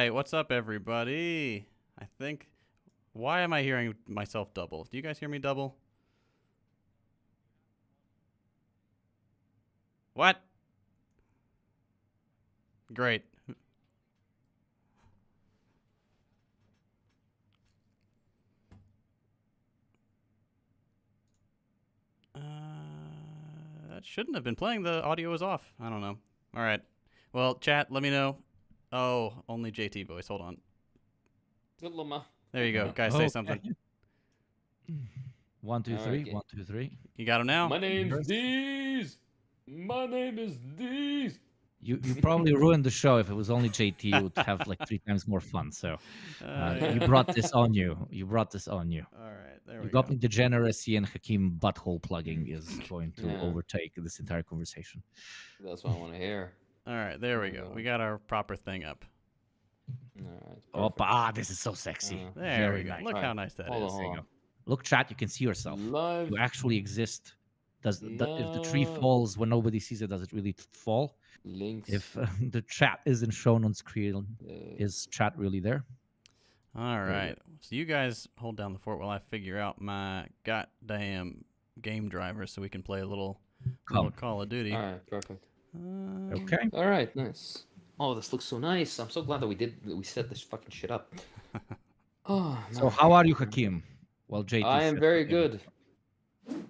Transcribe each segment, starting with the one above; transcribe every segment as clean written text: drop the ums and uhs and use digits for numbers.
right, what's up, everybody? I think. Why am I hearing myself double? Do you guys hear me double? What? Great. That shouldn't have been playing. The audio was off. I don't know. All right. Well, chat, let me know. Oh, only JT voice. Hold on. There you go. Guys, say something. 1, 2, 3. Okay. 1, 2, 3. You got him now? My name's Deez. My name is Deez. You probably ruined the show. If it was only JT, you would have like 3 times more fun. So you brought this on you. You brought this on you. All right. There we You go. got me degeneracy, and Hakeem butthole plugging is going to Yeah. overtake this entire conversation. That's what I want to hear. All right. There we go. We got our proper thing up. All right. This is so sexy. There Very we go. nice. Look All how right. nice that Hold is. on, hold on. Look, chat, you can see yourself. Live. You actually exist. If the tree falls when nobody sees it, does it really fall? Links. If the chat isn't shown on screen, is chat really there? All right. So you guys hold down the fort while I figure out my goddamn game driver so we can play a little Call of Duty. All right, perfect. Okay. All right, nice. Oh, this looks so nice. I'm so glad that we set this fucking shit up. Oh, So how are you, Hakeem? Well, JT. I am said very whatever. good.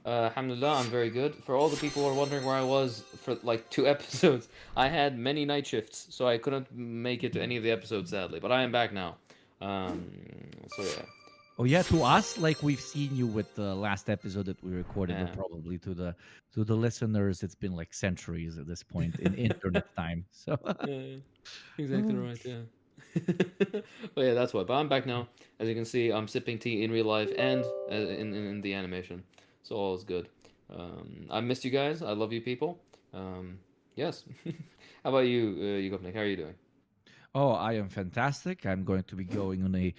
Alhamdulillah, I'm very good. For all the people who are wondering where I was for like 2 episodes, I had many night shifts, so I couldn't make it to any of the episodes, sadly. But I am back now. So yeah. Oh yeah, to us, like we've seen you with the last episode that we recorded, Yeah. but probably to the listeners, it's been like centuries at this point in internet time. So Yeah, exactly right. Yeah. But yeah, that's why. But I'm back now. As you can see, I'm sipping tea in real life and in the animation, so all is good. I missed you guys. I love you people. Yes. How about you, Yugopnik? How are you doing? Oh, I am fantastic. I'm going to be going on a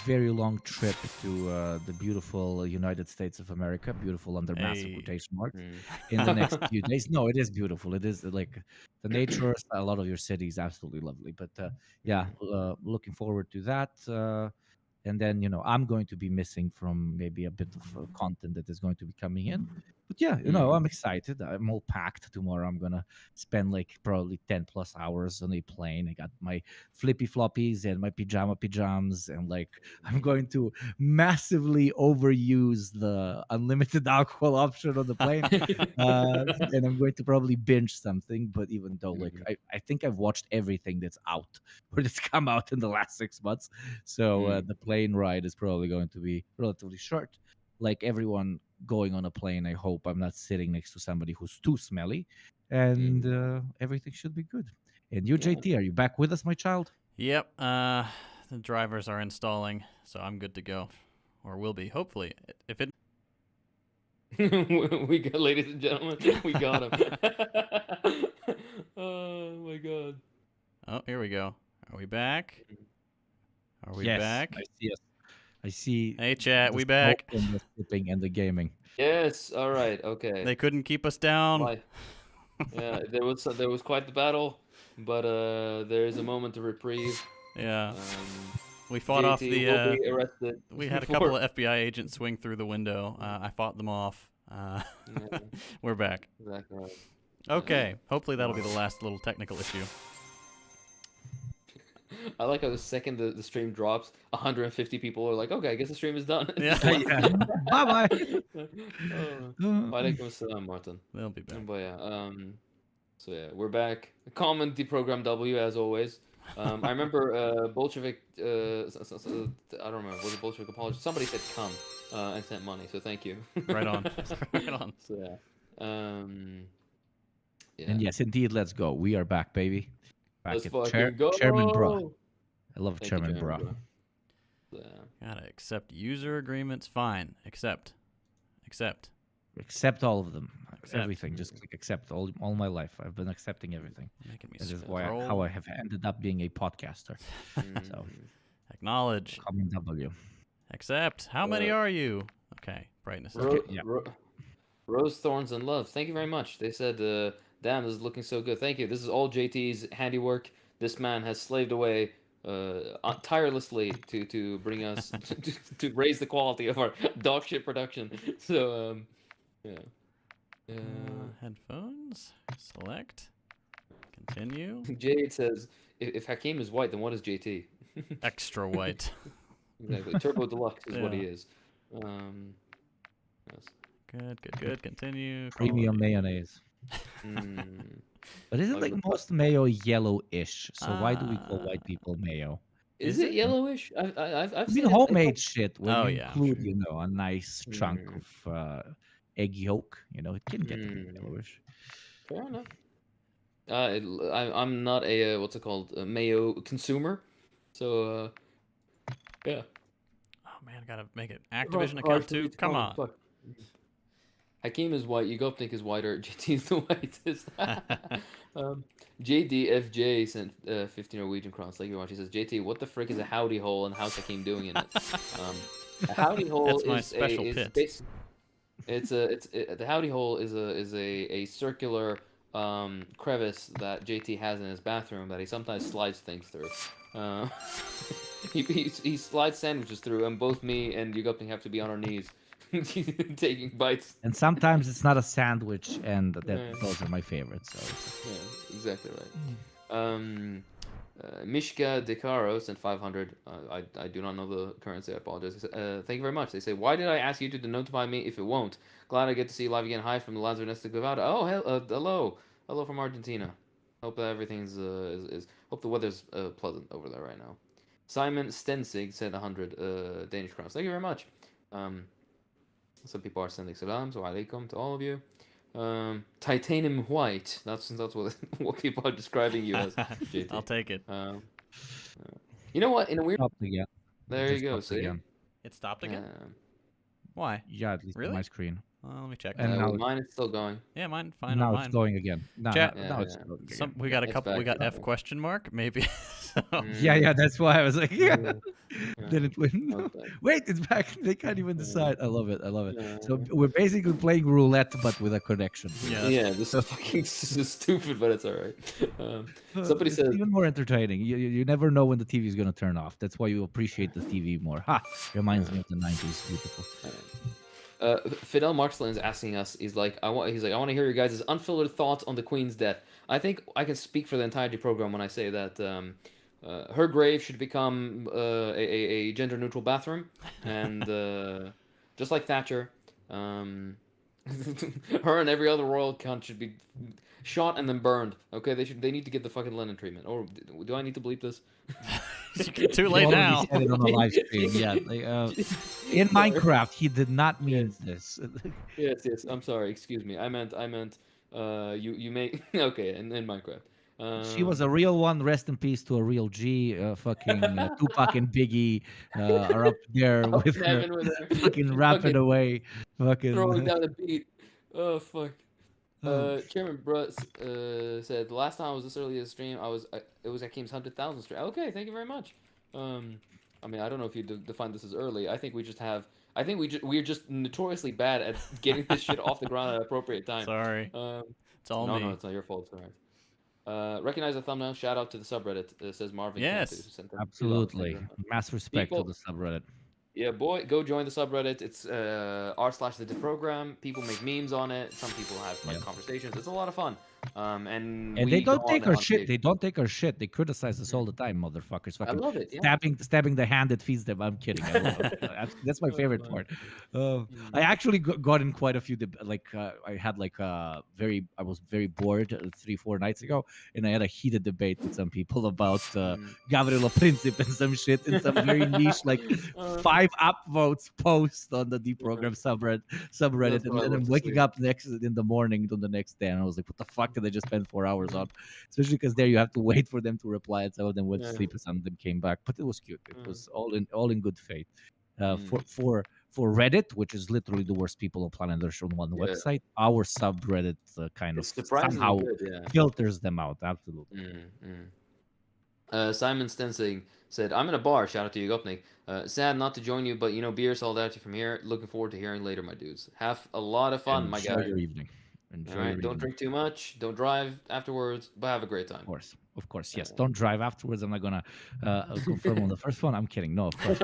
very long trip to the beautiful United States of America, beautiful under massive Hey. quotation marks, Mm. in the next few days. No, it is beautiful. It is like the nature, a lot of your city is absolutely lovely. But yeah, looking forward to that. And then, I'm going to be missing from maybe a bit of content that is going to be coming in. But yeah, I'm excited. I'm all packed tomorrow. I'm going to spend like probably 10 plus hours on a plane. I got my flippy floppies and my pajamas. And like, I'm going to massively overuse the unlimited alcohol option on the plane. And I'm going to probably binge something. But even though like, I think I've watched everything that's out or that's come out in the last 6 months. So the plane ride is probably going to be relatively short. Like everyone going on a plane, I hope I'm not sitting next to somebody who's too smelly, and everything should be good. And you, JT, are you back with us, my child? Yep. The drivers are installing, so I'm good to go, or will be, hopefully. If it. We got, ladies and gentlemen, we got him. Oh my god. Oh, here we go. Are we back? Are we Yes, back? I see us. I see. Hey, chat, the we back. smoke and the sipping and the gaming. Yes. All right. Okay. They couldn't keep us down. Why? Yeah, there was quite the battle, but there is a moment of reprieve. Yeah. We fought off JT the. will be arrested. We had a couple of FBI agents swing through the window. I fought them off. We're back. Exactly right. Okay. Hopefully that'll be the last little technical issue. I like how the second the stream drops, 150 people are like, okay, I guess the stream is done. Yeah. Bye bye. Walaikum assalam, Martin. They'll be back. But yeah, so yeah, we're back. Comment Deprogram W as always. I remember Bolshevik. I don't remember. Was it Bolshevik apology? Somebody said come and sent money, so thank you. Right on. Right on. So yeah. Yeah. And yes, indeed, let's go. We are back, baby. Back Let's at fucking go. Chairman Bra. I love Thank you, Chairman Bra. Yeah. Gotta accept user agreements. Fine. Accept. Accept. Accept all of them. Accept. Everything. Just click accept all my life. I've been accepting everything. Making me This is scroll. how I have ended up being a podcaster. So Acknowledge. comment W. Accept. How many are you? Okay. Brightness. Yeah. Rose, Thorns, and Love. Thank you very much. They said, damn, this is looking so good. Thank you. This is all JT's handiwork. This man has slaved away tirelessly to bring us to raise the quality of our dog shit production. So yeah. Headphones. Select. Continue. Jade says, if Hakim is white, then what is JT? Extra white. Exactly. Turbo Deluxe is what he Yeah. is. Yes. Good. Continue. Premium Quality. mayonnaise. Mm. But isn't like most mayo yellowish? So why do we call white Ah. people mayo? Is Is it it? yellowish? I've I seen mean, it. homemade shit. When Oh, you yeah, I'm include, sure. a nice chunk of egg yolk, it can get a bit yellowish. Fair enough. I'm not a what's it called, a mayo consumer, so yeah. Oh man, I gotta make an Activision account too. Come on. Fuck. Hakim is white. Yugopnik is whiter. JT is the whitest. JDFJ sent 15 Norwegian crowns. Thank you very much. He says, JT, what the frick is a howdy hole and how's Hakim doing in it? A howdy hole That's my is special a pit. the howdy hole is a circular crevice that JT has in his bathroom that he sometimes slides things through. He slides sandwiches through, and both me and Yugopnik have to be on our knees taking bites. And sometimes it's not a sandwich, and those are my favorites. So Yeah, exactly right. Mishka Decaro sent 500. I do not know the currency. I apologize. Thank you very much. They say, why did I ask you to notify me if it won't? Glad I get to see you live again. Hi from the Lazar Nesta Gavada. Oh, hello from Argentina. Hope that everything's hope the weather's pleasant over there right now. Simon Stensig said 100 Danish crowns. Thank you very much. Some people are sending salams wa alaikum to all of you. Titanium white. That's what people are describing you as. JT. I'll take it. You know what? In a weird. stopped again. There you go. See. Again. It stopped again. Why? Yeah, at least Really? on my screen. Let me check. And now mine is still going. Yeah, mine. Fine now on it's mine. going again. No, Chat. now it's going again. We got a It's couple. We back. got F question mark maybe. So, Yeah, that's why I was like, yeah. Then it went. Okay. Wait, it's back. They can't even decide. I love it. Yeah. So we're basically playing roulette, but with a connection. Yeah, this is fucking stupid, but it's all right. Somebody It's said even more entertaining. You never know when the TV is gonna turn off. That's why you appreciate the TV more. Ha! Reminds me of the 90s. Beautiful. Fidel Marxland is asking us. He's like, I want to hear your guys' unfiltered thoughts on the Queen's death. I think I can speak for the entire program when I say that her grave should become a gender-neutral bathroom, and just like Thatcher, her and every other royal cunt should be shot and then burned. Okay, they need to get the fucking Lenin treatment. Or do I need to bleep this? Too late now. Said it on the live stream. Yeah. In Minecraft, he did not mean this. Yes. I'm sorry. Excuse me. I meant. You may. Okay. In Minecraft. She was a real one. Rest in peace to a real G. Fucking Tupac and Biggie are up there with her, fucking rapping away. Fucking throwing down a beat. Oh fuck. Chairman Bruss said the last time I was this early as a stream, it was Akim's 100,000 stream. Okay, thank you very much. I mean, I don't know if you define this as early. I think we're just notoriously bad at getting this shit off the ground at an appropriate time. Sorry. It's all me. No, it's not your fault. It's all right. Recognize the thumbnail. Shout out to the subreddit. Says Marvin. Yes. Absolutely. Mass respect to the subreddit. Yeah, boy, go join the subreddit. It's r/the Deprogram. People make memes on it. Some people have conversations. It's a lot of fun. And they don't take our shit. They don't take our shit. They criticize us all the time, motherfuckers. Fucking I love it. Yeah. Stabbing the hand that feeds them. I'm kidding. I love it. That's my favorite part. I actually got in quite a few. I had I was very bored 3-4 nights ago, and I had a heated debate with some people about Gavrilo Princip and some shit in some very niche 5 upvotes post on the Deprogram subreddit, and then I'm waking up in the morning on the next day, and I was like, what the fuck did I just spend 4 hours on? Especially because there you have to wait for them to reply, and some of them went to sleep and some of them came back. But it was cute. It was all in good faith. For Reddit, which is literally the worst people on planet Earth on one website, our subreddit kind of somehow filters them out. Absolutely. Simon Stensing said, I'm in a bar. Shout out to you, Gopnik. Sad not to join you, but beer solidarity from here. Looking forward to hearing later, my dudes. Have a lot of fun, my guy. Your evening. Enjoy All your right. Don't evening. drink too much. Don't drive afterwards, but have a great time. Of course, yes. Uh, Don't drive afterwards. I'm not gonna confirm on the first one. I'm kidding. No, of course.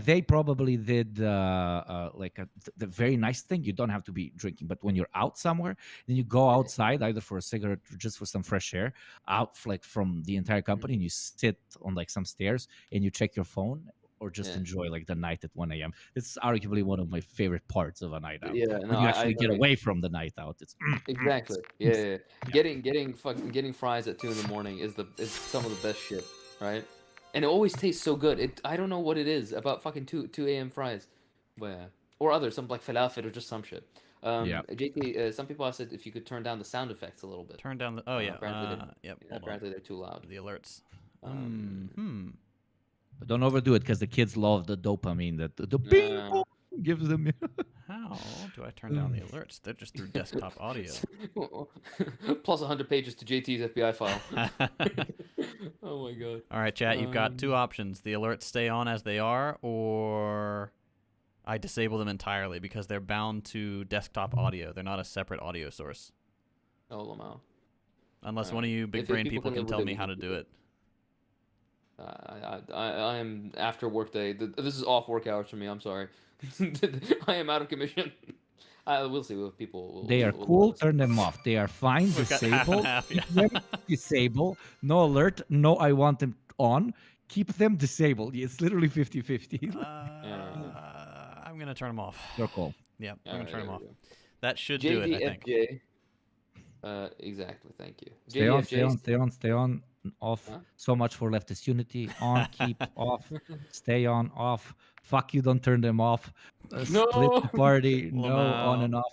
They probably did like the very nice thing. You don't have to be drinking, but when you're out somewhere, then you go outside either for a cigarette or just for some fresh air, out like from the entire company, and you sit on like some stairs and you check your phone. Or just yeah. enjoy like the night at 1 a.m. It's arguably one of my favorite parts of a night out. Yeah. No, When you I actually get agree. away from the night out, it's Exactly. Yeah, yeah, yeah. Yeah. Getting fries at 2 in the morning is some of the best shit, right? And it always tastes so good. I don't know what it is about fucking 2 a.m. fries, but yeah. Or other some like falafel or just some shit. Yeah. JT, some people asked if you could turn down the sound effects a little bit. Turn down the. Oh yeah. Apparently, Yep. yeah, Hold on. apparently they're too loud. The alerts. But don't overdo it because the kids love the dopamine that the bing bong gives them. How do I turn down the alerts? They're just through desktop audio. Plus 100 pages to JT's FBI file. Oh my god. All right, chat. You've got two options: the alerts stay on as they are, or I disable them entirely because they're bound to desktop audio. They're not a separate audio source. Oh, Lamau. Unless one of you big brain people can tell me how to do it. I am after work day. This is off work hours for me. I'm sorry. I am out of commission. We'll see if people. They are cool. Turn them off. They are fine. We've got half and Disable. half, Keep yeah. them disable. No alert. No, I want them on. Keep them disabled. It's literally 50-50. I'm gonna turn them off. Your call. Yeah, I'm gonna Alright, turn them there off. we go. That should do it, I think. JDFJ. Exactly. Thank you. Stay on. JDFJ. Stay on. Stay on. Stay on. Off. Huh? So much for leftist unity. On. Keep. Off. Stay on. Off. Fuck you. Don't turn them off. No! Split the party. No. Lamau. On and off.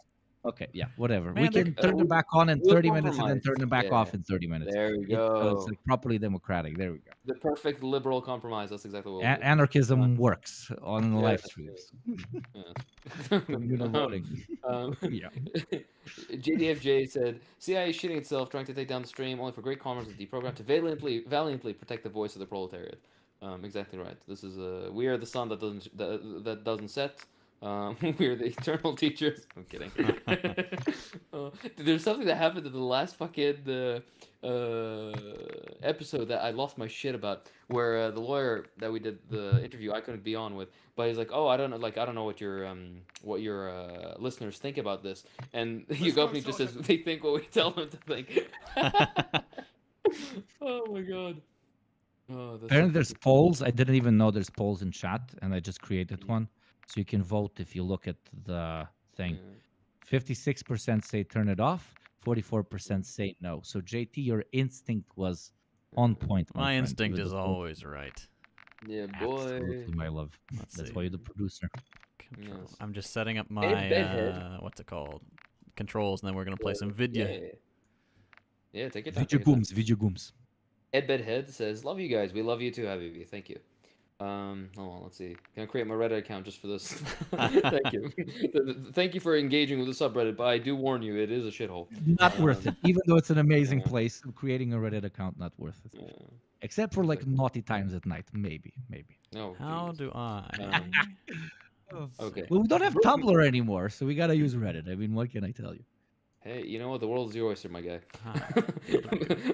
Okay, yeah, whatever. Man, we can turn them back on in we'll 30 minutes and then compromise. turn them back Yeah. off in 30 minutes. There we It's go. like properly democratic. There we go. The perfect liberal compromise. That's exactly what we'll do. Anarchism works on the Yeah, live that's streams. Yeah. Communal voting. Yeah. JDFJ said, CIA shitting itself, trying to take down the stream, only for great commerce of Deprogram to valiantly protect the voice of the proletariat. Exactly right. This is we are the sun that doesn't set. We are the eternal teachers. I'm kidding. There's something that happened in the last fucking episode that I lost my shit about, where the lawyer that we did the interview I couldn't be on with, but he's like, "Oh, I don't know what your listeners think about this," and Yugopni just says they think what we tell them to think. Oh my god. Oh, that's Apparently there's polls. I didn't even know there's polls in chat, and I just created one. So you can vote if you look at the thing. 56% say turn it off. 44% say no. So JT, your instinct was on point. My friend. instinct is always right. Yeah, boy. Absolutely, my love. That's why you're the producer. Control. Yes. I'm just setting up Hey, my bedhead. what's it called? Controls, and then we're gonna play some video. Yeah, take it down. Video gooms. Ed Bedhead says, "Love you guys. We love you too, Habibi. Thank you." Hold on, let's see. Can I create my Reddit account just for this? Thank you. Thank you for engaging with the subreddit, but I do warn you, it is a shithole. Not worth it. Even though it's an amazing place, creating a Reddit account, not worth it. Yeah. Except for like naughty times at night. Maybe. No. How do I? Okay. Well, we don't have Tumblr anymore, so we gotta use Reddit. I mean, what can I tell you? Hey, you know what? The world is your oyster, my guy. Huh.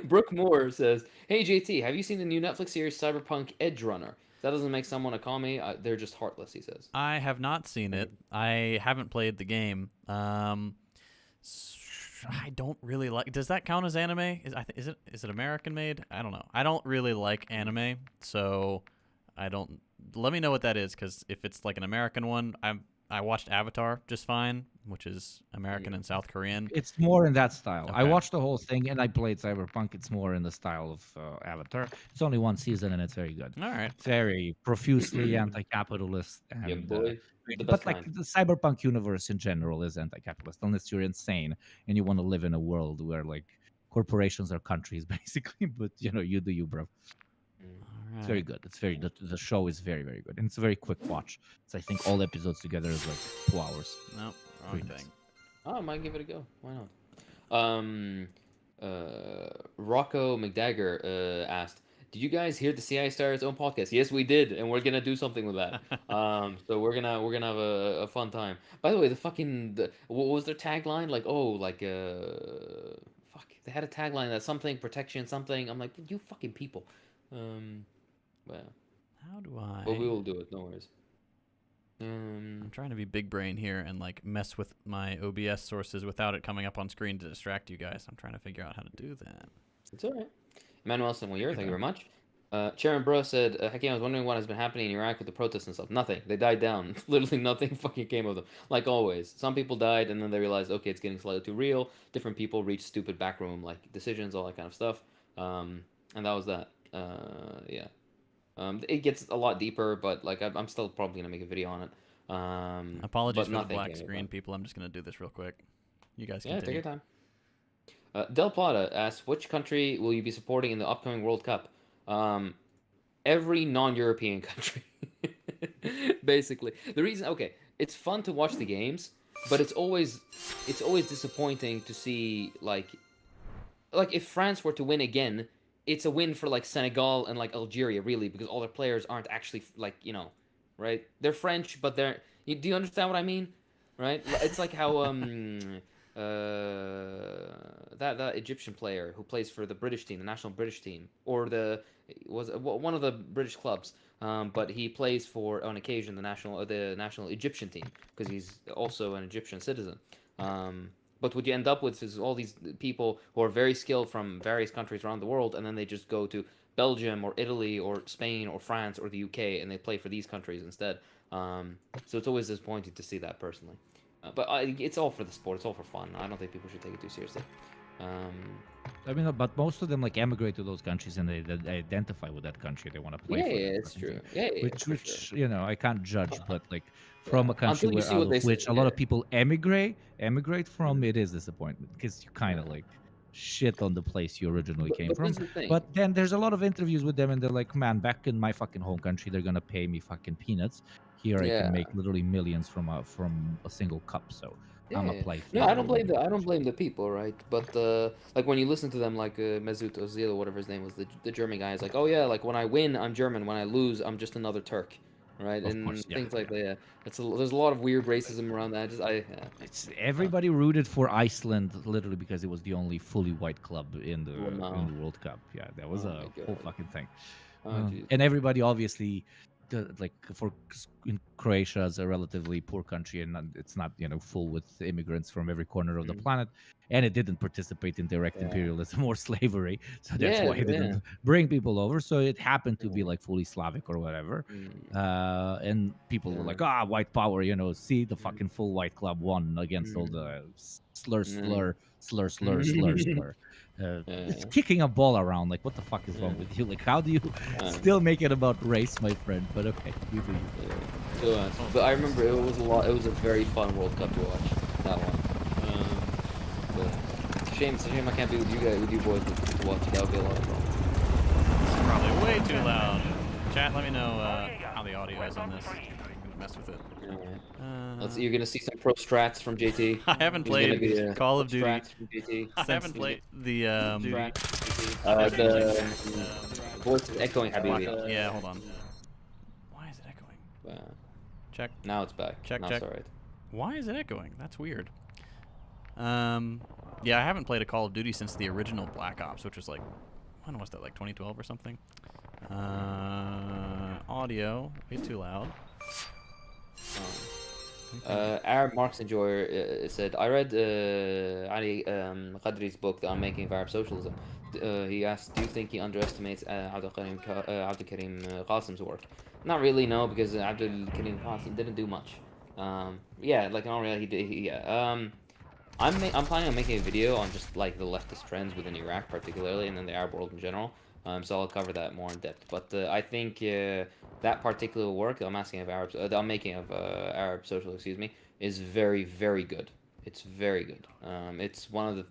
Brooke Moore says, "Hey JT, have you seen the new Netflix series Cyberpunk Edge Runner? That doesn't make someone a commie. They're just heartless," he says. I have not seen it. I haven't played the game. I don't really like. Does that count as anime? Is it American made? I don't know. I don't really like anime, so I don't. Let me know what that is, because if it's like an American one, I watched Avatar just fine, which is American and South Korean. It's more in that style. I Okay. watched the whole thing and I played Cyberpunk. It's more in the style of Avatar. It's only one season and it's very good. All right. It's very profusely anti-capitalist. And, Yeah, boy. The but best like kind. the Cyberpunk universe in general is anti-capitalist, unless you're insane and you want to live in a world where like corporations are countries basically. But you do you, bro. All It's very right. good. It's very the show is very, very good, and it's a very quick watch. It's I think all episodes together is like 2 hours. No, wrong Pretty nice. thing. Oh, I might give it a go. Why not? Rocco McDagger asked, did you guys hear the CIA started its own podcast? Yes, we did, and we're gonna do something with that. So we're gonna have a fun time. By the way, what was their tagline? Like, oh, like fuck, they had a tagline that something protection something. I'm like, you fucking people. Well, How do but we I? will do it. No worries. I'm trying to be big brain here and like mess with my OBS sources without it coming up on screen to distract you guys. I'm trying to figure out how to do that. It's all right. Manuel Samuel, thank you very much. Sharon Bro said, Hakeem, I was wondering what has been happening in Iraq with the protests and stuff. Nothing. They died down. Literally nothing fucking came of them. Like always. Some people died and then they realized, okay, it's getting slightly too real. Different people reached stupid backroom like decisions, all that kind of stuff. And that was that. Yeah. It gets a lot deeper, but like I'm still probably gonna make a video on it. Apologies but for the nothing black came of screen, it. people. I'm just gonna do this real quick. You guys Yeah, take continue. your time. Del Plata asks, which country will you be supporting in the upcoming World Cup? Every non-European country. Basically. The reason, okay, it's fun to watch the games, but it's always disappointing to see like if France were to win again, it's a win for like Senegal and like Algeria really because all their players aren't actually like, right? They're French, but do you understand what I mean? Right? It's like how that Egyptian player who plays for the British team, the national British team, or one of the British clubs, but he plays for on occasion the national Egyptian team because he's also an Egyptian citizen. But what you end up with is all these people who are very skilled from various countries around the world, and then they just go to Belgium or Italy or Spain or France or the UK, and they play for these countries instead. So it's always disappointing to see that personally. But it's all for the sport. It's all for fun. I don't think people should take it too seriously. I mean, but most of them like emigrate to those countries and they identify with that country. They want to play for. Yeah, that it's country. true. Yeah, Which sure. I can't judge, but like from a country Until you see what they which say, a lot of yeah. people emigrate from, it is disappointment because you kind of like shit on the place you originally came But from. here's the thing. But then there's a lot of interviews with them, and they're like, "Man, back in my fucking home country, they're gonna pay me fucking peanuts. Here, I can make literally millions from a single cup. So I'm a play for." No, I don't blame the people, right? But like when you listen to them, like Mesut Ozil or whatever his name was, the German guy is like, oh yeah, like when I win, I'm German. When I lose, I'm just another Turk, right? Of And course, yeah, things like that. Yeah, there's a lot of weird racism around that. It's everybody rooted for Iceland literally because it was the only fully white club in the World Cup. Yeah, that was a whole fucking thing. And everybody obviously in Croatia is a relatively poor country and it's not full with immigrants from every corner of the planet, and it didn't participate in direct imperialism or slavery, so that's why it didn't bring people over. So it happened to be like fully Slavic or whatever, and people were like, white power, see the fucking full white club won against all the slur. It's kicking a ball around. Like, what the fuck is wrong with you? Like, how do you still make it about race, my friend? But okay, you do you. But I remember it was a very fun World Cup to watch. That one. But shame I can't be with you guys, with you boys to watch. That would be a lot of fun. It's probably way too loud. Chat, let me know how the audio is on this. I'm gonna mess with it. You're gonna see some pro strats from JT. I haven't played Call of Duty. From JT. I haven't played the voice is echoing, Habibi. Yeah, hold on. Why is it echoing? Check. Now it's back. Check. It's all right. Why is it echoing? That's weird. Yeah, I haven't played a Call of Duty since the original Black Ops, which was like, when was that, like 2012 or something? Audio, way too loud. Arab Marx Enjoyer said, I read Ali Qadri's book, The Unmaking of Arab Socialism. He asked, do you think he underestimates Abdul Karim Qasim's work? Not really, no, because Abdul Karim Qasim didn't do much. Yeah, like in all reality, I'm planning on making a video on just like the leftist trends within Iraq particularly, and then the Arab world in general. So I'll cover that more in depth. But I think that particular work, the unmaking of Arab social, is very, very good. It's very good. It's one of the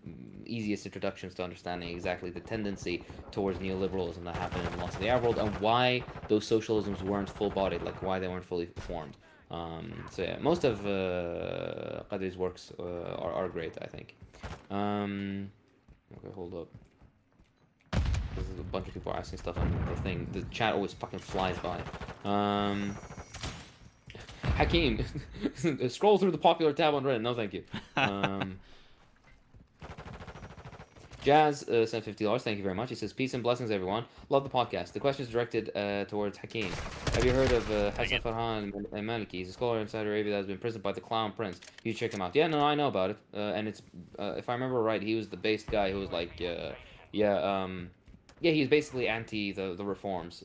easiest introductions to understanding exactly the tendency towards neoliberalism that happened in lots of the Arab world and why those socialisms weren't full-bodied, like why they weren't fully formed. So yeah, most of Qadri's works are great, I think. Okay, hold up. a bunch of people are asking stuff on the thing. The chat always fucking flies by. Hakeem, scroll through the popular tab on Reddit. No, thank you. Jazz sent $50. Thank you very much. He says, "Peace and blessings, everyone. Love the podcast. The question is directed towards Hakeem. Have you heard of Hassan Farhan Maliki? He's a scholar in Saudi Arabia that has been imprisoned by the Clown Prince. You should check him out." Yeah, no, I know about it. And it's if I remember right, he was the base guy who was like, he's basically anti the reforms.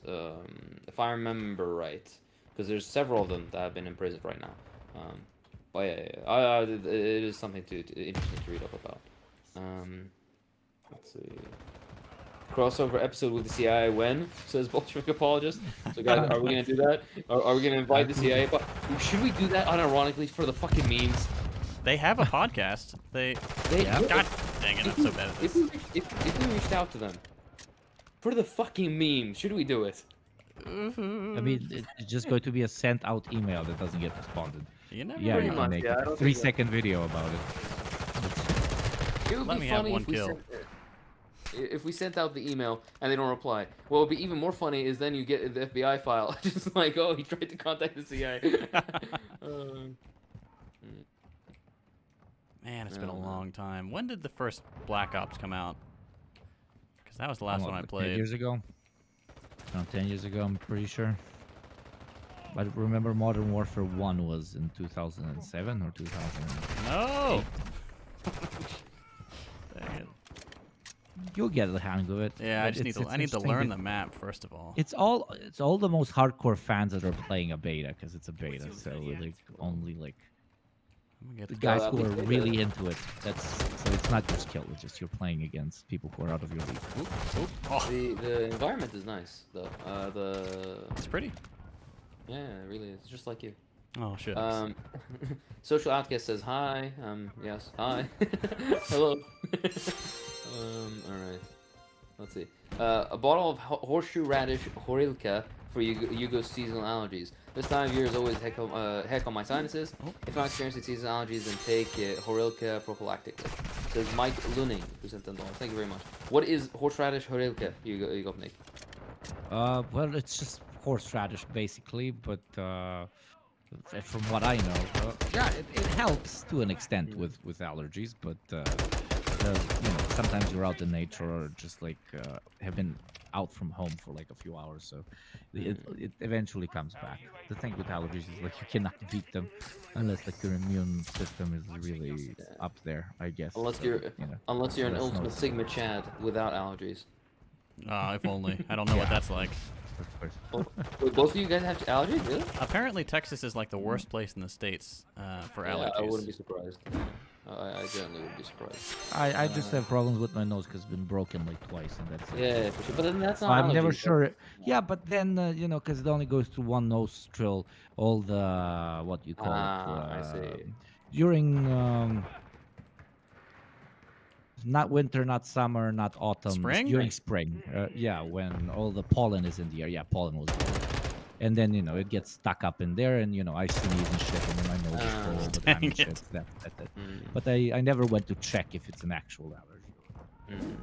If I remember right, because there's several of them that have been imprisoned right now. But it is something interesting to read up about. Let's see. Crossover episode with the CIA when? Says Bolshevik apologist. So guys, are we gonna do that? Are we gonna invite the CIA? Should we do that unironically for the fucking memes? They have a podcast. They God dang it, I'm so bad at this. If we reached out to them for the fucking meme, should we do it? I mean, it's just going to be a sent out email that doesn't get responded. You never Yeah, Pretty you much, can make yeah, I a don't 3-second video about it. It would Let be me have funny one if we kill. if we sent out the email and they don't reply. What would be even more funny is then you get the FBI file, just like, oh, he tried to contact the CIA. Man, it's been a long time. When did the first Black Ops come out? Because that was the last one I 10 played. years ago. Around 10 years ago, I'm pretty sure. I remember Modern Warfare 1 was in 2007 or 2000. No! Dang it. You'll get the hang of it. Yeah, I but just need to. I need to interesting learn that the map first of all. It's all the most hardcore fans that are playing a beta because it's a beta. So like only like I'm gonna get the the guys who are really into it. So it's not your skill. It's just you're playing against people who are out of your league. Oh, The environment is nice though. it's pretty. Yeah, it really is. Just like you. Oh shit. Social Outcast says hi. Yes, hi. Hello. All right. Let's see. A bottle of horseshoe radish horilka for Yugo's seasonal allergies. This time of year is always heck on my sinuses. If not experiencing seasonal allergies, then take horilka prophylactically. Says Mike Luning, who sent $10. Thank you very much. What is horseradish horilka, Yugo Nick? Well, it's just horseradish basically, but from what I know, yeah, it helps to an extent with allergies, but sometimes you're out in nature or just like have been out from home for like a few hours, so it eventually comes back. The thing with allergies is like you cannot beat them unless like your immune system is really up there, I guess. Unless So, you're unless you're an that's ultimate no- Sigma Chad without allergies. If only. I don't know what that's like. of course. Wait, both of you guys have allergies, really? Apparently, Texas is like the worst place in the states for Yeah, allergies. I wouldn't be surprised. I generally wouldn't be surprised. I just have problems with my nose because it's been broken like twice, and that's it. Yeah, for sure. But then that's not. I'm never allergies, sure. Yeah, but then because it only goes through one nostril, all the what you call I it. see. During not winter, not summer, not autumn. Spring? During spring. Yeah, when all the pollen is in the air. Yeah, pollen was there. And then it gets stuck up in there, and I sneeze and shit, and then my nose is full all the time and dang shit. it. That's it. But I never went to check if it's an actual allergy.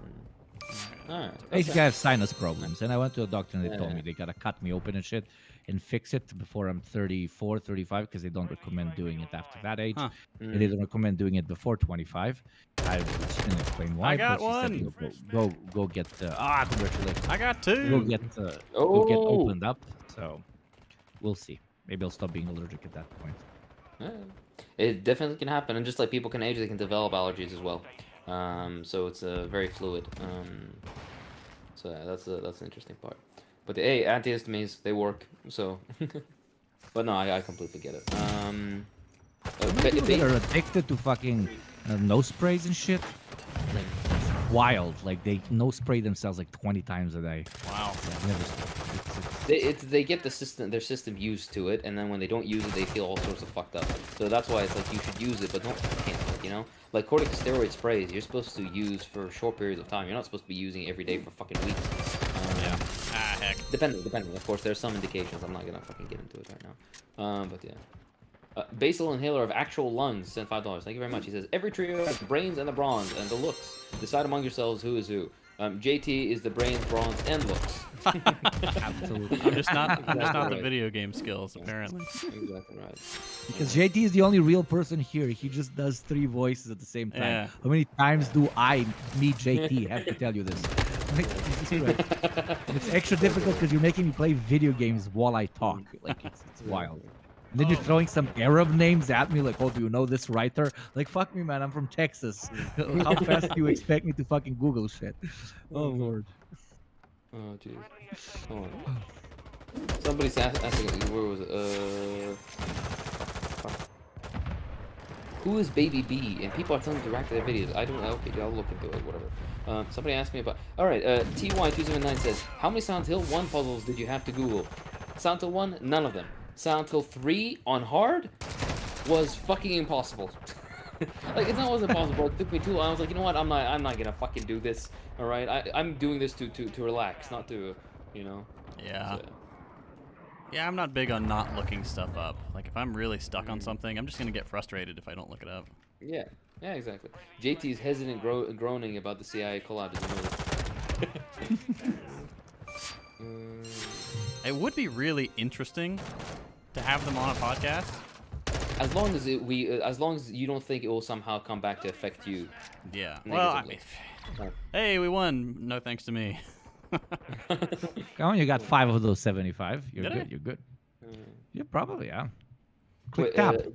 Alright. Basically, I have sinus problems, and I went to a doctor, and they told Yeah. me they gotta cut me open and shit, and fix it before I'm 34, 35, because they don't recommend doing it after that age. Huh. And they don't recommend doing it before 25. I didn't explain why, got but she said, go get congratulations. I got Go two. get opened up. So we'll see. Maybe I'll stop being allergic at that point. Yeah. It definitely can happen, and just like people can age, they can develop allergies as well. So it's very fluid. So yeah, that's an interesting part. But hey, antihistamines, they work. So, but no, I completely get it. People that are addicted to fucking nose sprays and shit, like it's wild. Like they nose spray themselves like 20 times a day. Wow. Yeah, never stop. They get their system used to it, and then when they don't use it, they feel all sorts of fucked up. So that's why it's like you should use it, but don't like corticosteroid sprays. You're supposed to use for short periods of time. You're not supposed to be using it every day for fucking weeks. Yeah. Heck. Depending. Of course, there's some indications. I'm not gonna fucking get into it right now. But yeah. Basal inhaler of actual lungs sent $5. Thank you very much. He says every trio has the brains and the bronze and the looks. Decide among yourselves who is who. JT is the brains, bronze, and looks. Absolutely. I'm just not the Right. video game skills apparently. Exactly right. Because JT is the only real person here. He just does 3 voices at the same time. Yeah. How many times do me, JT, have to tell you this? Like, Jesus Christ. And it's extra difficult because you're making me play video games while I talk. Like, it's wild. And then you're throwing some Arab names at me, like, oh, do you know this writer? Like, fuck me, man, I'm from Texas. How fast do you expect me to fucking Google shit? Oh, Lord. Oh, jeez. Hold on. Somebody's asking, where was it? Fuck. Who is Baby B? And people are telling me to react to their videos. I don't know. Okay, I'll look into it, whatever. Somebody asked me about... Alright, TY279 says, how many Silent Hill 1 puzzles did you have to Google? Silent Hill 1? None of them. Silent Hill 3 on hard was fucking impossible. Like, it wasn't impossible. It took me too long. I was like, you know what? I'm not gonna fucking do this. All right, I'm doing this to relax, not to, you know. Yeah. So, Yeah, I'm not big on not looking stuff up. Like, if I'm really stuck on something, I'm just gonna get frustrated if I don't look it up. yeah, exactly. JT's hesitant groaning about the CIA collab is annoying. It would be really interesting to have them on a podcast. As long as as long as you don't think it will somehow come back to affect you. Yeah. Well, I mean, Negatively. hey, we won. No thanks to me. Come on, you got 5 of those 75. You're Did I? good. You're good. Yeah, probably, yeah. Click Wait, tab.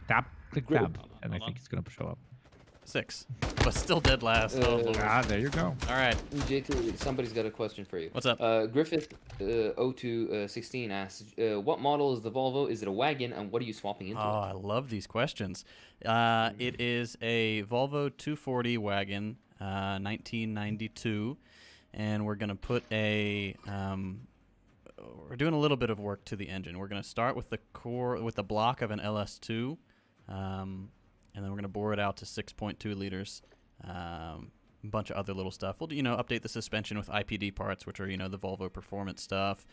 Tap, click Group. tab. And I Hold think on. it's going to show up. 6, but still dead last. Oh, Lord. There you go. All right. JT, somebody's got a question for you. What's up? Griffith 0216 asks, what model is the Volvo? Is it a wagon, and what are you swapping into? Oh, I love these questions. It is a Volvo 240 wagon, 1992, and we're gonna put a. We're doing a little bit of work to the engine. We're gonna start with the core, with the block of an LS2, and then we're gonna bore it out to 6.2 liters. A bunch of other little stuff. We'll, update the suspension with IPD parts, which are, the Volvo performance stuff.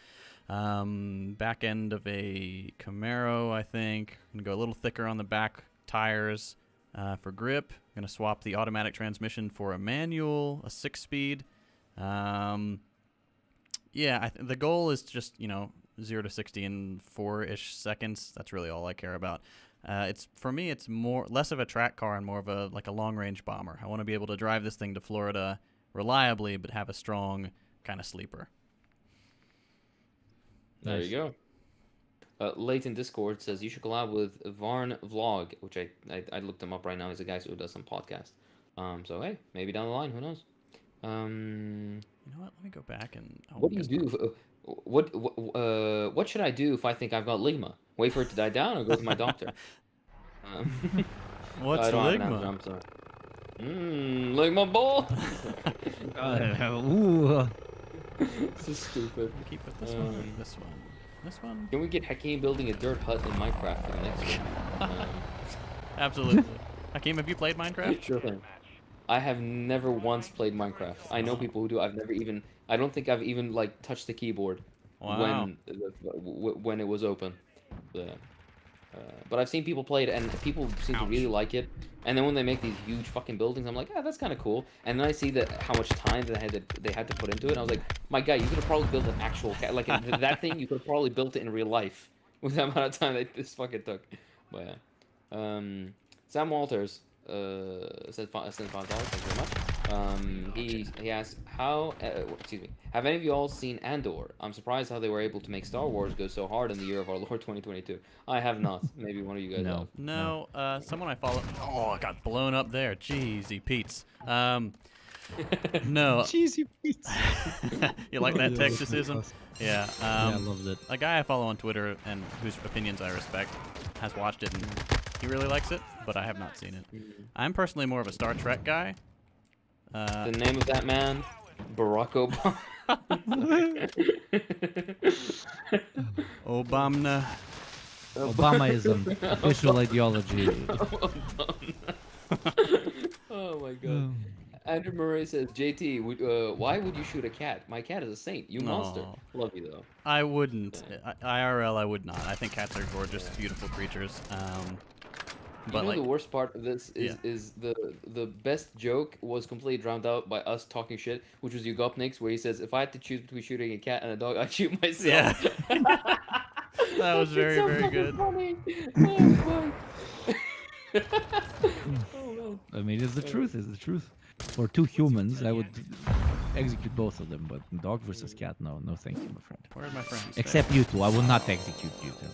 Back end of a Camaro, I think. Gonna go a little thicker on the back tires for grip. Gonna swap the automatic transmission for a manual, a 6-speed. Yeah, the goal is just, 0 to 60 in 4-ish seconds. That's really all I care about. For me, it's less of a track car and more of a long-range bomber. I want to be able to drive this thing to Florida reliably, but have a strong kind of sleeper. There Nice. you go. Leighton Discord says you should collab with Varn Vlog, which I looked him up right now. He's a guy who does some podcast. So hey, maybe down the line, who knows? You know what? Let me go back and. What do you do? What should I do if I think I've got ligma? Wait for it to die down, or go to my doctor? What's I don't have an answer, ligma? I'm sorry. Ligma ball. Ooh. This is stupid. Keep with this one. This one. This one. Can we get Hakeem building a dirt hut in Minecraft for the next one? Absolutely. Hakeem, have you played Minecraft? Sure thing. I have never once played Minecraft. I know people who do. I don't think I've even touched the keyboard Wow. when it was open. But I've seen people play it, and people seem to really like it. And then when they make these huge fucking buildings, I'm like, that's kind of cool. And then I see how much time they had to put into it. And I was like, my guy, you could have probably built an actual that thing. You could have probably built it in real life with the amount of time that this fucking took. But yeah. Sam Walters said $5. Thank you very much. He asked, have any of you all seen Andor? I'm surprised how they were able to make Star Wars go so hard in the year of our Lord 2022. I have not. Maybe one of you guys have. No, someone I follow. Oh, I got blown up there. Jeezy Pete's. No. Cheesy pizza. You like that Texasism? Yeah. I loved it. A guy I follow on Twitter and whose opinions I respect has watched it and he really likes it, but I have not seen it. I'm personally more of a Star Trek guy. The name of that man, Barack Obama. Obama. Obamaism, official ideology. Oh my god. Andrew Murray says, JT, why would you shoot a cat? My cat is a saint. You monster. Aw. Love you though. I wouldn't. IRL, I would not. I think cats are gorgeous, beautiful creatures. You But know like, the worst part of this yeah. is the best joke was completely drowned out by us talking shit, which was Yugopniks, where he says, "If I had to choose between shooting a cat and a dog, I'd shoot myself." Yeah. That was It's very, so very fucking good. funny. Oh fuck. Oh man. I mean, it's the truth. It's the truth. For two humans, I would execute both of them, but dog versus cat, no, no, thank you, my friend. Where are my friends? Except you two, I will not execute you two.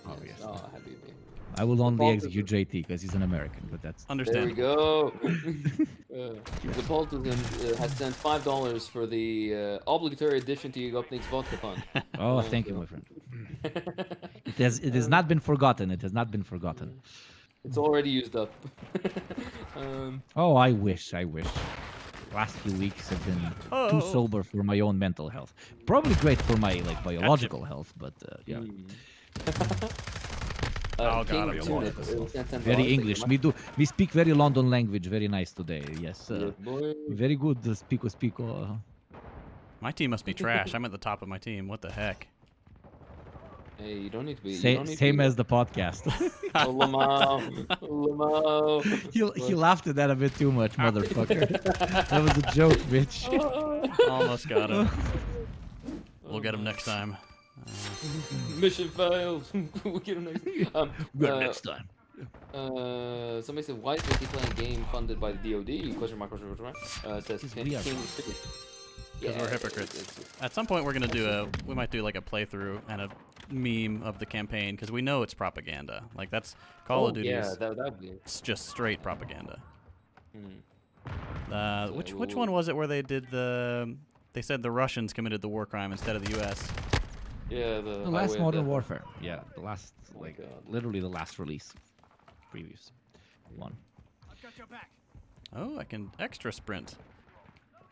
Obviously, Oh, Habibi. I will only fault is execute JT because he's an American. But that's There we Understandable. go. The Baltism has sent $5 for the obligatory addition to Yugopnik's vodka fund. oh, thank you, my friend. It has not been forgotten. It has not been forgotten. It's already used up. Oh, I wish. Last few weeks have been too Oh. sober for my own mental health. Probably great for my biological health, but yeah. Oh, God, King I'm Tunic, awful. sent $10. Very Thank you English. very much. We speak very London language. Very nice today. Yes, Yes, boy. very good. Speako. My team must be trash. I'm at the top of my team. What the heck? Hey, you don't need to be. Same as the podcast. Oh, Lamau. Lamau. He laughed at that a bit too much, motherfucker. That was a joke, bitch. Almost got him. We'll get him next time. Mission failed. We'll get him next. Time. Somebody said, why is he playing a game funded by the DoD? Question mark. Says Because King. we are Because we're hypocrites. At some point, we might do like a playthrough and a meme of the campaign because we know it's propaganda. Like that's Call of Duty. Yeah, that'd be. It's just straight propaganda. Hmm. Which one was it where they did they said the Russians committed the war crime instead of the U.S. Yeah, The last Highway of Modern Death. Warfare. Yeah, the last, Oh my God. literally the last release. Previous one. Oh, I can extra sprint.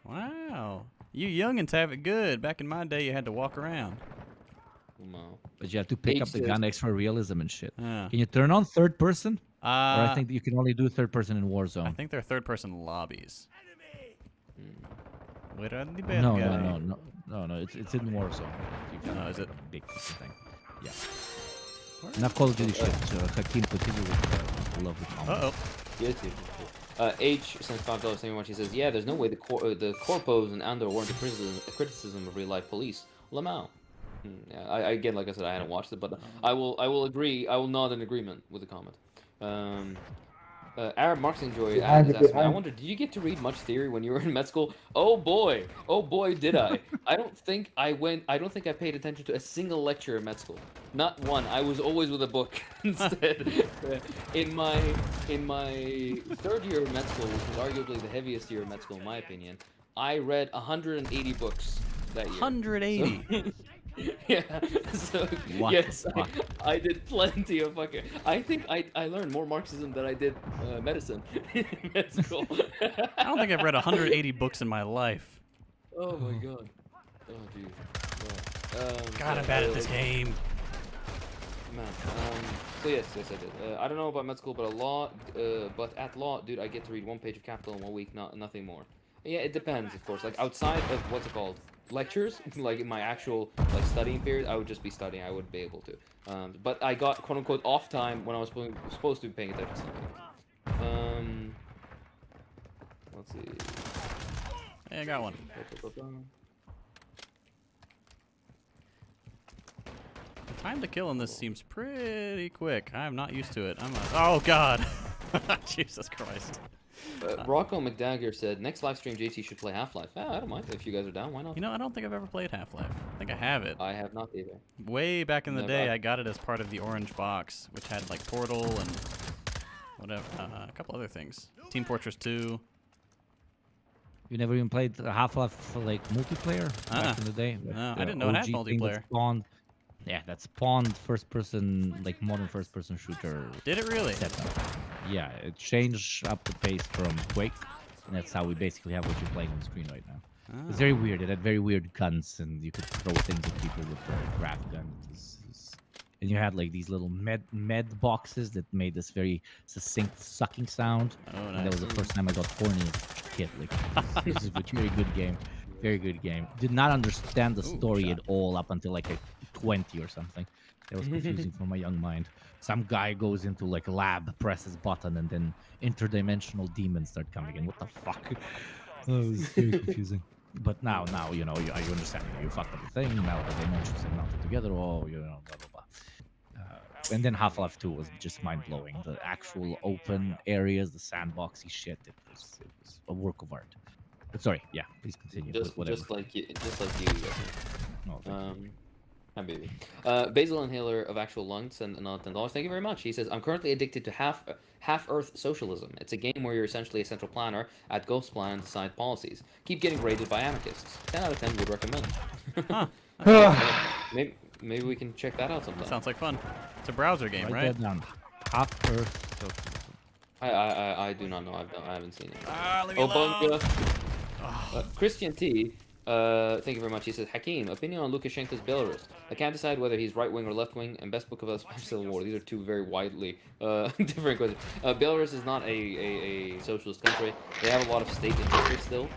Wow. You youngins have it good. Back in my day, you had to walk around. No. But you have to pick H up the says- gun, extra realism and shit. Yeah. Can you turn on third person? Or I I think that you can only do third person in Warzone. think they're third-person lobbies. Where are the bad No, guys? no. It's in Warzone. You can Oh, is it? Big thing. Yeah. Not Call of Duty shit. Hakeem, continue with the lovely comment. Uh-oh. Yes. H sends $5 very much. He says, "Yeah, there's no way the corpos and Andor warrant a criticism of real life police." Lamau. Yeah, I again, like I said, I hadn't watched it, but I will agree. I will nod in agreement with the comment. Arab Marketing Joy is asking me, I wonder, did you get to read much theory when you were in med school? Oh boy, did I? I don't think I paid attention to a single lecture in med school. Not one. I was always with a book instead. In my third year of med school, which was arguably the heaviest year of med school in my opinion, I read 180 books that year. 180. So, yeah. So What yes, the fuck? I did plenty of fucking. I think I learned more Marxism than I did medicine in med school. I don't think I've read 180 books in my life. Oh my god. Oh dude. Yeah. God, I'm bad at this game. Man. So yes, I did. I don't know about med school, but at law, dude, I get to read one page of Capital in 1 week, nothing more. Yeah, it depends, of course. Like outside of what's it called, lectures, like in my actual like studying period, I would just be studying. I wouldn't be able to. But I got quote unquote off time when I was supposed to be paying attention to something. Let's see. Hey, I got one. The time to kill in this seems pretty quick. I'm not used to it. Oh God. Jesus Christ. Rocco McDagger said, next live stream JT should play Half-Life. I don't mind if you guys are down. Why not? You know, I don't think I've ever played Half-Life. I think I have it. I have not either. Way back in the Never. day, I got it as part of the orange box, which had like Portal and whatever, a couple other things. Team Fortress 2. You never even played Half-Life like multiplayer back in the day? No, Like, I didn't know it had OG thing that multiplayer. spawned- Yeah, that spawned first-person, like modern first-person shooter. Did it really? Setup. Yeah, it changed up the pace from Quake, and that's how we basically have what you're playing on the screen right now. Ah. It's very weird. It had very weird guns, and you could throw things at people with the graph gun. And you had like these little med boxes that made this very succinct sucking sound. Oh, And that nice. was the first time I got horny as a kid. Like, this is a very good game. Very good game. Did not understand the Ooh, story shot. at all up until like 20 or something. That was confusing for my young mind. Some guy goes into like a lab, presses button, and then interdimensional demons start coming in. What the fuck? That was very confusing. But now you know you understand. You fucked up the thing. Now the dimensions are melted together. Oh, you know, blah blah blah. And then Half-Life 2 was just mind blowing. The actual open areas, the sandboxy shit. It was a work of art. But sorry, yeah. Please continue. Whatever. Just like you, Yasmin. Oh, thank you. Hi, baby. Basil Inhaler of Actual Lungs and another $10. Thank you very much. He says, I'm currently addicted to Half Earth Socialism. It's a game where you're essentially a central planner at Ghost Plan and decide policies. Keep getting rated by anarchists. 10 out of 10 would recommend. Maybe we can check that out sometime. Sounds like fun. It's a browser game, Write right? that down. Half Earth Socialism. I do not know. I haven't seen it. Leave me alone. Christian T. Thank you very much. He says, Hakeem, opinion on Lukashenko's Belarus. I can't decide whether he's right wing or left wing, and best book about Spanish Civil War. These are two very widely different questions. Belarus is not a socialist country. They have a lot of state industry still,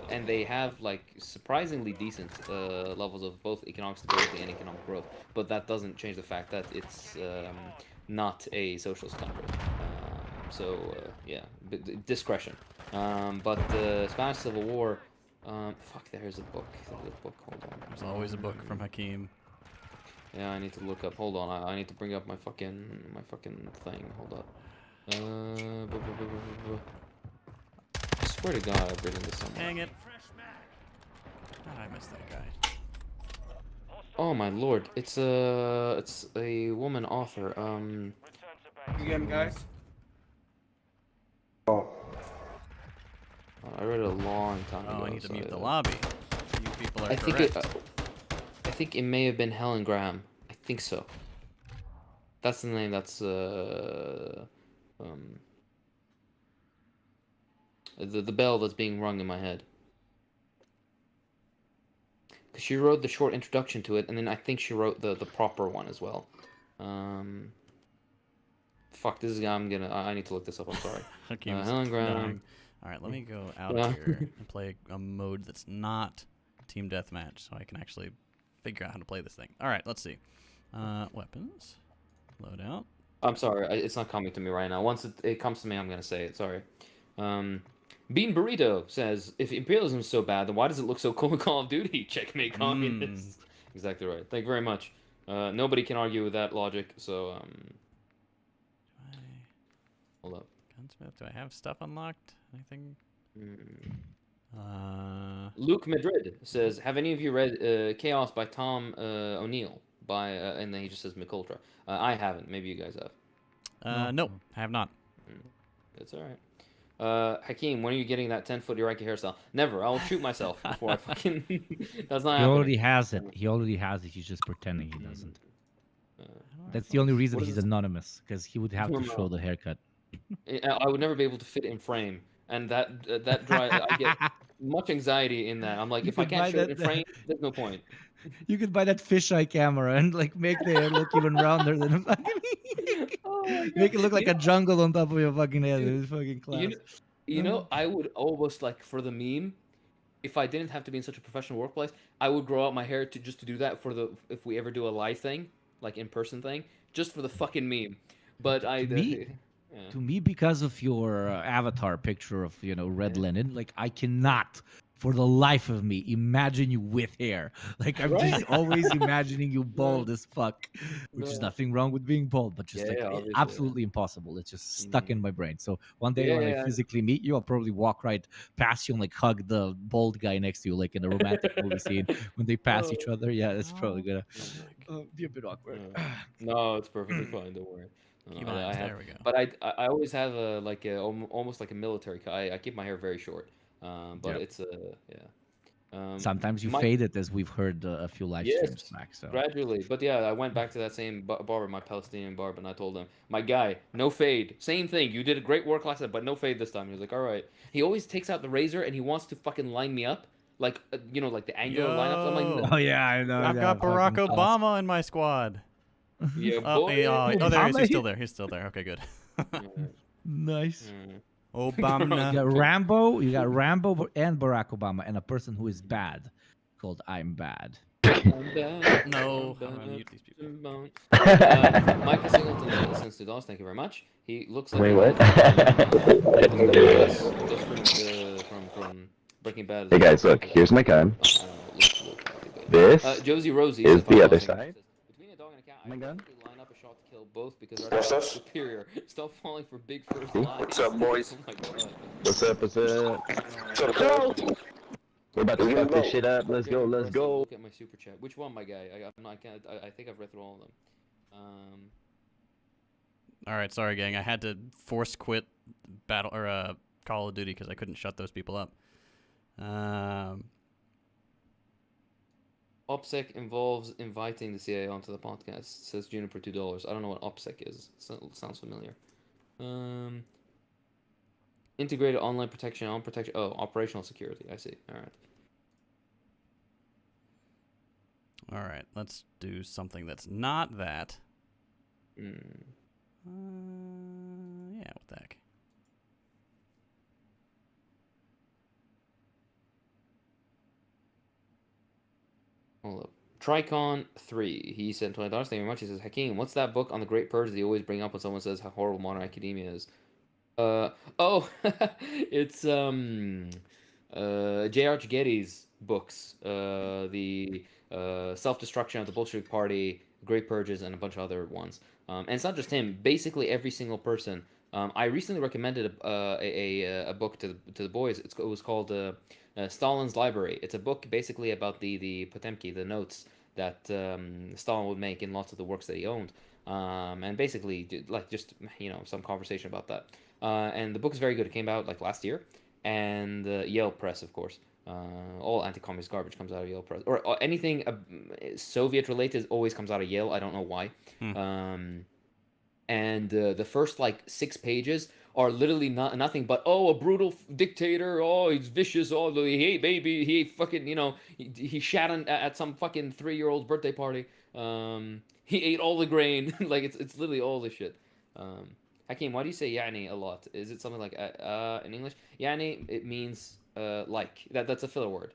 and they have like surprisingly decent levels of both economic stability and economic growth. But that doesn't change the fact that it's not a socialist country. Yeah, discretion. But the Spanish Civil War, fuck, there's a book. There's a book. Hold on. There's always a book from Hakeem. Yeah, I need to look up. Hold on. I need to bring up my fucking thing. Hold up. I swear to God, I've written this somewhere. Dang it. I missed that guy. Oh my lord, it's a woman author. Again, guys. I read it a long time ago. Oh, I need to so mute the lobby. You people are I think correct. I think it may have been Helen Graham. I think so. That's the name. That's the bell that's being rung in my head. Cause she wrote the short introduction to it, and then I think she wrote the proper one as well. Fuck, this is I need to look this up. I'm sorry. Hakeem's Helen Graham. dying. All right, let me go out Yeah. here and play a mode that's not team deathmatch, so I can actually figure out how to play this thing. All right, let's see. Weapons, loadout. I'm sorry, it's not coming to me right now. Once it comes to me, I'm gonna say it. Sorry. Bean Burrito says, if imperialism is so bad, then why does it look so cool in Call of Duty? Checkmate communists. Exactly right. Thank you very much. Nobody can argue with that logic, so hold up. Gunsmith, do I have stuff unlocked? Anything? Luke Madrid says, have any of you read Chaos by Tom O'Neill? And then he just says McUltra. I haven't. Maybe you guys have. No, I have not. That's all right. Hakeem, when are you getting that 10-foot Iraqi hairstyle? Never. I'll shoot myself before I fucking... That's not He happening. already has it. He already has it. He's just pretending he doesn't. That's the only reason he's anonymous, because he would have to show the haircut. I would never be able to fit in frame, and that drive, I get much anxiety in that. I'm like, if I can't show it in frame, there's no point. You could buy that fisheye camera and like make the hair look even rounder than a fucking. Make it look like a jungle on top of your fucking head. It's fucking class. You know, I would almost like for the meme, if I didn't have to be in such a professional workplace, I would grow out my hair just to do that for if we ever do a live thing, like in person thing, just for the fucking meme. But to me, because of your avatar picture of Red Lenin, like I cannot, for the life of me, imagine you with hair. Like I'm just always imagining you bald as fuck, which is nothing wrong with being bald, but just absolutely impossible. It's just stuck in my brain. So one day when I physically meet you, I'll probably walk right past you and like hug the bald guy next to you, like in a romantic movie scene when they pass each other. Yeah, it's probably gonna be a bit awkward. No, it's perfectly fine. Don't worry. There we go. But I always have almost like a military cut. I keep my hair very short. But it's sometimes you fade it, as we've heard a few live streams back. So gradually, but yeah, I went back to that same barber, my Palestinian barber, and I told him, my guy, no fade, same thing. You did a great work last time, but no fade this time. He was like, all right. He always takes out the razor and he wants to fucking line me up, like like the angular lineups. I'm like, oh yeah, I know. I've got Barack Obama in my squad. Yeah, oh, there he is. He's still there. He's still there. Okay, good. Nice. Obama. You got Rambo and Barack Obama, and a person who is bad, called I'm Bad. No, I'm gonna mute these people. Michael Singleton sends $2. Thank you very much. He looks like Wait, a what? just from Breaking Bad. Hey guys, look, here's my gun. I don't know. Looks really good. This Josie Rosie is sent the $5. other Thank you. side. Between a dog and a cat, My I gun? definitely line up a shot to kill both because our What's dog is this? superior. Stop falling for big first Cool. lies. What's up, boys? Oh my god. What's up? What's up? What's up, bro? We're about to fuck this shit up. Let's go. Gary Let's Russell, go. Look at my super chat. Which one, my guy? I think I've read through all of them. All right, sorry, gang. I had to force quit Call of Duty because I couldn't shut those people up. OPSEC involves inviting the CIA onto the podcast. Says Juniper $2. I don't know what OPSEC is. Sounds familiar. Integrated online protection, Oh, operational security. I see. All right. All right, let's do something that's not that. Yeah, what the heck? Hold up. Tricon 3. He sent $20. Thank you very much. He says, Hakeem, what's that book on the Great Purge that you always bring up when someone says how horrible modern academia is? It's J.R.H. Getty's books. The Self-Destruction of the Bolshevik Party, Great Purges, and a bunch of other ones. And it's not just him. Basically, every single person. I recently recommended a book to the boys. It was called Stalin's Library. It's a book basically about the Potemki, the notes that Stalin would make in lots of the works that he owned. And basically, just some conversation about that. And the book is very good. It came out like last year, and Yale Press, of course. All anti-communist garbage comes out of Yale Press, or anything Soviet related always comes out of Yale. I don't know why. And the first like 6 pages are literally nothing but a brutal dictator. Oh, he's vicious. Oh, he ate baby. He ate fucking he shat at some fucking 3-year-old's birthday party. He ate all the grain. Like it's literally all this shit. Hakeem, why do you say yani a lot? Is it something like in English? Yani, it means like. That's a filler word.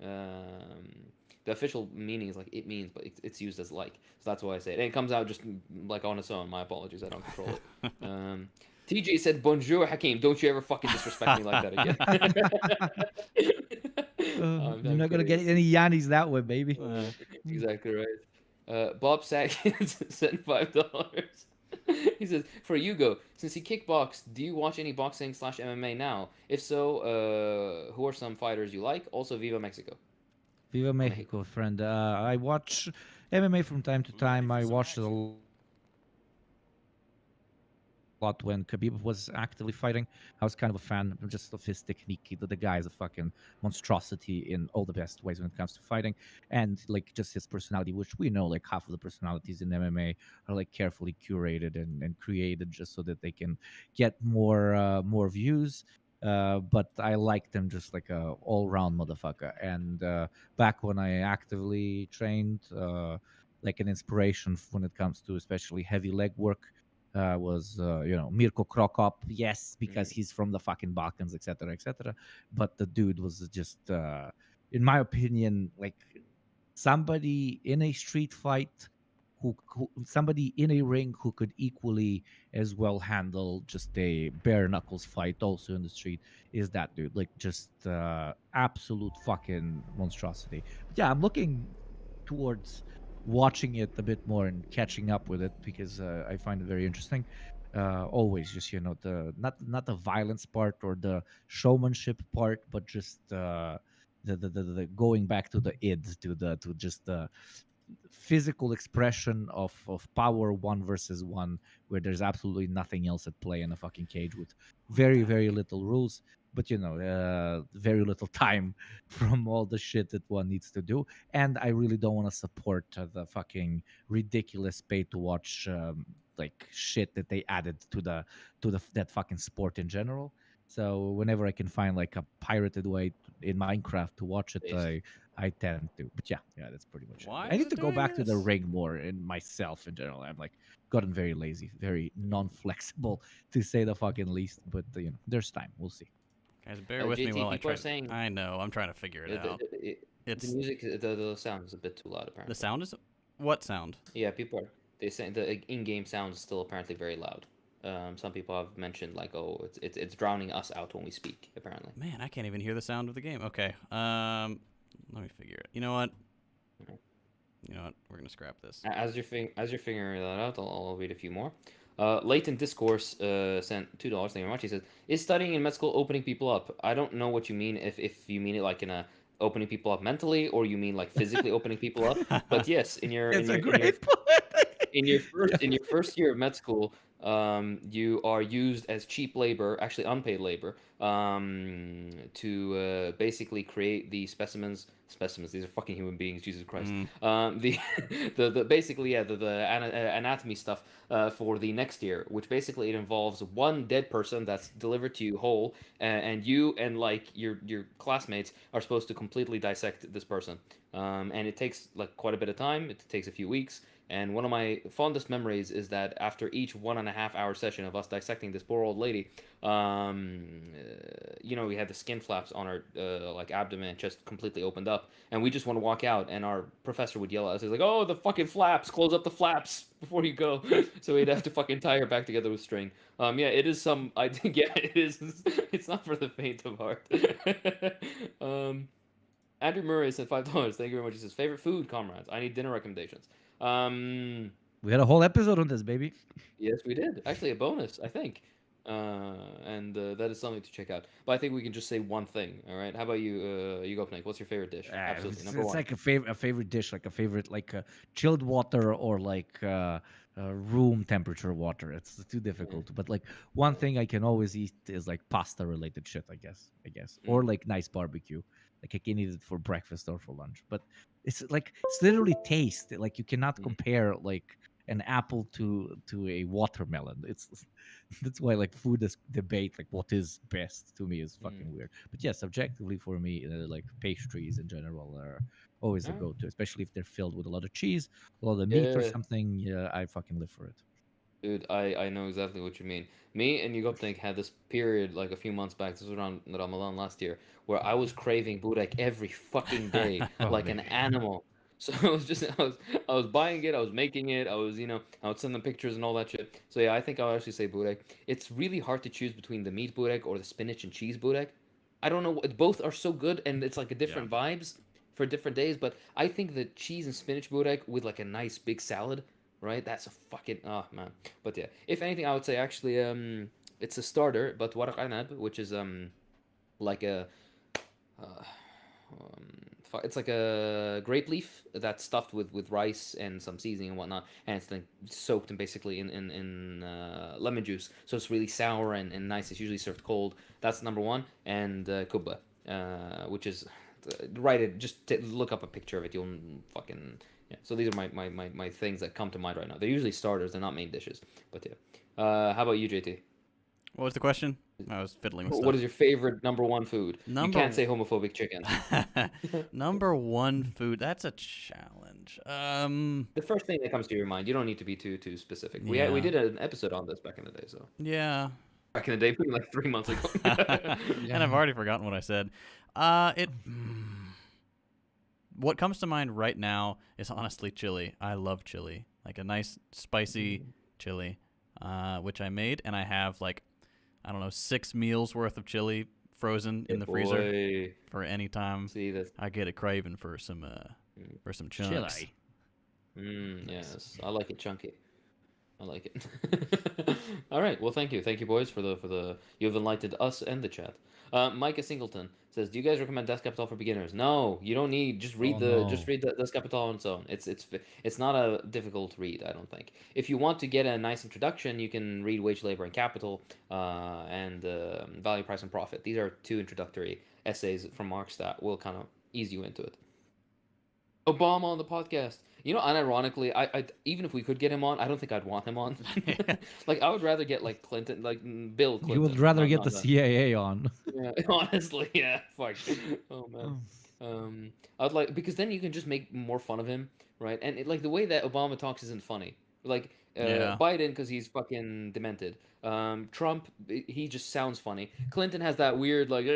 The official meaning is like it means, but it's used as like. So that's why I say it. And it comes out just like on its own. My apologies, I don't control it. TJ said, "Bonjour, Hakeem. Don't you ever fucking disrespect me like that again." You're not gonna get any yannies that way, baby. Exactly right. Bob Sackett sent $5. He says, for Hugo, since he kickboxed, do you watch any boxing / MMA now? If so, who are some fighters you like? Also, Viva Mexico. Viva Mexico, friend. I watch MMA from time to time. I watched a lot when Khabib was actively fighting. I was kind of a fan just of his technique. The guy is a fucking monstrosity in all the best ways when it comes to fighting, and like just his personality, which we know like half of the personalities in MMA are like carefully curated and created just so that they can get more views. But I liked him just like a all-round motherfucker. And back when I actively trained, like an inspiration when it comes to especially heavy leg work was Mirko Krokop. Yes, because he's from the fucking Balkans, etc., etc. But the dude was just, in my opinion, like somebody in a street fight who somebody in a ring who could equally as well handle just a bare knuckles fight also in the street is that dude. Like just absolute fucking monstrosity. Yeah, I'm looking towards watching it a bit more and catching up with it because I find it very interesting. Always just the not the violence part or the showmanship part, but just the going back to the id to just the physical expression of power one versus one, where there's absolutely nothing else at play in a fucking cage with very little rules, but very little time from all the shit that one needs to do. And I really don't want to support the fucking ridiculous pay to watch like shit that they added to the that fucking sport in general. So whenever I can find like a pirated way in Minecraft to watch it, I tend to. But yeah, that's pretty much Why it. I is need it to go doing back to the this? ring more in myself in general. I'm like gotten very lazy, very non-flexible to say the fucking least. But there's time. We'll see. Guys, bear with me JT, while I people are try. saying I know. I'm trying to figure it out. It's music, the sound is a bit too loud apparently. the sound is what sound? Yeah, people are they say the in-game sound is still apparently very loud. Some people have mentioned like, oh, it's drowning us out when we speak. Apparently. Man, I can't even hear the sound of the game. Okay. Let me figure it. You know what? We're gonna scrap this. As you're figuring that out, I'll read a few more. Latent Discourse sent $2. Thank you very much. He says, "Is studying in med school opening people up?" I don't know what you mean. If you mean it like in a opening people up mentally, or you mean like physically opening people up. But yes, in your It's in a your great point. in your first year of med school, you are used as cheap labor, actually unpaid labor, to basically create the specimens. Specimens. These are fucking human beings. Jesus Christ. The the basically anatomy stuff for the next year, which basically it involves one dead person that's delivered to you whole, and you and like your classmates are supposed to completely dissect this person. And it takes like quite a bit of time. It takes a few weeks. And one of my fondest memories is that after each 1.5 hour session of us dissecting this poor old lady, we had the skin flaps on her like abdomen and chest completely opened up, and we just want to walk out, and our professor would yell at us. He's like, "Oh, the fucking flaps! Close up the flaps before you go." So we'd have to fucking tie her back together with string. Yeah, it is some. I think yeah, it is. It's not for the faint of heart. Andrew Murray said $5. Thank you very much. He says, "Favorite food, comrades. I need dinner recommendations." We had a whole episode on this, baby. Yes, we did. Actually, a bonus, I think. And that is something to check out. But I think we can just say one thing. All right. How about you? You go, Nick. What's your favorite dish? Absolutely, number It's one. like a favorite dish, like a favorite like chilled water or like room temperature water. It's too difficult. But like one thing I can always eat is like pasta related shit. I guess, or like nice barbecue. Like I can eat it for breakfast or for lunch. But it's literally taste. Like you cannot compare like an apple to a watermelon. It's that's why like food is debate like what is best to me is fucking weird. But yes, objectively for me, like pastries in general are always a Alright. go-to, especially if they're filled with a lot of cheese, a lot of meat or Yeah. something. Yeah, I fucking live for it. Dude, I know exactly what you mean. Me and Yugopnik had this period like a few months back. This was around Ramadan last year, where I was craving burek every fucking day, Oh, like an baby. animal. So I was buying it, I was making it, I would send them pictures and all that shit. So yeah, I think I'll actually say burek. It's really hard to choose between the meat burek or the spinach and cheese burek. I don't know, both are so good, and it's like a different vibes for different days. But I think the cheese and spinach burek with like a nice big salad, right? That's a fucking man. But yeah, if anything, I would say actually it's a starter, but waraq anab, which is like a uh, it's like a grape leaf that's stuffed with rice and some seasoning and whatnot, and it's like soaked in basically in lemon juice, so it's really sour and nice. It's usually served cold. That's number one, and kubba, which is look up a picture of it. You'll fucking yeah. So these are my things that come to mind right now. They're usually starters. They're not main dishes. But yeah. How about you, JT? What was the question? I was fiddling with stuff. What is your favorite number one food? You can't say homophobic chicken. Number one food. That's a challenge. The first thing that comes to your mind. You don't need to be too specific. Yeah. We did an episode on this back in the day. So Yeah. back in the day, like 3 months ago. And I've already forgotten what I said. What comes to mind right now is honestly chili. I love chili. Like a nice spicy chili, which I made, and I have like, I don't know, 6 meals worth of chili frozen in the freezer for any time. See that? I get a craving for some chunks. Chili. Yes, I like it chunky. I like it. All right. Well, thank you, boys, for the you've enlightened us and the chat. Micah Singleton says, "Do you guys recommend Das Kapital for beginners?" No, you don't need. Just read the Das Kapital on its own. It's not a difficult read, I don't think. If you want to get a nice introduction, you can read Wage, Labor, and Capital, and Value, Price, and Profit. These are 2 introductory essays from Marx that will kind of ease you into it. Obama on the podcast. Unironically, I even if we could get him on, I don't think I'd want him on. Like, I would rather get like Clinton, like Bill Clinton. You would rather get the that. CIA on. Yeah, honestly, yeah. Fuck. Oh man. I'd like, because then you can just make more fun of him, right? And like the way that Obama talks isn't funny. Like Biden, because he's fucking demented. Trump, he just sounds funny. Clinton has that weird like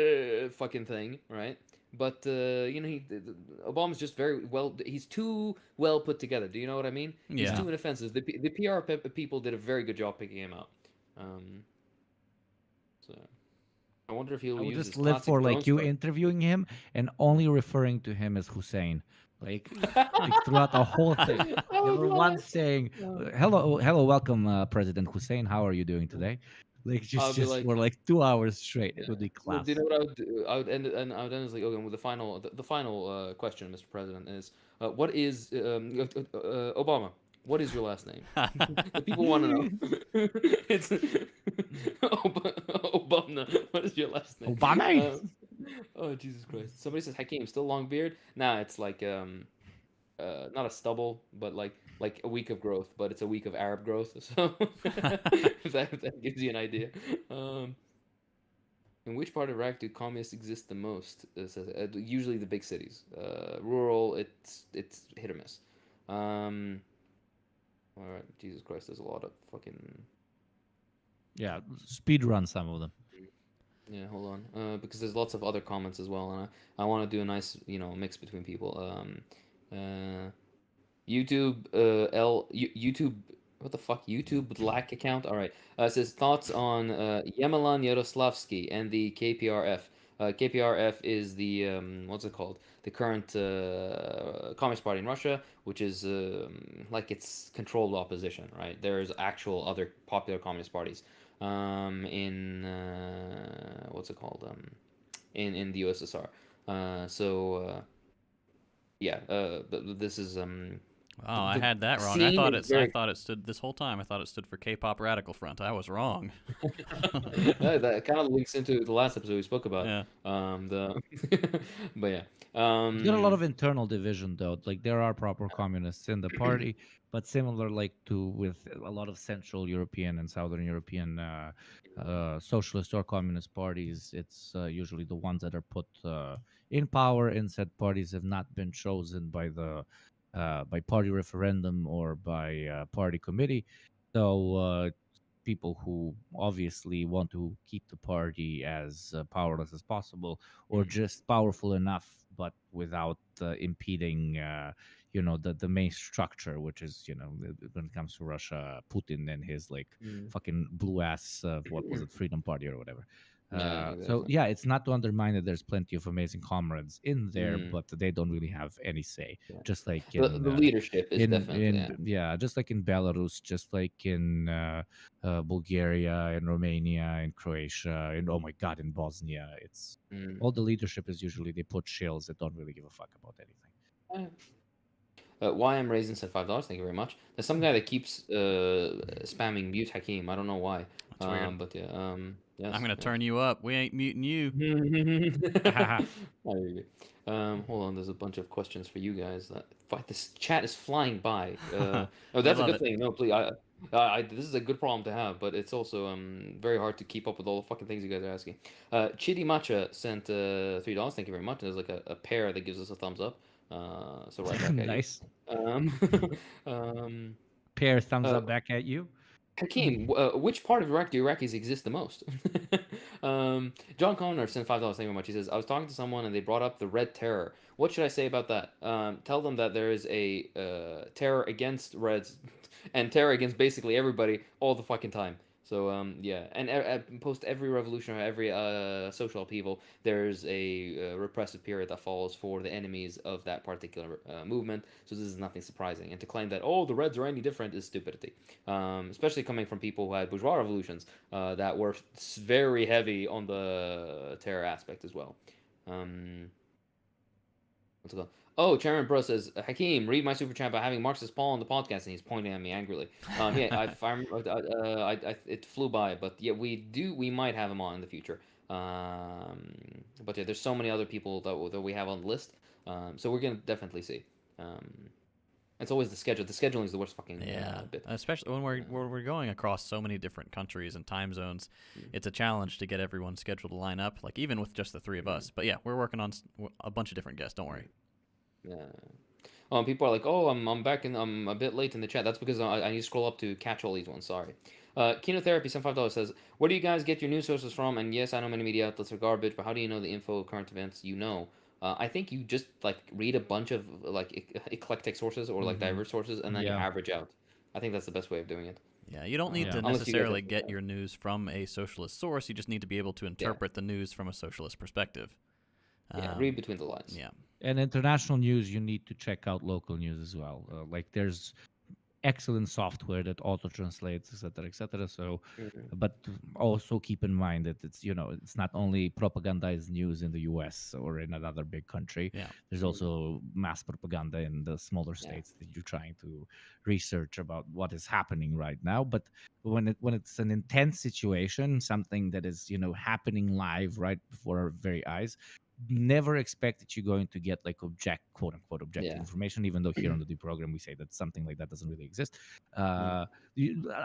fucking thing, right? but Obama's just very well. He's too well put together. Do you know what I mean? He's Yeah. too inoffensive. The PR people did a very good job picking him out. So I wonder if I he'll would use just his live classic for drone like you strike. interviewing him and only referring to him as Hussein, like throughout the whole thing. I would Never love once it. saying, Uh, hello, welcome, President Hussein. How are you doing today?" Like I'll be just like, for like 2 hours straight. It yeah. would be Well, do you class. know what I would do? I would end as like, okay, well, the final question, Mr. President, is what is Obama? What is your last name? The people want to know. It's Obama. What is your last name? Obama. Oh Jesus Christ! Somebody says Hakeem still long beard. Nah, it's like not a stubble, but like a week of growth, but it's a week of Arab growth. So if that gives you an idea. Um, in which part of Iraq do communists exist the most? Usually the big cities. Rural, it's hit or miss. Um, all right, Jesus Christ, there's a lot of fucking. Yeah, speed run some of them. Yeah, hold on. Because there's lots of other comments as well, and I want to do a nice, mix between people. YouTube, YouTube, what the fuck? YouTube Black account. All right. It says thoughts on Yemelan Yaroslavsky and the KPRF. KPRF is the what's it called? The current Communist Party in Russia, which is like it's controlled opposition, right? There's actual other popular communist parties in what's it called? In the USSR. Yeah, this is Oh, I had that the wrong. scene is I very thought it stood this whole time. I thought it stood for K-pop Radical Front. I was wrong. that kind of links into the last episode we spoke about. Yeah. The but yeah. It's got a lot of internal division though. Like there are proper communists in the party, but similar like to with a lot of Central European and Southern European socialist or communist parties, it's usually the ones that are put in power in said parties have not been chosen by the by party referendum or by party committee. So people who obviously want to keep the party as powerless as possible or just powerful enough but without impeding the main structure, which is when it comes to Russia, Putin and his like Mm. fucking blue ass what was it, Freedom Party or whatever. Yeah, So exactly. yeah, it's not to undermine that there's plenty of amazing comrades in there, Mm. but they don't really have any say, Yeah. just like The leadership is definitely just like in Belarus, just like in Bulgaria and Romania and Croatia and oh my god, in Bosnia. It's Mm. all the leadership is usually they put shills that don't really give a fuck about anything. Why I'm raising said $5. Thank you very much. There's some guy that keeps spamming mute Hakeem. I don't know why. That's weird. But yeah. Yes. I'm gonna Yes. turn you up. We ain't muting you. I hear you. Hold on. There's a bunch of questions for you guys. This chat is flying by. Oh, We that's a love good it. thing. No, please. This is a good problem to have, but it's also very hard to keep up with all the fucking things you guys are asking. Chidi Matcha sent $3. Thank you very much. There's like a pair that gives us a thumbs up. So right back at Nice. you. Um, Pair thumbs uh, up back at you. Hakeem, which part of Iraq do Iraqis exist the most? John Conner sent $5. Thank you very much. He says, I was talking to someone and they brought up the Red Terror. What should I say about that? Tell them that there is a terror against Reds and terror against basically everybody all the fucking time. So yeah, and post every revolution or every social upheaval, there's a repressive period that follows for the enemies of that particular movement. So this is nothing surprising. And to claim that the Reds are any different is stupidity, especially coming from people who had bourgeois revolutions that were very heavy on the terror aspect as well. What's it called? Oh, Chairman Bro says, Hakeem, read my super chat by having Marxist Paul on the podcast, and he's pointing at me angrily. Yeah, it flew by, but yeah, we might have him on in the future. But yeah, there's so many other people that we have on the list. So we're gonna definitely see. It's always the schedule. The scheduling is the worst fucking Yeah, bit. especially when we're going across so many different countries and time zones. It's a challenge to get everyone scheduled to line up. Like even with just the three of us. But yeah, we're working on a bunch of different guests. Don't worry. Yeah. People are like, oh, I'm back and I'm a bit late in the chat. That's because I need to scroll up to catch all these ones. Sorry. Kinotherapy, $75 says, where do you guys get your news sources from? And yes, I know many media outlets are garbage, but how do you know the info, current events you know? I think you just like read a bunch of like eclectic sources or like diverse sources, and then you Yeah. average out. I think that's the best way of doing it. Yeah, you don't need Yeah. to Unless you guys necessarily have, get your news from a socialist source. You just need to be able to interpret the news from a socialist perspective. yeah, read between the lines. Yeah. And international news, you need to check out local news as well. Like there's excellent software that auto translates, etc., etc. So, Mhm. but also keep in mind that it's it's not only propagandized news in the U.S. or in another big country. Yeah. There's also mass propaganda in the smaller Yeah. states that you're trying to research about what is happening right now. But when it's an intense situation, something that is happening live right before our very eyes, never expect that you're going to get like quote unquote objective Yeah. information, even though here on the Deprogram we say that something like that doesn't really exist. Mm.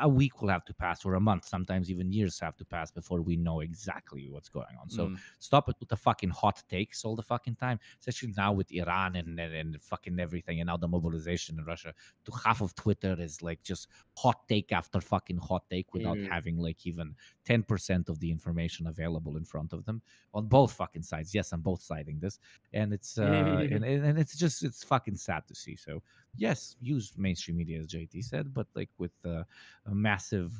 A week will have to pass, or a month, sometimes even years have to pass before we know exactly what's going on. So stop it with the fucking hot takes all the fucking time, especially now with Iran and fucking everything, and now the mobilization in Russia. To half of Twitter is like just hot take after fucking hot take without Mm. having like even 10% of the information available in front of them on both fucking sides. Yes, I'm both siding this, and it's and it's fucking sad to see. So yes, use mainstream media as JT said, but like with a massive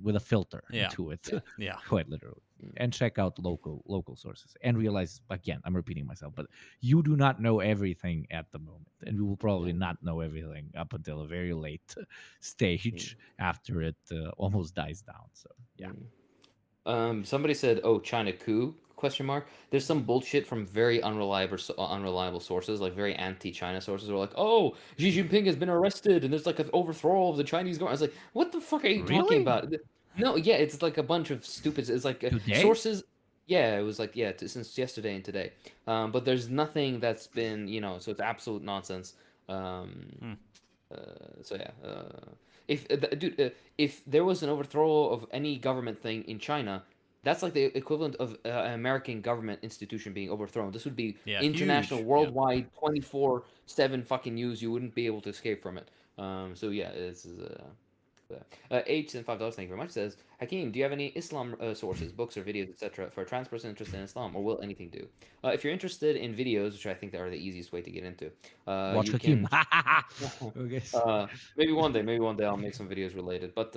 with a filter Yeah. to it, Yeah. quite literally. Mm. And check out local sources and realize, again, I'm repeating myself, but you do not know everything at the moment, and we will probably not know everything up until a very late stage after it almost dies down. So yeah. Somebody said, "Oh, China coup?" Question mark. There's some bullshit from very unreliable sources, like very anti-China sources. Who are like, "Oh, Xi Jinping has been arrested, and there's like an overthrow of the Chinese government." I was like, "What the fuck are you talking Really? about?" No, yeah, it's like a bunch of stupid. It's like Today? sources. Yeah, it was like since yesterday and today. But there's nothing that's been so it's absolute nonsense. Um, so yeah, if there was an overthrow of any government thing in China, that's like the equivalent of an American government institution being overthrown. This would be Yeah, international, huge. Yeah. worldwide, 24/7 fucking news. You wouldn't be able to escape from it. So yeah, this is H and $5. Thank you very much. Says Hakeem, do you have any Islam sources, books, or videos, etc., for a trans person interested in Islam, or will anything do? If you're interested in videos, which I think are the easiest way to get into, Watch you Hakim. can Okay. maybe one day I'll make some videos related. But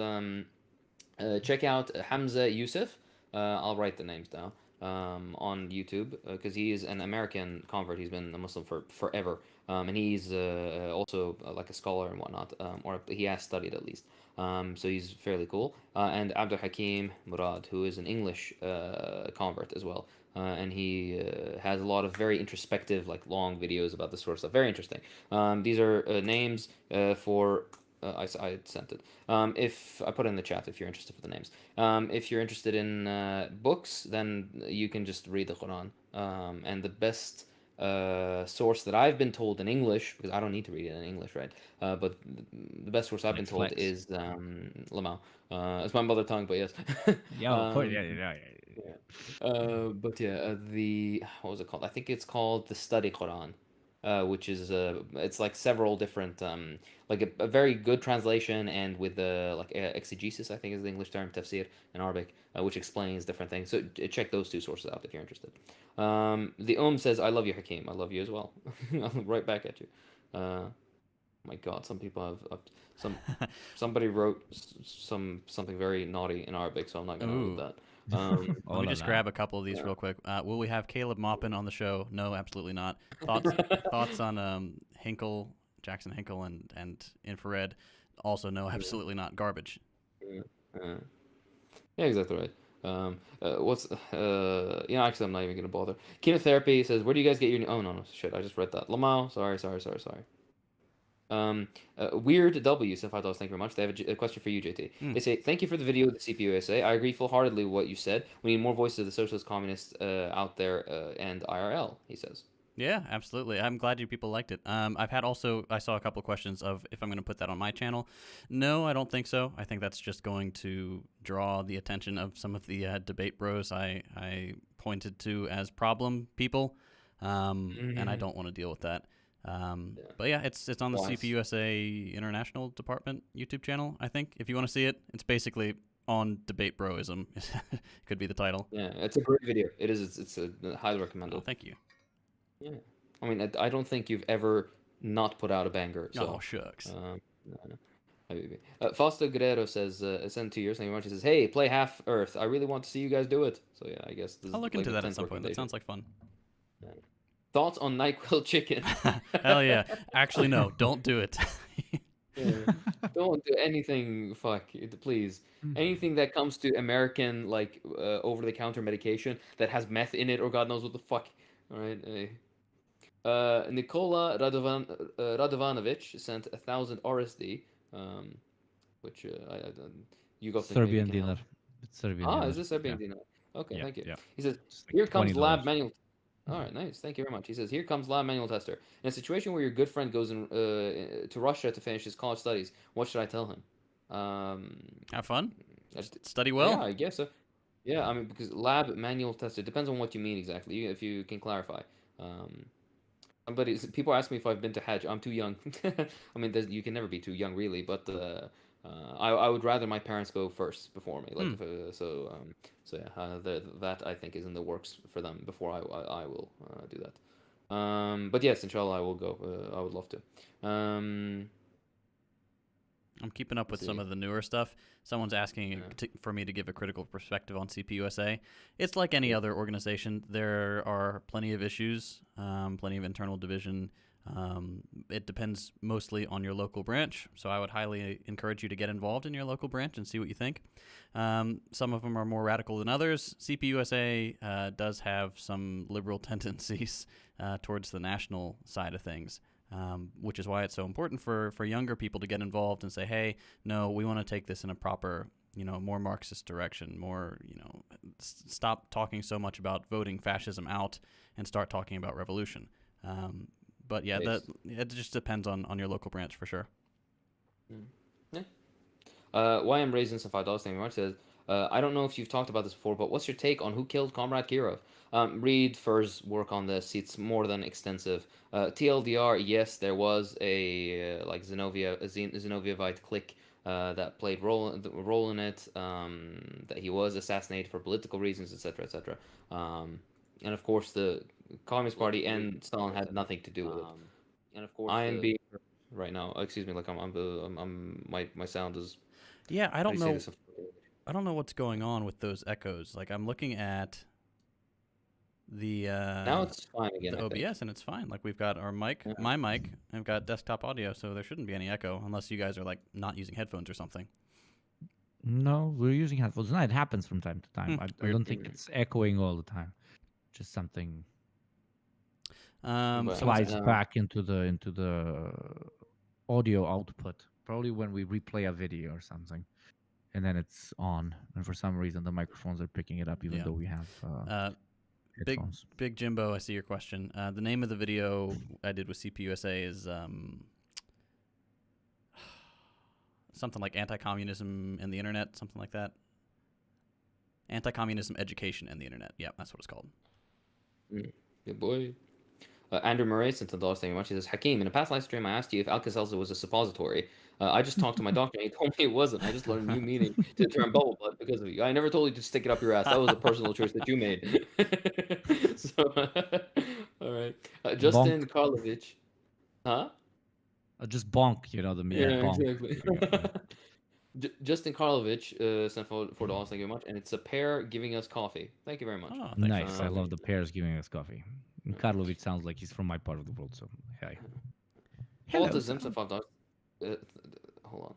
check out Hamza Yusuf. I'll write the names down on YouTube because he is an American convert. He's been a Muslim for forever, and he's also like a scholar and whatnot, or he has studied at least. So he's fairly cool. And Abdul Hakim Murad, who is an English convert as well. And he has a lot of very introspective, like long videos about this sort of stuff. Very interesting. These are names for I sent it. If I put it in the chat, if you're interested for the names. If you're interested in books, then you can just read the Quran. And the best source that I've been told in English, because I don't need to read it in English, right? But the best source I've been Nice told flex. is Lamau. It's my mother tongue, but yes. Yeah, of course. Yeah. But yeah, the what was it called? I think it's called the Study Quran, which is it's like several different like a very good translation and with the like exegesis, I think is the English term, tafsir in Arabic, which explains different things. So check those two sources out if you're interested. The says, "I love you, Hakeem. I love you as well." Right back at you. My God, some people have somebody wrote something very naughty in Arabic, so I'm not gonna read Ooh. that. Let me just grab a couple of these real quick. Will we have Caleb Maupin on the show? No, absolutely not. Thoughts on Hinkle, Jackson Hinkle, and Infrared? Also, no, absolutely not. Garbage. Yeah, exactly right. Actually, I'm not even gonna bother. Chemotherapy says, "Where do you guys get your?" Oh no, shit! I just read that. Lamau, sorry. Weird W said $5. Thank you very much. They have a question for you, JT. They say, "Thank you for the video with the CPUSA. I agree full-heartedly with what you said. We need more voices of the socialist communists out there and IRL." He says. Yeah, absolutely. I'm glad you people liked it. I saw a couple of questions of if I'm going to put that on my channel. No, I don't think so. I think that's just going to draw the attention of some of the debate bros I pointed to as problem people, and I don't want to deal with that. But yeah, it's on the CPUSA International Department YouTube channel, I think. If you want to see it, it's basically on debate broism. Could be the title. Yeah, it's a great video. It is. It's highly recommended. Oh, thank you. Yeah. I mean, I don't think you've ever not put out a banger. So, Oh shucks. no, no. Maybe. Fausto Guerrero says, send 2 years. Thank you very much. He says, hey, play Half Earth. I really want to see you guys do it. So, yeah, I guess this I'll is look like into the that at 10th some point. That recommendation. sounds like fun. Yeah. Thoughts on NyQuil chicken? Hell yeah. Actually, no, don't do it. Yeah. Don't do anything, please. Anything that comes to American, like, over-the-counter medication that has meth in it or God knows what the fuck. All right. Nikola Radovanovic sent 1,000 RSD, which you got the maybe Serbian can dinner. help. It's Serbian Ah, dinner. is this Serbian Yeah, dinner? Okay, yeah, thank you. yeah. He says, Just here like comes lab $20. manual. All right, nice. Thank you very much. He says, here comes lab manual tester. In a situation where your good friend goes to Russia to finish his college studies, what should I tell him? Have fun. Uh, Study yeah, well. I guess so. Yeah, I mean, because lab manual tester depends on what you mean exactly. If you can clarify. Um, people ask me if I've been to Hajj. I'm too young. I mean, you can never be too young, really. But I would rather my parents go first before me. Like, so yeah, that I think is in the works for them before I will do that. But yes, inshallah, I will go. I would love to. I'm keeping up with Let's some see. of the newer stuff. Someone's asking Yeah. for me to give a critical perspective on CPUSA. It's like any other organization. There are plenty of issues, plenty of internal division. It depends mostly on your local branch, so I would highly encourage you to get involved in your local branch and see what you think. Some of them are more radical than others. CPUSA does have some liberal tendencies towards the national side of things. Which is why it's so important for younger people to get involved and say, hey, no, we want to take this in a proper, more Marxist direction, more, stop talking so much about voting fascism out and start talking about revolution. But yeah, it just depends on your local branch for sure. Yeah. YM Raisin some $5. Thank you very much. Says, I don't know if you've talked about this before, but what's your take on who killed Comrade Kirov? Read Fur's work on this. It's more than extensive. TLDR, yes, there was a Zenovievite clique that played role in it. That he was assassinated for political reasons, etc., etc. And of course, the Communist Party and Stalin had nothing to do with it. And of course, I am being right now. Excuse me, like my sound is. Yeah, I don't How do you know. say this? I don't know what's going on with those echoes. Like I'm looking at the Now it's fine again. the I think. OBS and it's fine. Like we've got our mic, Yeah. my mic, and we've got desktop audio, so there shouldn't be any echo unless you guys are like not using headphones or something. No, we're using headphones. No, it happens from time to time. I Weird. don't think it's echoing all the time. Just something But, slides back into the audio output. Probably when we replay a video or something, and then it's on. And for some reason, the microphones are picking it up, even Yeah. though we have headphones. Big Jimbo, I see your question. The name of the video I did with CPUSA is something like Anti-Communism and the Internet, something like that. Anti-Communism Education and the Internet. Yeah, that's what it's called. Good boy. Andrew Murray sent $10. Thank you very much. He says, Hakeem, in a past live stream, I asked you if Alka-Seltzer was a suppository. I just talked to my doctor and he told me it wasn't. I just learned a new meaning to the term bubble butt because of you. I never told you to stick it up your ass. That was a personal choice that you made. So, all right. Justin Karlovich. Huh? Just bonk, the bonk. Exactly. Justin Karlovich sent $4. Thank you very much. And it's a pear giving us coffee. Thank you very much. Oh, thanks. Nice. I love the pears giving us coffee. And Karlovic sounds like he's from my part of the world, so hey. Hello. $5. Hold on.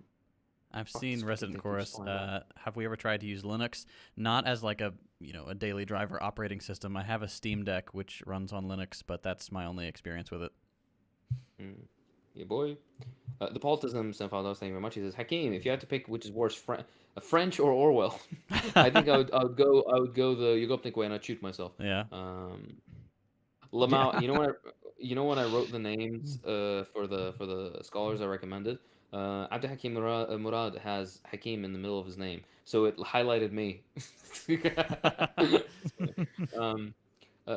I've seen Resident Chorus. Have we ever tried to use Linux? Not as like a a daily driver operating system. I have a Steam Deck which runs on Linux, but that's my only experience with it. Yeah, boy. The Politism sent $5. Thank you very much. He says, Hakeem, if you had to pick which is worse, French or Orwell, I think I would go the Yugopnik way and I'd shoot myself. Yeah. Lamau, you know when I wrote the names for the scholars I recommended, Abd Hakim Murad has Hakim in the middle of his name, so it highlighted me.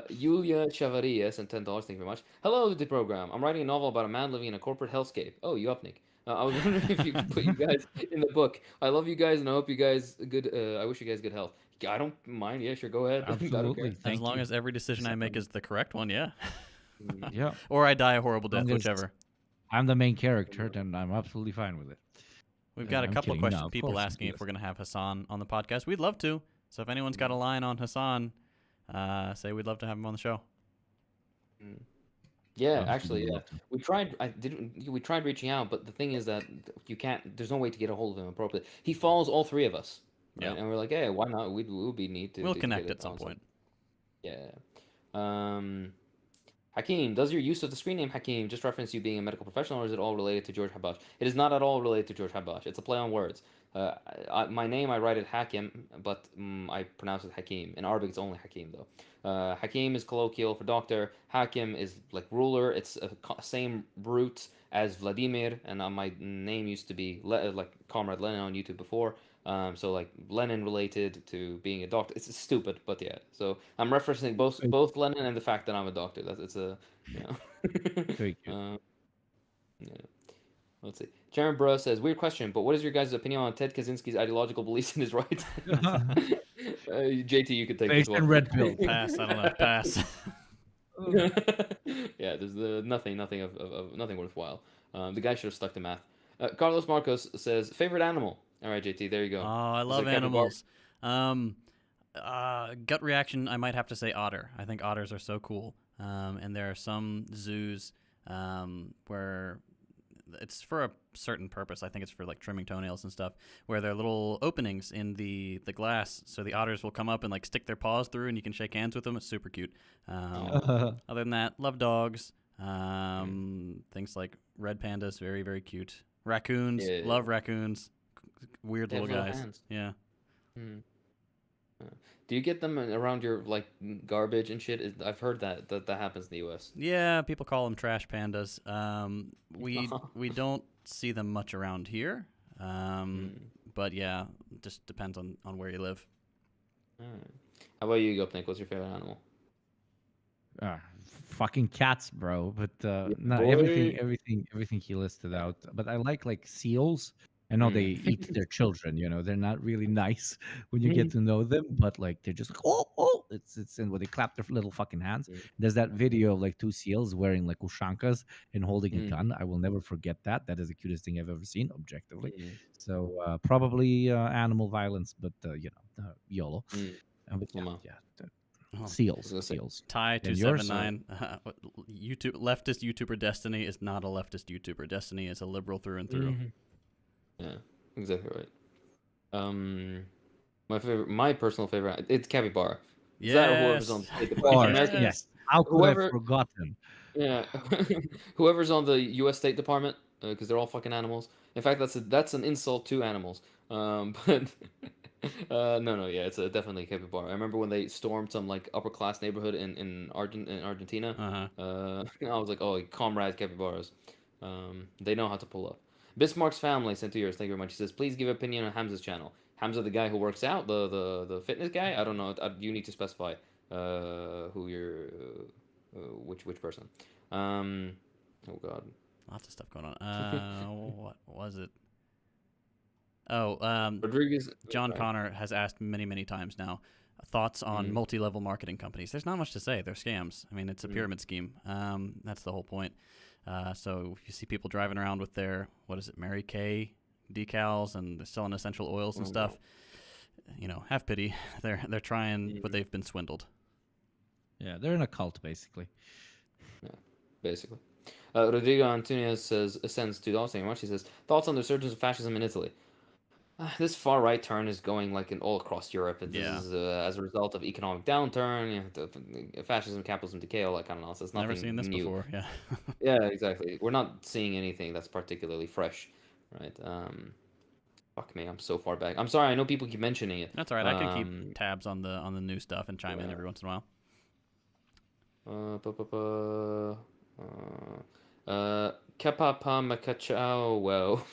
Yulia Chavaria sent $10. Thank you very much. Hello, the Deprogram. I'm writing a novel about a man living in a corporate hellscape. Oh, Yupnik. I was wondering if you could put you guys in the book. I love you guys and I hope you guys good. I wish you guys good health. I don't mind. Yeah, sure. Go ahead. Absolutely. As long as every decision I make is the correct one, yeah. Yeah. Or I die a horrible Long death, as whichever. I'm the main character, then I'm absolutely fine with it. We've got a I'm couple of kidding. No, questions, of people course, asking if yes. we're going to have Hassan on the podcast. We'd love to. So if anyone's got a line on Hassan, say we'd love to have him on the show. Yeah, Honestly, actually, would yeah. love to. We tried. I didn't. We tried reaching out, but the thing is that you can't. There's no way to get a hold of him appropriately. He follows all three of us, right? Yeah. And we're like, hey, why not? We would be neat to. We'll to connect get at it some on point. Yeah. Hakeem, does your use of the screen name Hakeem just reference you being a medical professional, or is it all related to George Habash? It is not at all related to George Habash. It's a play on words. My name, I write it Hakim, but I pronounce it Hakeem. In Arabic, it's only Hakeem, though. Hakeem is colloquial for doctor. Hakim is like ruler. It's a same root as Vladimir, and my name used to be like Comrade Lenin on YouTube before. So like Lenin related to being a doctor. It's stupid, but yeah. So I'm referencing both Lenin and the fact that I'm a doctor. It's a Very cute. yeah. Let's see. Chairman Bro says, weird question, but what is your guys' opinion on Ted Kaczynski's ideological beliefs in his rights? JT, you could take Based this in one. red pill. Pass. I don't know. Pass. Yeah, there's nothing of nothing worthwhile. The guy should have stuck to math. Carlos Marcos says, favorite animal. All right, JT, there you go. Oh, I Is love it capybara? animals. Gut reaction, I might have to say otter. I think otters are so cool. And there are some zoos where it's for a certain purpose. I think it's for like trimming toenails and stuff, where there are little openings in the glass, so the otters will come up and like stick their paws through, and you can shake hands with them. It's super cute. Other than that, love dogs. Things like red pandas, very very cute. Raccoons, Yeah. love raccoons. Weird They have little little guys. hands. Yeah. Hmm. Do you get them around your like garbage and shit? I've heard that happens in the U.S. Yeah, people call them trash pandas. We don't see them much around here. But yeah, just depends on where you live. Alright. How about you, Gopnik? What's your favorite animal? Fucking cats, bro. But no, boy. everything he listed out. But I like seals. I know they eat their children. They're not really nice when you get to know them. But like they're just like oh, it's and when they clap their little fucking hands. There's that video of like two seals wearing like ushankas and holding a gun. I will never forget that. That is the cutest thing I've ever seen, objectively. So probably animal violence, but YOLO. But Wow. seals, gonna say, seals. Ty And yours, 279. YouTube leftist YouTuber Destiny is not a leftist YouTuber. Destiny is a liberal through and through. Yeah, exactly right. My personal favorite, it's capybara. Is that or whoever's on the Of course, American? yes. How could I Whoever- have forgotten? Yeah, whoever's on the U.S. State Department, because they're all fucking animals. In fact, that's an insult to animals. But no, yeah, it's definitely a capybara. I remember when they stormed some like upper class neighborhood in Argentina. I was like, oh, comrade capybaras. They know how to pull up. Bismarck's family sent to yours. Thank you very much. He says, please give opinion on Hamza's channel. Hamza, the guy who works out, the fitness guy. I don't know. You need to specify who you're. Which person? Oh God. Lots of stuff going on. What was it? Oh, Rodriguez. John Connor has asked many times now thoughts on multi-level marketing companies. There's not much to say. They're scams. I mean, it's a pyramid scheme. That's the whole point. So you see people driving around with their, what is it, Mary Kay decals, and they're selling essential oils and stuff. Have pity. They're trying, but they've been swindled. Yeah, they're in a cult, basically. Yeah, basically. Rodrigo Antunes sends $2. Thank you very much. He says, thoughts on the resurgence of fascism in Italy. This far right turn is going like all across Europe. This is as a result of economic downturn, fascism, capitalism, decay, all that kind of nonsense. Nothing Never seen this new. before. Yeah. Yeah, exactly. We're not seeing anything that's particularly fresh, right? Fuck me, I'm so far back. I'm sorry. I know people keep mentioning it. That's all right. I can keep tabs on the new stuff and chime in every once in a while. Kapapa Makachao. Well,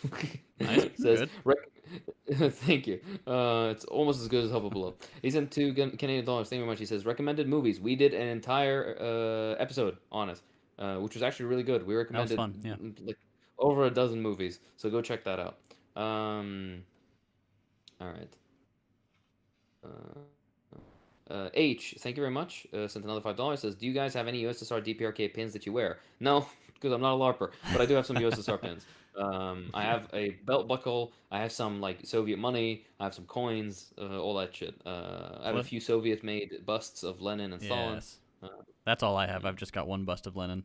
Nice. says, Good. thank you. It's almost as good as Hubble Below. He sent $2 Canadian. Thank you very much. He says, recommended movies. We did an entire episode on it, which was actually really good. We recommended fun, yeah. like over a dozen movies. So go check that out. All right. H, thank you very much. Sent another $5. Says, do you guys have any USSR DPRK pins that you wear? No, because I'm not a LARPer, but I do have some USSR pins. I have a belt buckle. I have some like Soviet money. I have some coins, all that shit. I have a What? few Soviet-made busts of Lenin and Stalin. Yes. That's all I have. I've just got one bust of Lenin.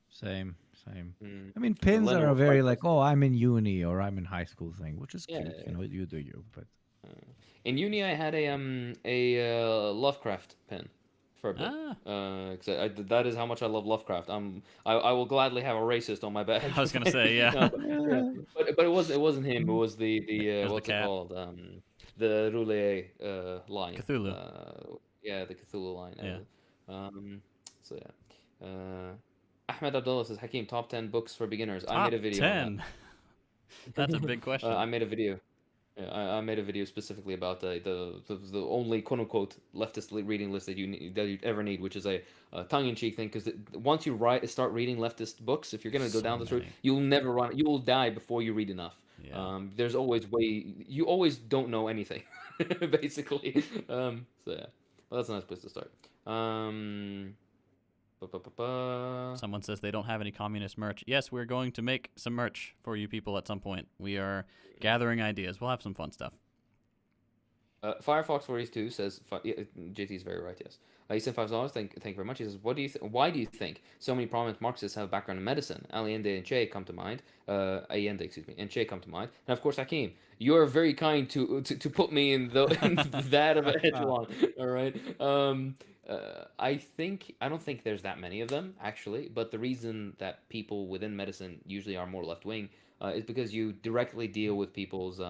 Same, same. Mm. I mean, The pins Lenin are a was very quite like, oh, I'm in uni or I'm in high school thing, which is Yeah, cute. You know, you do you. But in uni, I had a Lovecraft pen for a bit. Ah. 'Cause that is how much I love Lovecraft. I will gladly have a racist on my back. I was gonna say, yeah. No, yeah. But it wasn't him. It was the It was the what's it cat. called? The Roulet line. Cthulhu. Yeah, the Cthulhu line. Yeah. So yeah. Ahmed Abdullah says, Hakeem, top 10 books for beginners. I Top made a video on 10. That's a big question. I made a video. Yeah, I made a video specifically about the only quote unquote leftist reading list that you'd ever need, which is a tongue-in-cheek thing. Because once you start reading leftist books, if you're gonna go So down this route, many. you'll never run. You will die before you read enough. Yeah. There's always you always don't know anything, basically. So yeah, well, that's a nice place to start. Someone says they don't have any communist merch. Yes, we're going to make some merch for you people at some point. We are gathering ideas. We'll have some fun stuff. Firefox 42 says, JT is very right, yes. He sent $5. Thank you very much. He says, why do you think so many prominent Marxists have a background in medicine? Allende and Che come to mind. Allende, excuse me, and Che come to mind. And of course, Hakeem, you're very kind to put me in that of an echelon. All right. I don't think there's that many of them, actually. But the reason that people within medicine usually are more left-wing is because you directly deal with people's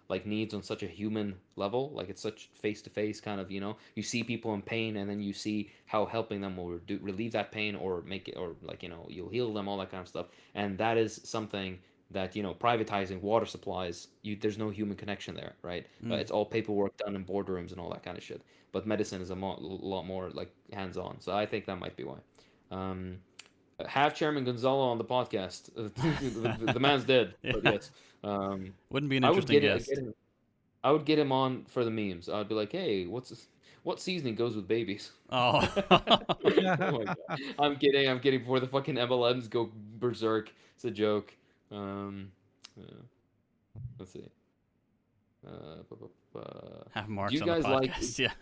like needs on such a human level. Like it's such face-to-face kind of, you see people in pain and then you see how helping them will relieve that pain or make it, or like, you'll heal them, all that kind of stuff. And that is something that, privatizing water supplies, there's no human connection there, right? It's all paperwork done in boardrooms and all that kind of shit. But medicine is a lot more like hands-on. So I think that might be why. Have Chairman Gonzalo on the podcast. The man's dead, Yeah. but yes. Wouldn't be an I would interesting get guest. I would get him on for the memes. I'd be like, hey, what seasoning goes with babies? Oh. Oh my God. I'm kidding. Before the fucking MLMs go berserk. It's a joke. Let's see. Have Marks Do you on the guys like? podcast. Yeah.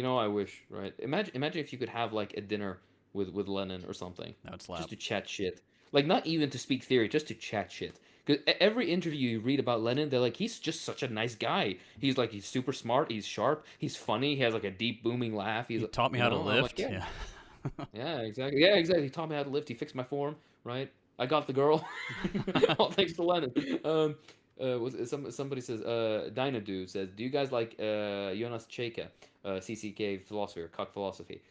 I wish, right? Imagine if you could have like a dinner with Lenin or something, That would slap. just to chat shit. Like not even to speak theory, just to chat shit. Because every interview you read about Lenin, they're like, he's just such a nice guy. He's super smart. He's sharp. He's funny. He has like a deep, booming laugh. He taught me how to I'm like, lift. yeah. Yeah, exactly. Yeah, exactly. He taught me how to lift. He fixed my form, right? I got the girl. All thanks to Lenin. Somebody says, Dynadu says, do you guys like Jonas Cheka, CCK philosophy or cuck philosophy?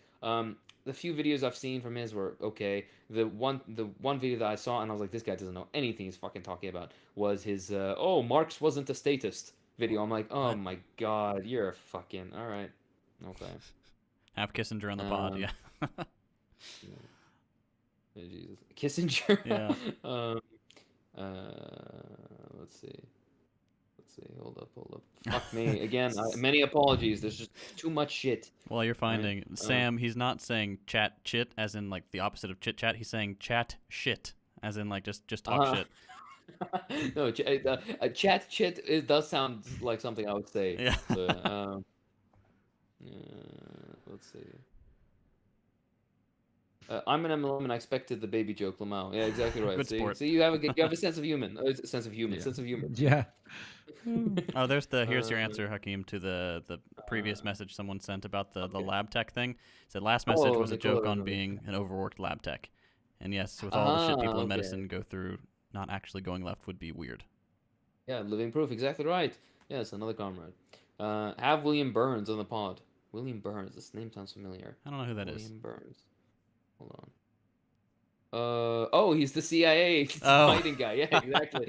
The few videos I've seen from his were okay. The one video that I saw and I was like, this guy doesn't know anything he's fucking talking about was his Marx wasn't a statist video. I'm like, oh What? my God, you're a fucking all right. Okay. Have Kissinger on the pod. Yeah. Jesus. Kissinger. Yeah. Let's see. Hold up. Fuck me again. Many apologies. There's just too much shit. Well, you're finding Sam. He's not saying chat chit as in like the opposite of chit chat. He's saying chat shit as in like just talk shit. No, chat shit. It does sound like something I would say. Yeah. So, let's see. I'm an MLM and I expected the baby joke, Lamau. Yeah, exactly right. Good sport. See, you have a sense of human. Sense of humor. Yeah. Oh, here's your answer, Hakeem, to the previous message someone sent about the lab tech thing. It said last message was a joke on being an overworked lab tech. And yes, with all the shit people in medicine go through, not actually going left would be weird. Yeah, living proof. Exactly right. Yes, another comrade. Have William Burns on the pod. William Burns. This name sounds familiar. I don't know who that is. William Burns. Hold on. He's the CIA. He's the Oh. Biden guy. Yeah, exactly.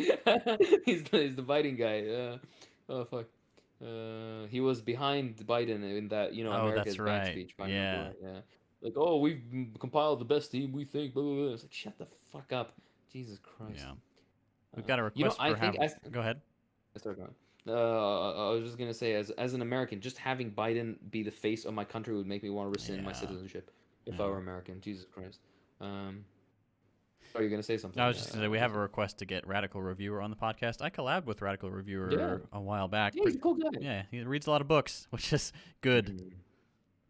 he's the Biden guy. Oh fuck. He was behind Biden in that America's that's Back right. speech. Yeah. Right. Yeah. Like, we've compiled the best team we think. Blah, blah, blah. It's like, shut the fuck up. Jesus Christ. Yeah. We've got a request for I think Go ahead. Sorry, go on. I was just gonna say, as an American, just having Biden be the face of my country would make me want to rescind my Yeah. citizenship if I Yeah. were American. Jesus Christ. Are you gonna say something? I was just gonna say we have a request to get Radical Reviewer on the podcast. I collabed with Radical Reviewer Yeah. a while back. Yeah, he's a cool guy. Yeah, he reads a lot of books, which is good. Mhm.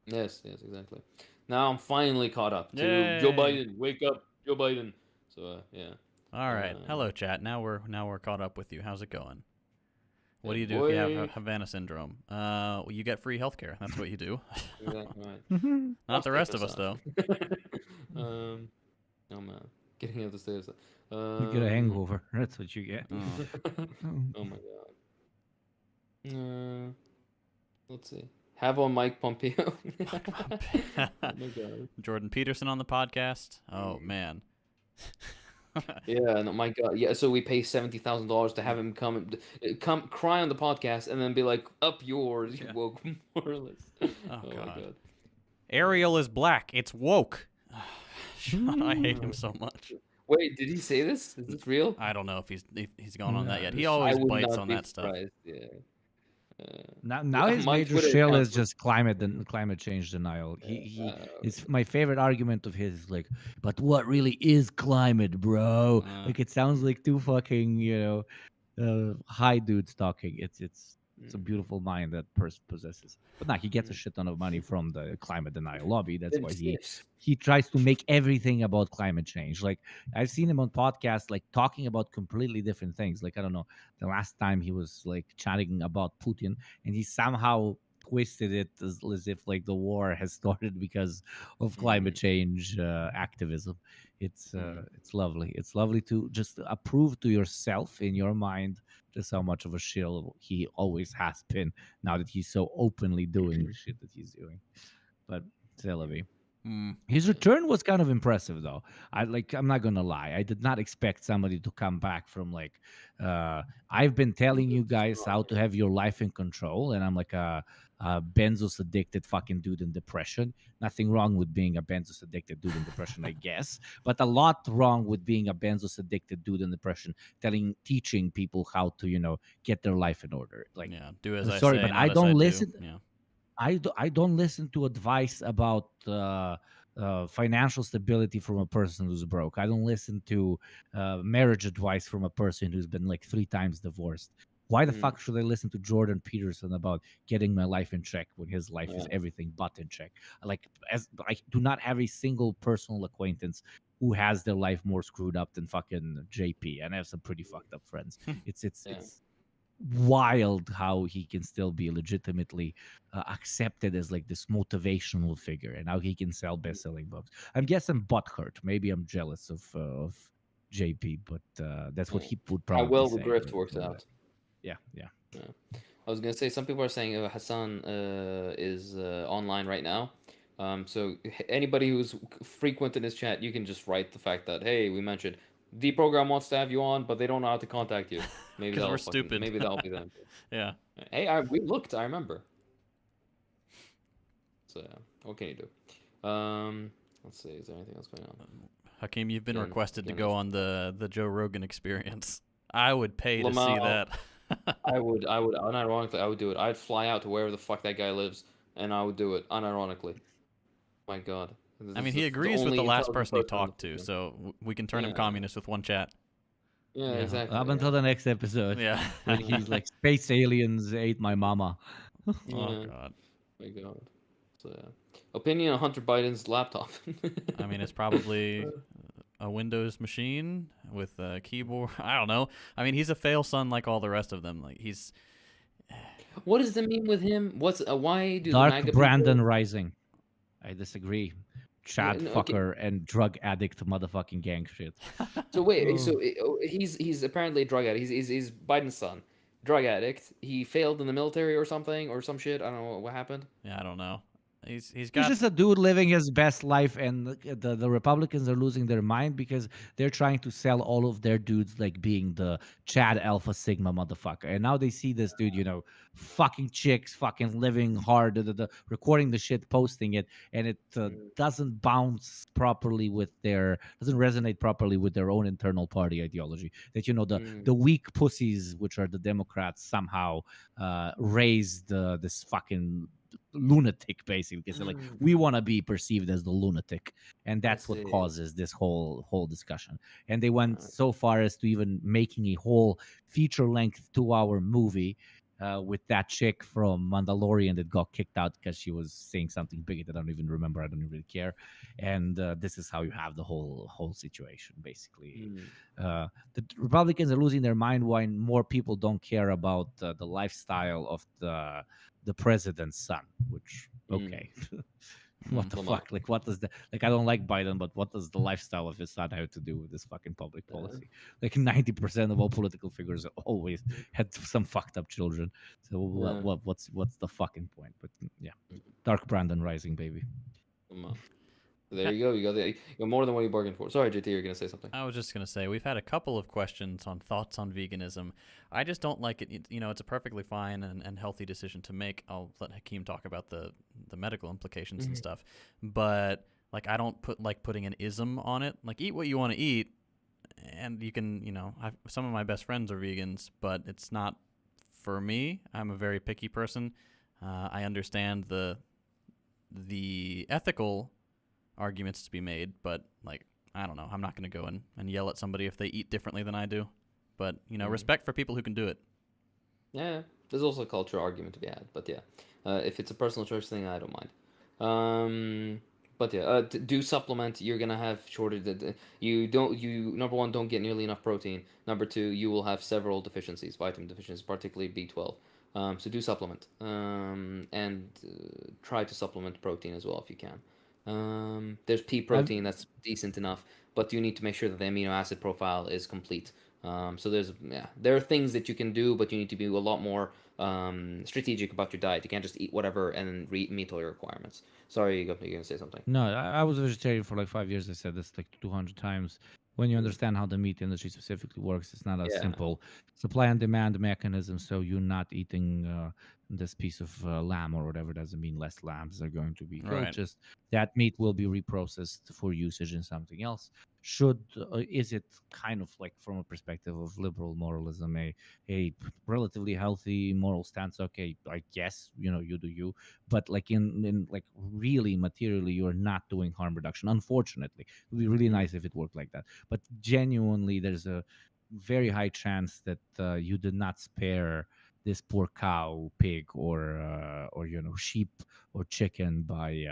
Yes, exactly. Now I'm finally caught up to Joe Yay. Biden. Wake up, Joe Biden. So yeah. All right. Hello, chat. Now we're caught up with you. How's it going? What do you do if boy. you have Havana syndrome? Well, you get free healthcare. That's what you do. Exactly right. Not the rest of us, though. Oh man, getting out the stairs. You get a hangover. That's what you get. Oh my god. Let's see. Have on Mike Pompeo. Oh my god. Jordan Peterson on the podcast. Oh man. Yeah, no, my god. Yeah, so we pay $70,000 to have him come cry on the podcast and then be like, "Up yours, you woke moralist." Oh my god. Ariel is black. It's woke. Sean, I hate him so much. Wait, did he say this? Is this real? I don't know if he's gone on that yet. He I always would bites not on be that stuff. surprised, yeah. Now his my major Twitter shill account is was- just climate change denial. It's my favorite argument of his is like, but what really is climate, bro? Like it sounds like two fucking high dudes talking. It's a beautiful mind that person possesses. But nah, he gets a shit ton of money from the climate denial lobby. That's why he tries to make everything about climate change. Like I've seen him on podcasts like talking about completely different things. Like I don't know, the last time he was like chatting about Putin and he somehow twisted it as if like the war has started because of climate change activism. It's lovely. It's lovely to just approve to yourself in your mind just how much of a shill he always has been now that he's so openly doing the shit that he's doing. But Celebi. His return was kind of impressive though. I'm not gonna lie. I did not expect somebody to come back from like I've been telling you guys how to have your life in control, and I'm like a benzos addicted fucking dude in depression. Nothing wrong with being a benzos addicted dude in depression, I guess. But a lot wrong with being a benzos addicted dude in depression, teaching people how to, get their life in order. Like do as I sorry, say, but not I as don't do. listen. Yeah. I don't listen to advice about financial stability from a person who's broke. I don't listen to marriage advice from a person who's been like 3 times divorced. Why the fuck should I listen to Jordan Peterson about getting my life in check when his life is everything but in check? I do not have a single personal acquaintance who has their life more screwed up than fucking JP, and I have some pretty fucked up friends. It's wild how he can still be legitimately accepted as like this motivational figure and how he can sell best-selling books. I guess I'm butthurt. Maybe I'm jealous of JP, but that's what he would probably How well say. the grift works out. Yeah. I was gonna say some people are saying Hassan is online right now. So anybody who's frequent in his chat, you can just write the fact that hey, we mentioned Deprogram wants to have you on, but they don't know how to contact you. Maybe we're stupid. Maybe that'll be them. Yeah. Hey, we looked. I remember. So yeah, what can you do? Let's see. Is there anything else going on? Hakeem, you've been requested to go on the Joe Rogan Experience. I would pay to see that. I would unironically, I would do it. I'd fly out to wherever the fuck that guy lives, and I would do it unironically. My God. I mean, he agrees with the last person he talked to, so we can turn him communist with one chat. Yeah, exactly. Up until the next episode. Yeah. When he's like, space aliens ate my mama. Oh, God. My God. So, yeah. Opinion on Hunter Biden's laptop. I mean, it's probably a Windows machine with a keyboard. I don't know. I mean, he's a fail son like all the rest of them. Like he's. What is the meme with him? Why do Dark the MAGA Brandon people... Rising? I disagree. Chad fucker and drug addict motherfucking gang shit. So wait, so he's apparently a drug addict. He's Biden's son, drug addict. He failed in the military or something or some shit. I don't know what happened. Yeah, I don't know. He's He's got just a dude living his best life, and the Republicans are losing their mind because they're trying to sell all of their dudes like being the Chad Alpha Sigma motherfucker. And now they see this dude, fucking chicks, fucking living hard, recording the shit, posting it, and it doesn't bounce properly with doesn't resonate properly with their own internal party ideology. That the weak pussies, which are the Democrats, somehow raised this fucking lunatic, basically, because they're like, we want to be perceived as the lunatic, and I that's what see. causes this whole discussion. And they went so far as to even making a whole feature-length 2-hour movie with that chick from Mandalorian that got kicked out because she was saying something big that I don't even remember. I don't really care. And this is how you have the whole situation, basically. The Republicans are losing their mind why more people don't care about the lifestyle of the president's son, which okay. What the fuck? Like, what does I don't like Biden, but what does the lifestyle of his son have to do with this fucking public policy? Like 90% of all political figures always had some fucked up children. So what's the fucking point? But yeah, Dark Brandon Rising, baby. Come on. There you go. You got more than what you bargained for. Sorry, JT, you're gonna say something. I was just going to say, we've had a couple of questions on thoughts on veganism. I just don't like it. It's a perfectly fine and healthy decision to make. I'll let Hakeem talk about the medical implications and stuff. But, I don't like putting an ism on it. Like, eat what you want to eat, and you can, some of my best friends are vegans, but it's not for me. I'm a very picky person. I understand the ethical arguments to be made, but I don't know. I'm not going to go and yell at somebody if they eat differently than I do. But, respect for people who can do it. Yeah, there's also a cultural argument to be had, but yeah, if it's a personal choice thing, I don't mind. But yeah, do supplement. You're gonna have shortage. You number one, don't get nearly enough protein. Number two, you will have several deficiencies, vitamin deficiencies, particularly B12. So do supplement, and try to supplement protein as well if you can. There's pea protein that's decent enough, but you need to make sure that the amino acid profile is complete. So there are things that you can do, but you need to be a lot more strategic about your diet. You can't just eat whatever and meet all your requirements. Sorry, you're gonna say something. No, I was a vegetarian for like 5 years. I said this like 200 times. When you understand how the meat industry specifically works, it's not a Yeah. simple supply and demand mechanism. So you're not eating this piece of lamb or whatever. Doesn't mean less lambs are going to be killed. Right. Just that meat will be reprocessed for usage in something else. Is it kind of like, from a perspective of liberal moralism, a relatively healthy moral stance? Okay, I guess you do you, but like in like really materially, you're not doing harm reduction. Unfortunately, it would be really nice if it worked like that, but genuinely, there's a very high chance that you did not spare this poor cow, pig, or sheep or chicken by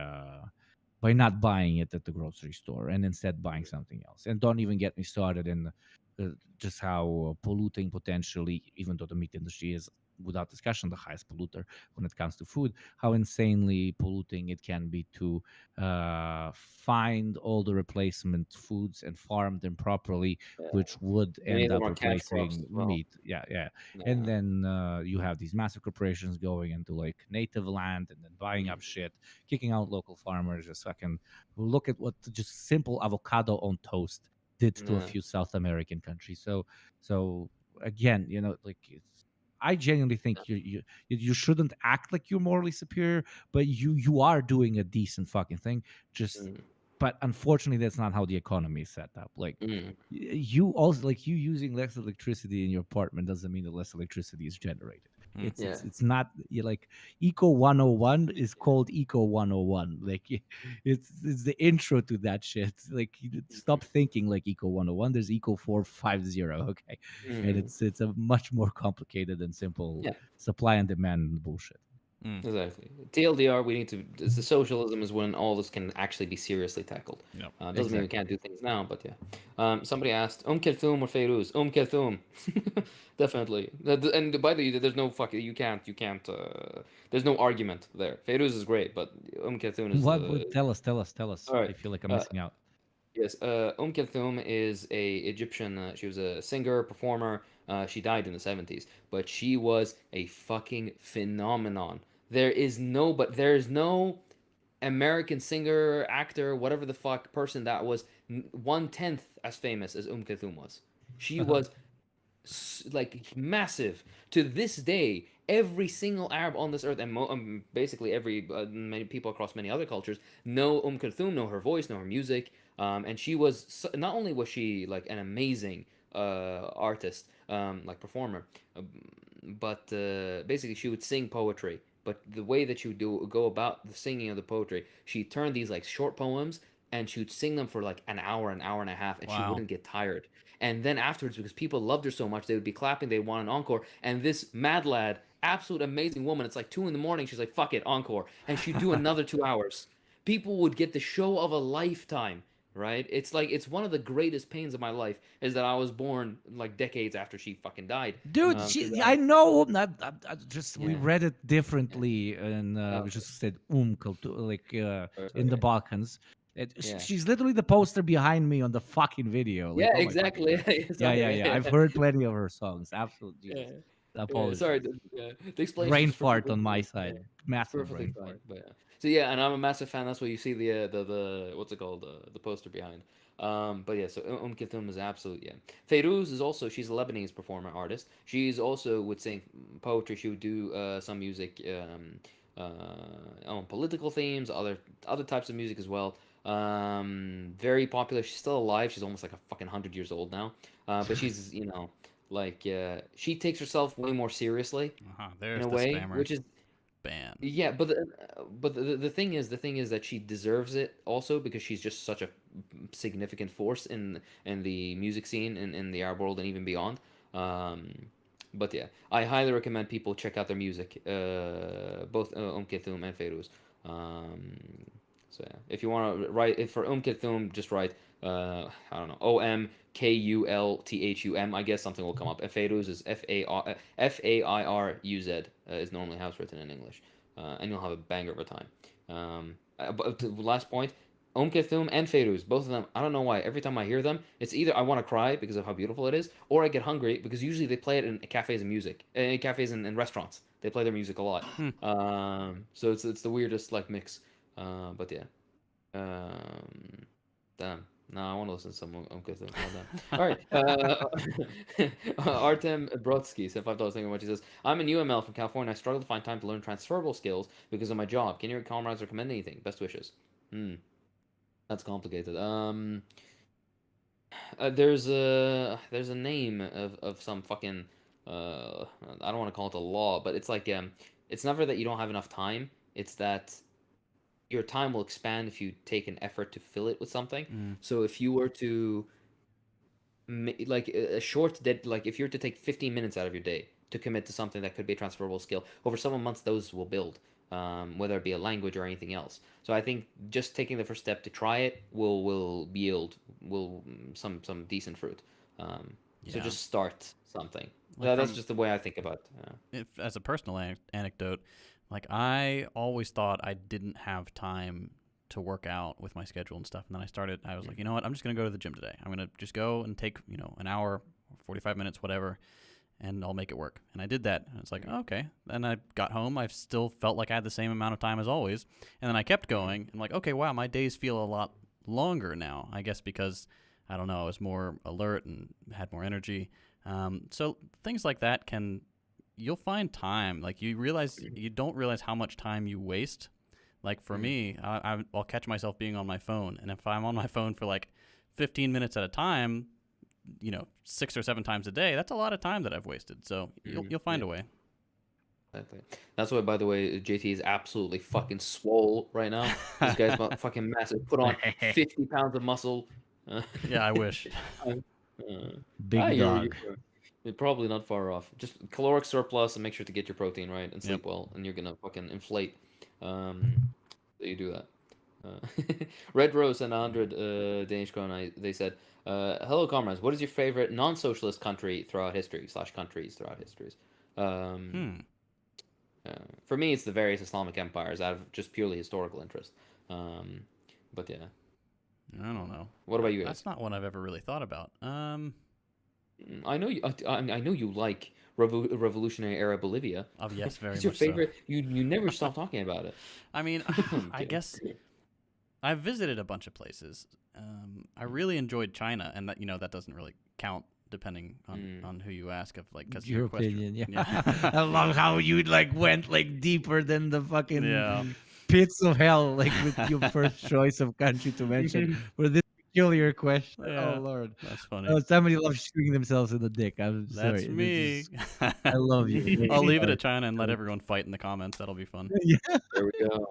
not buying it at the grocery store and instead buying something else. And don't even get me started in just how polluting potentially, even though the meat industry is without discussion the highest polluter when it comes to food, how insanely polluting it can be to find all the replacement foods and farm them properly, which would Many end of them up are cash crops replacing as well. meat. Yeah. And then you have these massive corporations going into like native land and then buying up shit, kicking out local farmers. Just fucking look at what just simple avocado on toast did to a few South American countries. So again, I genuinely think you shouldn't act like you're morally superior, but you are doing a decent fucking thing. But unfortunately, that's not how the economy is set up. Like you also, like, you using less electricity in your apartment doesn't mean that less electricity is generated. It's not, like, Eco 101 is called Eco 101. Like, it's the intro to that shit. Like, stop thinking like Eco 101. There's Eco 450. Okay, and it's a much more complicated and simple supply and demand bullshit. Exactly. TLDR, we need to. The socialism is when all this can actually be seriously tackled. Yep. Doesn't mean we can't do things now, but yeah. Somebody asked, Kelthum or Feiruz? Kelthum. Definitely. And by the way, there's no fucking. You can't. There's no argument there. Feiruz is great, but Kelthum is. Tell us. All right. I feel like I'm missing out. Yes, Kelthum is a Egyptian. She was a singer, performer. She died in the 70s, but she was a fucking phenomenon. There's no American singer, actor, whatever the fuck person that was 1/10 as famous as Kulthum was. She was like massive. To this day, every single Arab on this earth, and basically every many people across many other cultures know Kulthum, know her voice, know her music. And she was not only was she like an amazing artist, like performer, but basically she would sing poetry. But the way that she would go about the singing of the poetry, she turned these like short poems and she would sing them for like an hour and a half, and she Wow. wouldn't get tired. And then afterwards, because people loved her so much, they would be clapping, they want an encore. And this mad lad, absolute amazing woman, it's like 2 in the morning, she's like, fuck it, encore. And she'd do another 2 hours. People would get the show of a lifetime, right? It's like, it's one of the greatest pains of my life is that I was born like decades after she fucking died. Dude, 'Cause I know. Just we Yeah. read it differently, and Oh, we okay. just said like in the Okay. Balkans. Yeah. She's literally the poster behind me on the fucking video. Like, Yeah, oh my fucking exactly. god. Yeah, Sorry. yeah, yeah. I've heard plenty of her songs. Absolute Yeah. Jesus. Yeah, sorry. Apologies. Yeah, the explanation Brain is fart perfectly on my fine. Yeah, side. it's Massive perfectly brain fine. fart. But yeah. So yeah, and I'm a massive fan. That's why you see the what's it called, the poster behind. But yeah, so Kulthum is absolute. Yeah, Fayrouz is also, she's a Lebanese performer artist. She's also would sing poetry. She would do some music on political themes, other types of music as well. Very popular. She's still alive. She's almost like a fucking 100 years old now. But she's like she takes herself way more seriously in There's a the way, spammer which is ban. yeah. But the thing is that she deserves it also because she's just such a significant force in the music scene in the Arab world and even beyond. Um, but yeah, I highly recommend people check out their music, both Kulthum and Fayrouz. Um, so yeah, if you want to write if for Kulthum, just write I don't know, OMKULTHUM. I guess something will come up. Fairuz is FAIRUZ is normally how it's written in English, and you'll have a banger of a time. But the last point, Kulthum and Fairuz, both of them. I don't know why. Every time I hear them, it's either I want to cry because of how beautiful it is, or I get hungry because usually they play it in cafes and cafes and restaurants. They play their music a lot. Hmm. So it's the weirdest like mix. But yeah. Damn. No, I want to listen to some Kulthum. All right. Artem Brodsky said $5 thinking what he says. I'm in UML from California. I struggle to find time to learn transferable skills because of my job. Can your comrades recommend anything? Best wishes. That's complicated. There's a name of some fucking I don't want to call it a law, but it's like it's never that you don't have enough time. It's that your time will expand if you take an effort to fill it with something. So if you were to like a short like if you were to take 15 minutes out of your day to commit to something that could be a transferable skill, over several months those will build, whether it be a language or anything else. So I think just taking the first step to try it will yield some decent fruit. So Yeah. just start something. Like That's from- just the way I think about it. As a personal anecdote, like I always thought I didn't have time to work out with my schedule and stuff. And then I was like, you know what? I'm just going to go to the gym today. I'm going to just go and take, an hour, 45 minutes, whatever, and I'll make it work. And I did that. And it's like, okay. Then I got home. I still felt like I had the same amount of time as always. And then I kept going. And like, okay, wow, my days feel a lot longer now, I guess, because, I don't know, I was more alert and had more energy. So things like that you'll find time. Like you don't realize how much time you waste. Like for me, I'll catch myself being on my phone. And if I'm on my phone for like 15 minutes at a time, 6 or 7 times a day, that's a lot of time that I've wasted. So you'll find a way. Exactly. That's why, by the way, JT is absolutely fucking swole right now. This guy's fucking massive. Put on 50 pounds of muscle. Yeah, I wish. Big dog. You're probably not far off. Just caloric surplus and make sure to get your protein right and sleep well, and you're gonna fucking inflate. So you do that. Red Rose and 100 Danish krona, they said, hello comrades, what is your favorite non-socialist country throughout history / countries throughout histories? For me, it's the various Islamic empires out of just purely historical interest. But yeah. I don't know. What about you guys? That's not one I've ever really thought about. I know you. I know you like revolutionary era Bolivia. Oh yes, very It's your much so. favorite. You never stop talking about it. I mean, I'm I kidding. guess I've visited a bunch of places. I really enjoyed China, and that doesn't really count depending on who you ask of because Your question. opinion, yeah. Yeah. I love how you like went like deeper than the fucking Yeah. pits of hell, like with your first choice of country to mention for this peculiar question. Oh Yeah. Lord. That's funny. Oh, somebody loves shooting themselves in the dick. I'm That's sorry. me. I love you. I'll leave it at China and let everyone fight in the comments. That'll be fun. Yeah. There we go.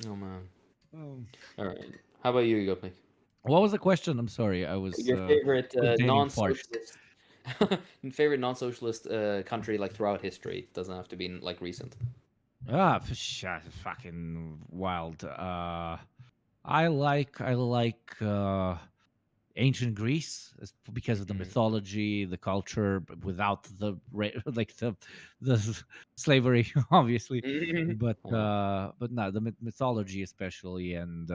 Oh man. Oh. All right. How about you, Yopnik? What was the question? I'm sorry. I was Your favorite containing farts. non-socialist, favorite non-socialist country like throughout history. Doesn't have to be like recent. Fucking wild. I like ancient Greece because of the mythology, the culture, without the like the slavery, obviously. But no, the mythology especially, and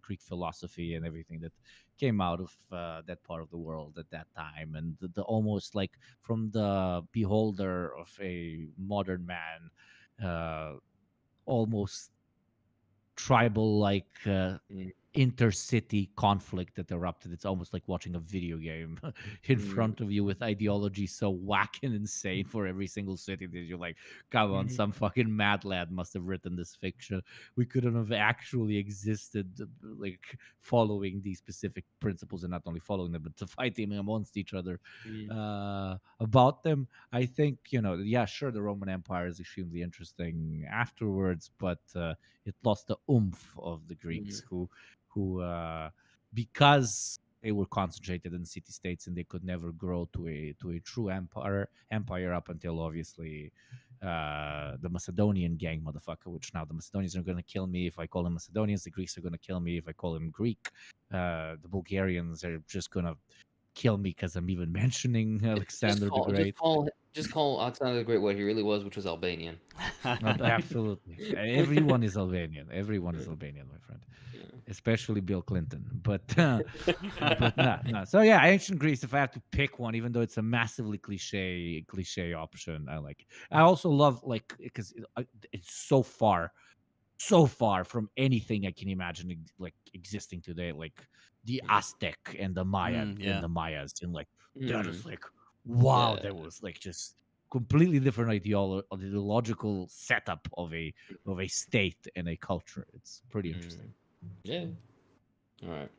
Greek philosophy and everything that came out of that part of the world at that time, and the almost like from the beholder of a modern man, almost tribal like intercity conflict that erupted. It's almost like watching a video game in front of you with ideology so whack and insane for every single city that you're like, come on, some fucking mad lad must have written this fiction. We couldn't have actually existed like following these specific principles, and not only following them, but to fighting amongst each other about them. I think, yeah, sure, the Roman Empire is extremely interesting afterwards, but it lost the oomph of the Greeks, who because they were concentrated in city states and they could never grow to a true empire up until obviously the Macedonian gang, motherfucker. Which now the Macedonians are gonna kill me if I call them Macedonians. The Greeks are gonna kill me if I call them Greek. The Bulgarians are just gonna kill me because I'm even mentioning Alexander the Great. Just call Alexander the Great what he really was, which was Albanian. Absolutely, everyone is Albanian. Everyone is Albanian, my friend. Especially Bill Clinton, but no. So yeah, ancient Greece. If I have to pick one, even though it's a massively cliche option, I like it. I also love because it's so far from anything I can imagine like existing today, like the Aztec and the Maya and the Mayas, and like that is like wow, Yeah. there was like just completely different ideological setup of a state and a culture. It's pretty interesting. Yeah. All right.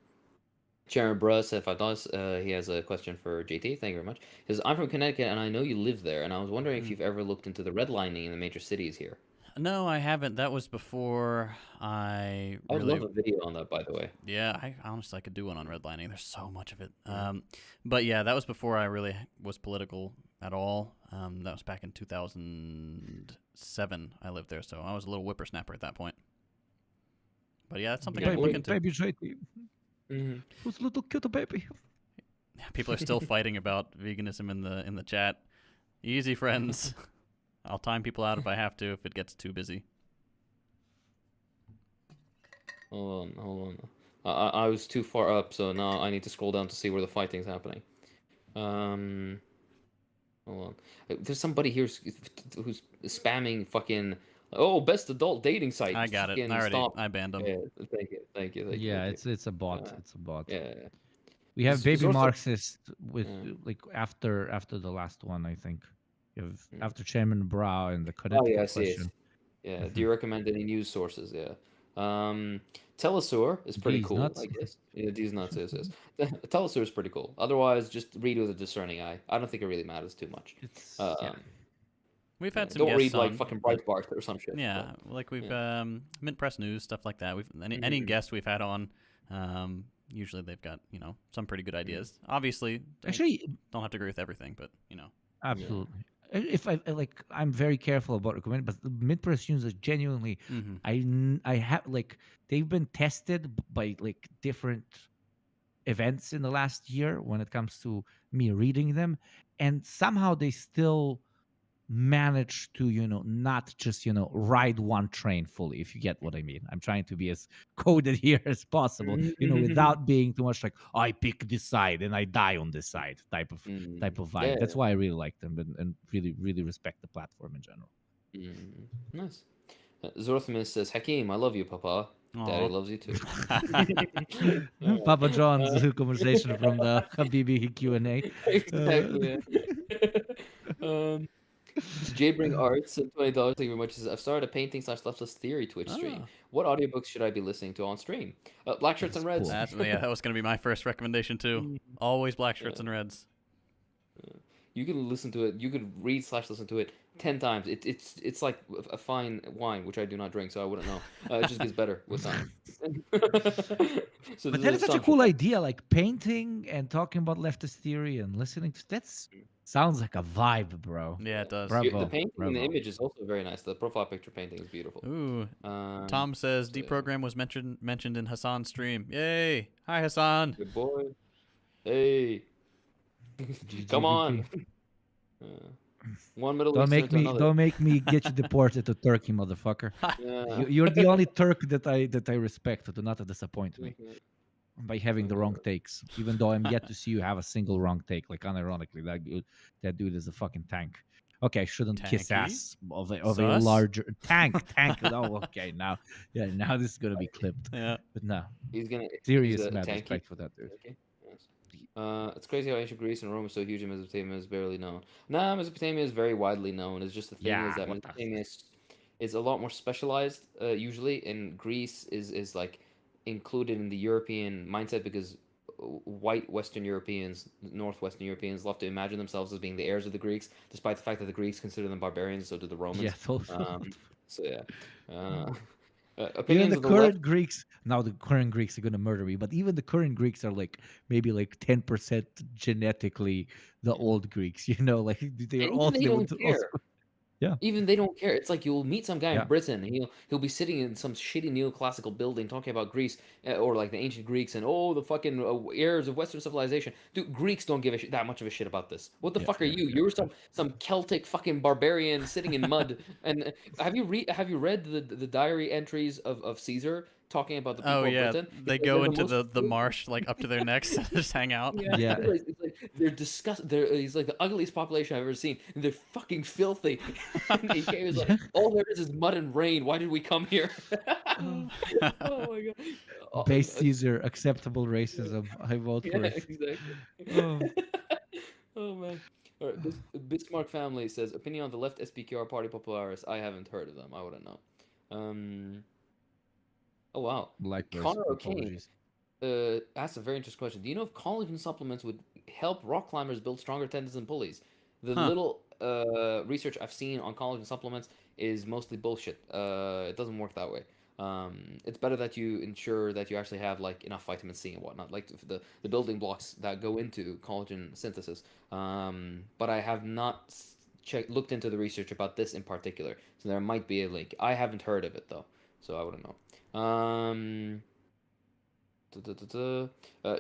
Sharon Bruss, if I does, he has a question for JT. Thank you very much. He says, I'm from Connecticut and I know you live there, and I was wondering if you've ever looked into the redlining in the major cities here. No, I haven't. That was before I I would really. love a video on that, by the way. Yeah, I honestly I could do one on redlining. There's so much of it. But yeah, that was before I really was political at all. That was back in 2007. I lived there, so I was a little whippersnapper at that point. But yeah, that's something I can look into. Baby JT. Who's little cute baby? People are still fighting about veganism in the chat. Easy, friends. I'll time people out if I have to if it gets too busy. Hold on. I was too far up, so now I need to scroll down to see where the fighting's happening. Hold on. There's somebody here who's spamming fucking. Oh, best adult dating site. I got it. I banned them. Yeah, thank you. Yeah, it's a bot. It's a bot. Yeah. We have baby also- Marxist with like after the last one, I think. You have after Chairman Brow and the Connecticut Oh yeah, I see it. question. Yeah. Do you recommend any news sources? Yeah. Telesaur is pretty These cool, nuts. I guess. Yeah, these nuts is. Telesaur is pretty cool. Otherwise, just read with a discerning eye. I don't think it really matters too much. It's We've had some don't guests read like on, fucking but- Breitbart or some shit. Yeah, but- like we've Mint Press News, stuff like that. We've any guests we've had on, usually they've got some pretty good ideas. Obviously, actually don't have to agree with everything, but absolutely. If I'm very careful about recommending, but the mid-press news is genuinely, I have like they've been tested by like different events in the last year when it comes to me reading them, and somehow they still manage to not just ride one train fully, if you get what I mean. I'm trying to be as coded here as possible, without being too much like I pick this side and I die on this side type of vibe. Yeah. That's why I really like them, and really really respect the platform in general. Nice. Zorthimus says, Hakeem, I love you, Papa. Daddy Aw. loves you too. Papa John's conversation from the Habibi Q&A. Exactly. Jbring Arts and $20. Thank you very much. Says, I've started a painting / leftist theory Twitch stream. Ah. What audiobooks should I be listening to on stream? Black Shirts and Reds. That was going to be my first recommendation too. Always black shirts and reds. You can listen to it. You could read / listen to it 10 times. It's like a fine wine, which I do not drink, so I wouldn't know. It just gets better with time. So But that is such a cool idea, like painting and talking about leftist theory and listening to that's sounds like a vibe, bro. Yeah, it does. Bravo, The painting and the bravo. image is also very nice. The profile picture painting is beautiful. Ooh. Um, Tom says so yeah. Deprogram was mentioned in Hassan's stream. Yay! Hi Hassan. Good boy. Hey. Come on. One Middle Don't Eastern make to me another. don't make me get you deported to Turkey, motherfucker. Yeah. You're the only Turk that I respect. Do not disappoint me by having the wrong takes. Even though I'm yet to see you have a single wrong take. Like unironically, that dude is a fucking tank. Okay, I shouldn't kiss Tanky? ass of a Sus? larger tank. Oh, okay. Now this is gonna be clipped. Yeah. But no, He's gonna serious he's a mad tanky. respect for that dude. Okay. Nice. It's crazy how ancient Greece and Rome is so huge and Mesopotamia is barely known. Nah, Mesopotamia is very widely known. It's just the thing is that what the- Mesopotamia is a lot more specialized usually, and Greece is like included in the European mindset because white Western Europeans, Northwestern Europeans love to imagine themselves as being the heirs of the Greeks, despite the fact that the Greeks consider them barbarians, so do the Romans. Yeah, totally. So yeah. Even Opinions the of the current left. Greeks, now the current Greeks are gonna murder me, but even the current Greeks are like maybe like 10% genetically the old Greeks, like they are And all even they don't care. Yeah. Even they don't care. It's like you'll meet some guy Yeah. in Britain, and he'll be sitting in some shitty neoclassical building talking about Greece or like the ancient Greeks and the fucking heirs of Western civilization. Dude, Greeks don't give that much of a shit about this. What the fuck are you? You're some Celtic fucking barbarian sitting in mud. And have you read the diary entries of Caesar talking about the people Oh of yeah, Britain? they It's like go they're into most the marsh like up to their necks and just hang out. Yeah. It's like they're disgusting. He's like the ugliest population I've ever seen, and they're fucking filthy. And he was like, all there is mud and rain. Why did we come here? Oh my god. Base Caesar, acceptable racism. I vote for Yeah, it. exactly. Oh. Oh man. All right, Bismarck family says opinion on the left SPQR Party Popularis. I haven't heard of them. I wouldn't know. Oh wow. Likewise, Connor O'Kane apologies. asked a very interesting question. Do you know if collagen supplements would help rock climbers build stronger tendons and pulleys? The little research I've seen on collagen supplements is mostly bullshit. It doesn't work that way. It's better that you ensure that you actually have like enough vitamin C and whatnot, like the building blocks that go into collagen synthesis. But I have not looked into the research about this in particular, so there might be a link. I haven't heard of it though, so I wouldn't know.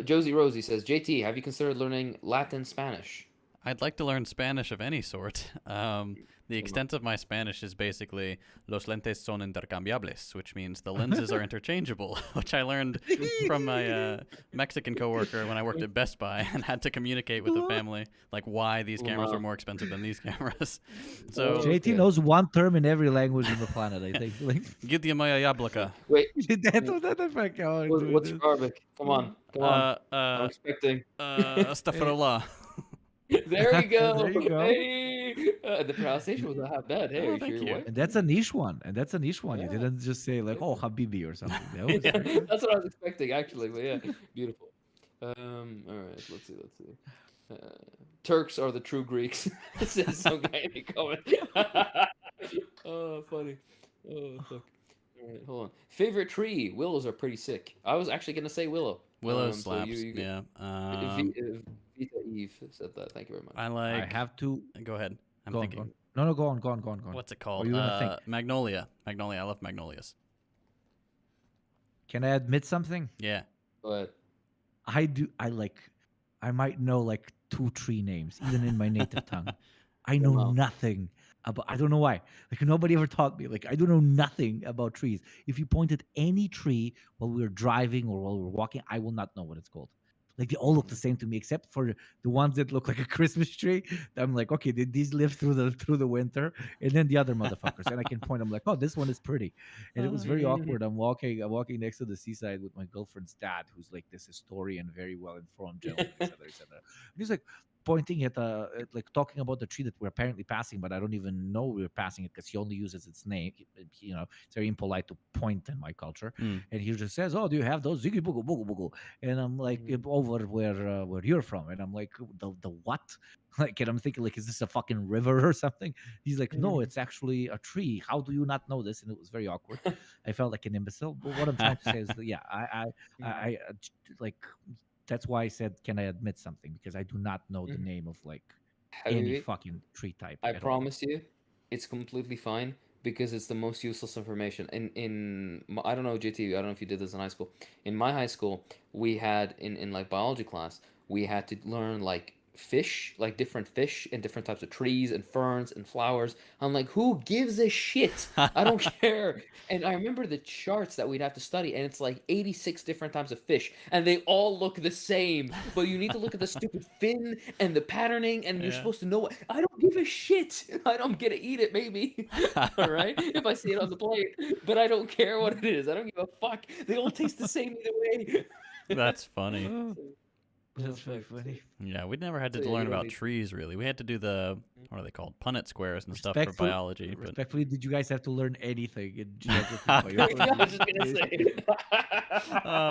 Josie Rosie says, JT, have you considered learning Latin Spanish? I'd like to learn Spanish of any sort. The extent of my Spanish is basically los lentes son intercambiables, which means the lenses are interchangeable, which I learned from my Mexican coworker when I worked at Best Buy and had to communicate with the family like why these cameras are more expensive than these cameras. So JT knows one term in every language on the planet, I think. Like, get the maya yablaka. Wait, what's Arabic? Come on. I'm expecting. Astaghfirullah. There you go. There you go. Hey. The pronunciation was not that bad. Hey, Oh, are you thank sure you. you're white? And that's a niche one. You didn't just say like, oh, Habibi or something. That was Yeah, that's what I was expecting actually. But yeah, beautiful. All right, let's see. Turks are the true Greeks. Says some guy in the comment. Oh, funny. Oh, fuck. All right, hold on. Favorite tree? Willows are pretty sick. I was actually gonna say willow. Willow So slaps. you Yeah. Vita Eve said that. Thank you very much. I I like. have to Go ahead. I'm go on, thinking. go on. No, go on. What's it What called? are you gonna think? Magnolia. Magnolia. I love magnolias. Can I admit something? Yeah. But I might know like 2-3 names, even in my native tongue. I know Wow. nothing But I don't know why. Like nobody ever taught me. Like I don't know nothing about trees. If you point at any tree while we were driving or while we were walking, I will not know what it's called. Like they all look the same to me, except for the ones that look like a Christmas tree. I'm like, okay, did these live through the winter? And then the other motherfuckers, and I can point. I'm like, oh, this one is pretty. And it was very awkward. I'm walking next to the seaside with my girlfriend's dad, who's like this historian, very well informed gentleman, etc., etc. And he's like pointing at, like talking about the tree that we're apparently passing, but I don't even know we're passing it because he only uses its name. You know, it's very impolite to point in my culture. Mm. And he just says, "Oh, do you have those ziggy boogle boogle boogle?" And I'm like, "Over where you're from." And I'm like, "The what?" Like, and I'm thinking, like, is this a fucking river or something? He's like, "No, it's actually a tree. How do you not know this?" And it was very awkward. I felt like an imbecile. But what I'm trying to say is that, yeah, like that's why I said, can I admit something? Because I do not know the name of like any Habibi, fucking tree type I at all. promise you, it's completely fine because it's the most useless information. I don't know, JT, I don't know if you did this in high school. In my high school, we had in like biology class, we had to learn like fish, like different fish and different types of trees and ferns and flowers. I'm like, who gives a shit? I don't care. And I remember the charts that we'd have to study, and it's like 86 different types of fish, and they all look the same. But you need to look at the stupid fin and the patterning, and you're Yeah. supposed to know what. I don't give a shit. I don't get to eat it, maybe. All right, if I see it on the plate, but I don't care what it is. I don't give a fuck. They all taste the same either way. That's funny. Oh, So, that's very fuck. funny. Yeah, we never had to So, yeah, learn you don't about need. trees really. We had to do the what are they called? Punnett squares and stuff for Respectful, biology. But respectfully, did you guys have to learn anything in geography, I biology? was just gonna say.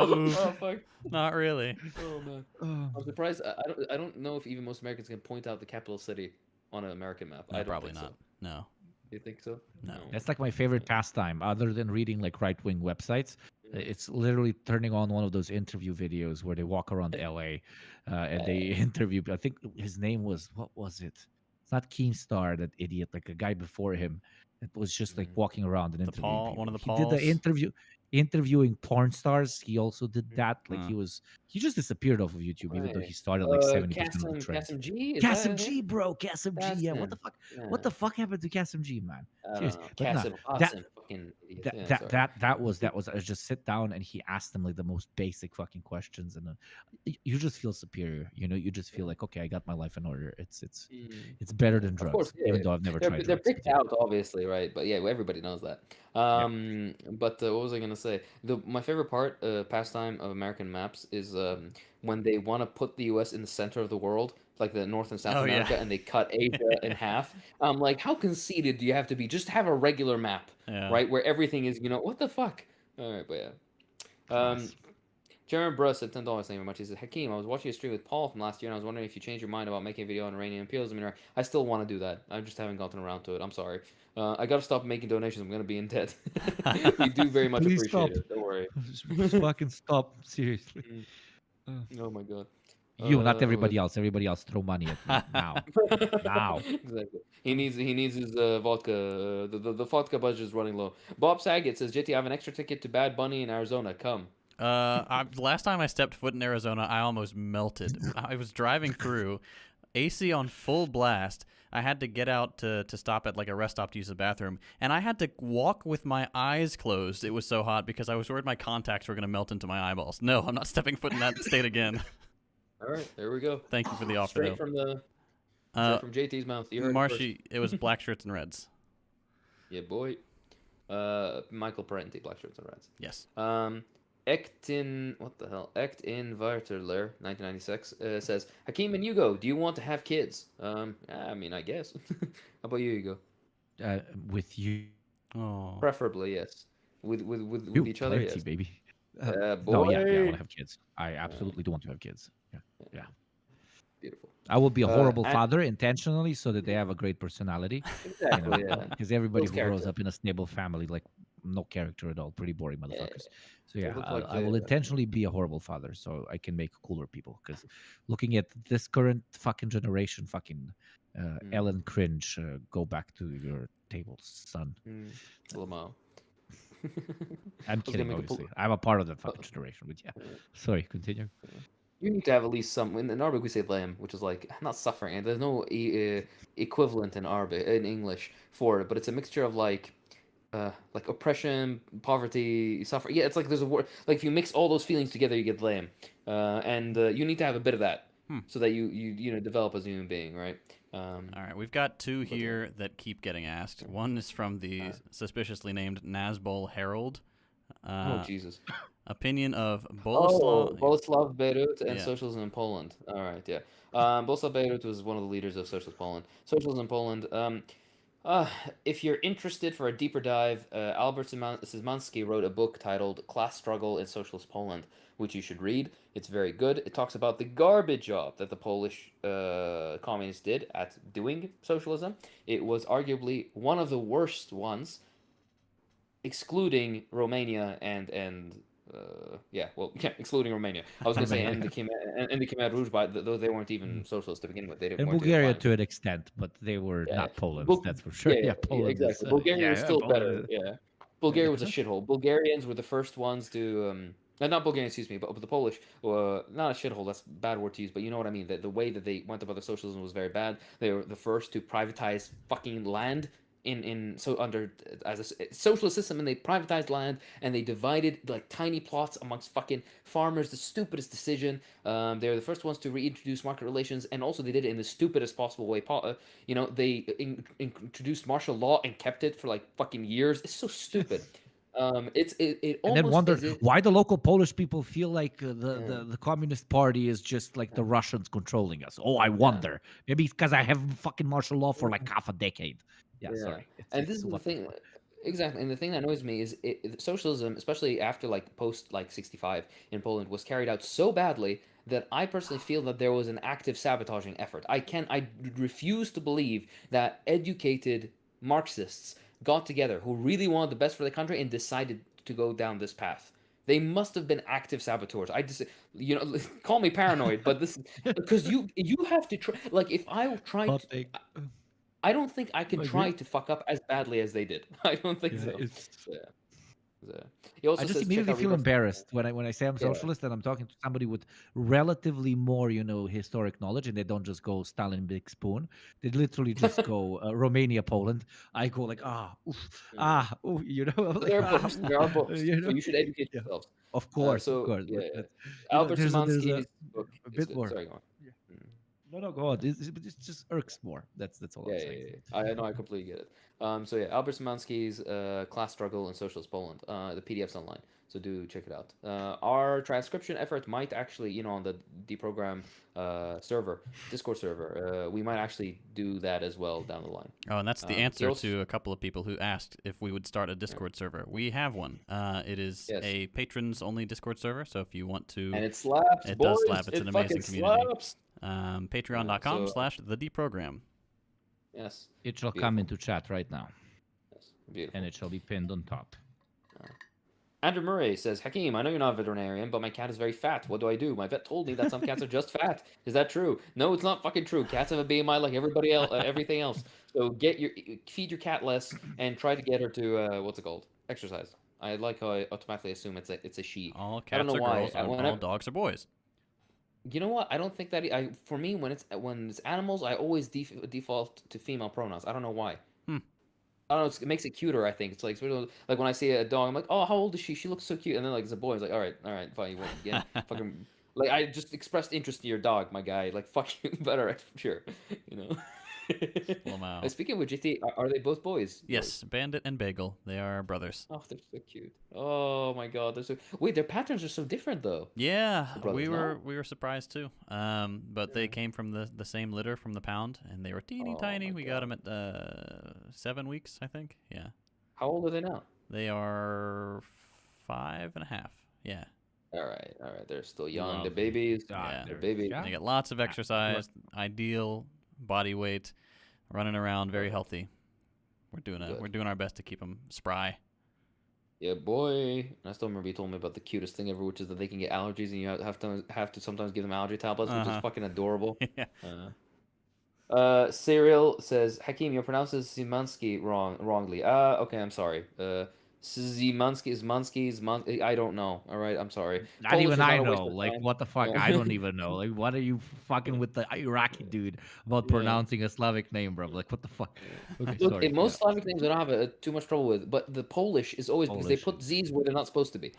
Oof. Oh fuck. not really. Oh man. Oh, I'm surprised. I don't know if even most Americans can point out the capital city on an American map. I No, don't probably think not. so. No. You think so? No. that's like my favorite pastime, other than reading like right wing websites. It's literally turning on one of those interview videos where they walk around LA and they interview. I think his name was, what was it? It's not Keemstar, that idiot, like a guy before him. It was just like walking around and The interviewing Paul, people. one of the He did the Pauls. interviewing porn stars. He also did that. Like Huh. he just disappeared off of YouTube, even though Right. he started like 70% of the Kasim trends. G, is Kasim that him? G, bro, Kasim G. That's Yeah, him. Yeah. what the fuck happened to Kasim G, man? I don't Seriously, know. but no, Kasim that Qasim, fucking idiot. that Yeah, that sorry. that was I was just sit down and he asked them like the most basic fucking questions, and you just feel superior, you just feel like, okay, I got my life in order. It's better than Of course, drugs, yeah. even though I've never They're tried they're drugs. picked out, obviously, right? But yeah, everybody knows that. Yeah. But what was I gonna say? My favorite part, pastime of American maps is when they want to put the U.S. in the center of the world, like the North and South Oh, yeah. America, and they cut Asia in half. I'm like, how conceited do you have to be? Just have a regular map, Yeah. right, where everything is, what the fuck? All right, but yeah. Class. Jeremy Bruss at $10. Thank you very much. He said, Hakeem, I was watching a stream with Paul from last year, and I was wondering if you changed your mind about making a video on Iranian imperialism in Iraq. I still want to do that. I just haven't gotten around to it. I'm sorry. I got to stop making donations. I'm going to be in debt. We do very much Please appreciate stop. it. Don't worry. Just fucking stop, seriously. Oh my god. You, not Wait. everybody else. Everybody else, throw money at me now. Now. Exactly. He needs his vodka. The vodka budget is running low. Bob Saget says, JT, I have an extra ticket to Bad Bunny in Arizona. Come. Last time I stepped foot in Arizona, I almost melted. I was driving through, AC on full blast. I had to get out to stop at like a rest stop to use the bathroom, and I had to walk with my eyes closed. It was so hot because I was worried my contacts were going to melt into my eyeballs. No, I'm not stepping foot in that state again. All right, there we go. Thank you for the offer, Straight though. from JT's mouth. You heard it first. Marshy, it was black shirts and reds. Yeah, boy. Michael Parenti, black shirts and reds. Yes. What the hell? Varterler, 1996, says, Hakeem and Hugo, do you want to have kids? I mean, I guess. How about you, Hugo? With you. Oh. Preferably, yes. With You, each other, plenty, yes. baby. Boy. No, yeah, I want to have kids. I absolutely do want to have kids. Yeah. Beautiful. I will be a horrible and- father intentionally so that they have a great personality. Exactly, yeah. Because everybody Those who grows characters. up in a stable family, like no character at all, pretty boring motherfuckers. So yeah, look like I will the- intentionally be a horrible father so I can make cooler people. Because looking at this current fucking generation, fucking Ellen cringe, go back to your table, son. Lamau. I'm kidding, obviously. I'm a part of the fucking generation, but yeah. Sorry, continue. You need to have at least some. In Arabic, we say lamb, which is like not suffering, and there's no equivalent in Arabic in English for it, but it's a mixture of like oppression, poverty, suffering. Yeah, it's like there's a word. Like if you mix all those feelings together, you get lamb, and you need to have a bit of that Hmm. so that you develop as a human being, right? All right, we've got two But, here that keep getting asked. One is from the suspiciously named Nazbol Herald. oh Jesus. Opinion of Oh, Boleslaw. Boleslav Beirut and Yeah. socialism in Poland. All right, yeah. Boleslav Beirut was one of the leaders of socialist Poland. Socialism in Poland. Uh, if you're interested for a deeper dive, Albert Szymanski wrote a book titled "Class Struggle in Socialist Poland," which you should read. It's very good. It talks about the garbage job that the Polish communists did at doing socialism. It was arguably one of the worst ones, excluding Romania and excluding Romania. I was gonna say and the Khmer Rouge, but though they weren't even socialist to begin with, they didn't. And weren't even Bulgaria fine. to an extent, but they were Yeah. not Poland. Bul- That's for sure. Yeah, Poland exactly. is, Bulgaria was still Poland better. is- Yeah, Bulgaria was a shithole. Bulgarians were the first ones to not Bulgarians, excuse me, but the Polish, not a shithole. That's a bad word to use, but you know what I mean. The way that they went about their socialism was very bad. They were the first to privatize fucking land as a socialist system, and they privatized land and they divided like tiny plots amongst fucking farmers. The stupidest decision. They were the first ones to reintroduce market relations, and also they did it in the stupidest possible way. They introduced martial law and kept it for like fucking years. It's so stupid. It And then almost wonder as if why the local Polish people feel like Yeah. the Communist Party is just like the Russians controlling us. Oh, I wonder. Maybe it's because I have fucking martial law for like half a decade. Yeah, Yeah. sorry. And this is the what thing, fuck? exactly. And the thing that annoys me is socialism, especially after like post like 65 in Poland, was carried out so badly that I personally feel that there was an active sabotaging effort. I refuse to believe that educated Marxists got together who really wanted the best for the country and decided to go down this path. They must have been active saboteurs. Call me paranoid, but this because you have to try. Like if I try Hot to, take. I don't think I can I try agree. to fuck up as badly as they did. I don't think Yeah, so. it's. Yeah. Yeah. He also I just says check immediately out feel Rebus. embarrassed when I say I'm Yeah. socialist and I'm talking to somebody with relatively more, historic knowledge, and they don't just go Stalin big spoon. They literally just go Romania, Poland. I go like ooh, I'm like, There are books. There are books. So you should educate Yeah. yourselves. Of course, So but yeah. that's, Albert there's a Szymanski's book a is bit good. more. Sorry, go on. Yeah. No, go on. It just irks more. That's all Yeah, I'm yeah, saying. yeah. I know, I completely get it. So yeah, Albert Szymanski's Class Struggle in Socialist Poland. The PDF's online, so do check it out. Our transcription effort might actually, on the Deprogram server, Discord server, we might actually do that as well down the line. Oh, and that's the he answer also- to a couple of people who asked if we would start a Discord server. We have one. It is Yes. a patrons-only Discord server, so if you want to, And it slaps, It boys. does slap. It's it an amazing fucking community. slaps. patreon.com so- / the Deprogram. Yes. It shall Beautiful. come into chat right now, Yes. Beautiful. and it shall be pinned on top. Andrew Murray says, Hakeem, I know you're not a veterinarian, but my cat is very fat. What do I do? My vet told me that some cats are just fat. Is that true? No, it's not fucking true. Cats have a BMI like everybody else, everything else. So feed your cat less and try to get her to what's it called? Exercise. I like how I automatically assume it's a she. All I don't cats know are why. girls, and Whenever- all dogs are boys. You know what? I don't think that for me when it's animals, I always default to female pronouns. I don't know why. I don't know. It makes it cuter. I think it's like sort of like when I see a dog, I'm like, oh, how old is she? She looks so cute. And then like it's a boy. It's like, all right, fine. You won't again. Fucking like I just expressed interest in your dog, my guy. Like fuck you, better sure. Lamau. Speaking of which, are they both boys? Yes, Bandit and Bagel. They are brothers. Oh, they're so cute. Oh my god, they're so. Wait, their patterns are so different though. Yeah, The brothers, we were surprised too. But they came from the same litter from the pound, and they were teeny Oh tiny. my We got them at 7 weeks, I think. Yeah, How old are they now? they are 5.5. Yeah, All right. They're still young. They're Lovely. babies. Yeah. They're babies. Yeah. they get lots of exercise, ideal body weight, running around, very healthy. Good. We're doing our best to keep them spry. Yeah, boy. I still remember you told me about the cutest thing ever, which is that they can get allergies, and you have to sometimes give them allergy tablets, which is Uh-huh. fucking adorable. Yeah. Serial says, Hakeem, you pronounces Szymanski wrongly. Okay, I'm sorry. Zmansky. I don't know. All right, I'm sorry. Not Polish even is not I a waste know. of Like, time. what the fuck? Yeah. I don't even know. Like, what are you fucking with the Iraqi dude about Yeah. pronouncing a Slavic name, bro? Like, what the fuck? Okay, Look, sorry. in most Slavic names I don't have too much trouble with, but the Polish is always because they Polish. put Z's where they're not supposed to be.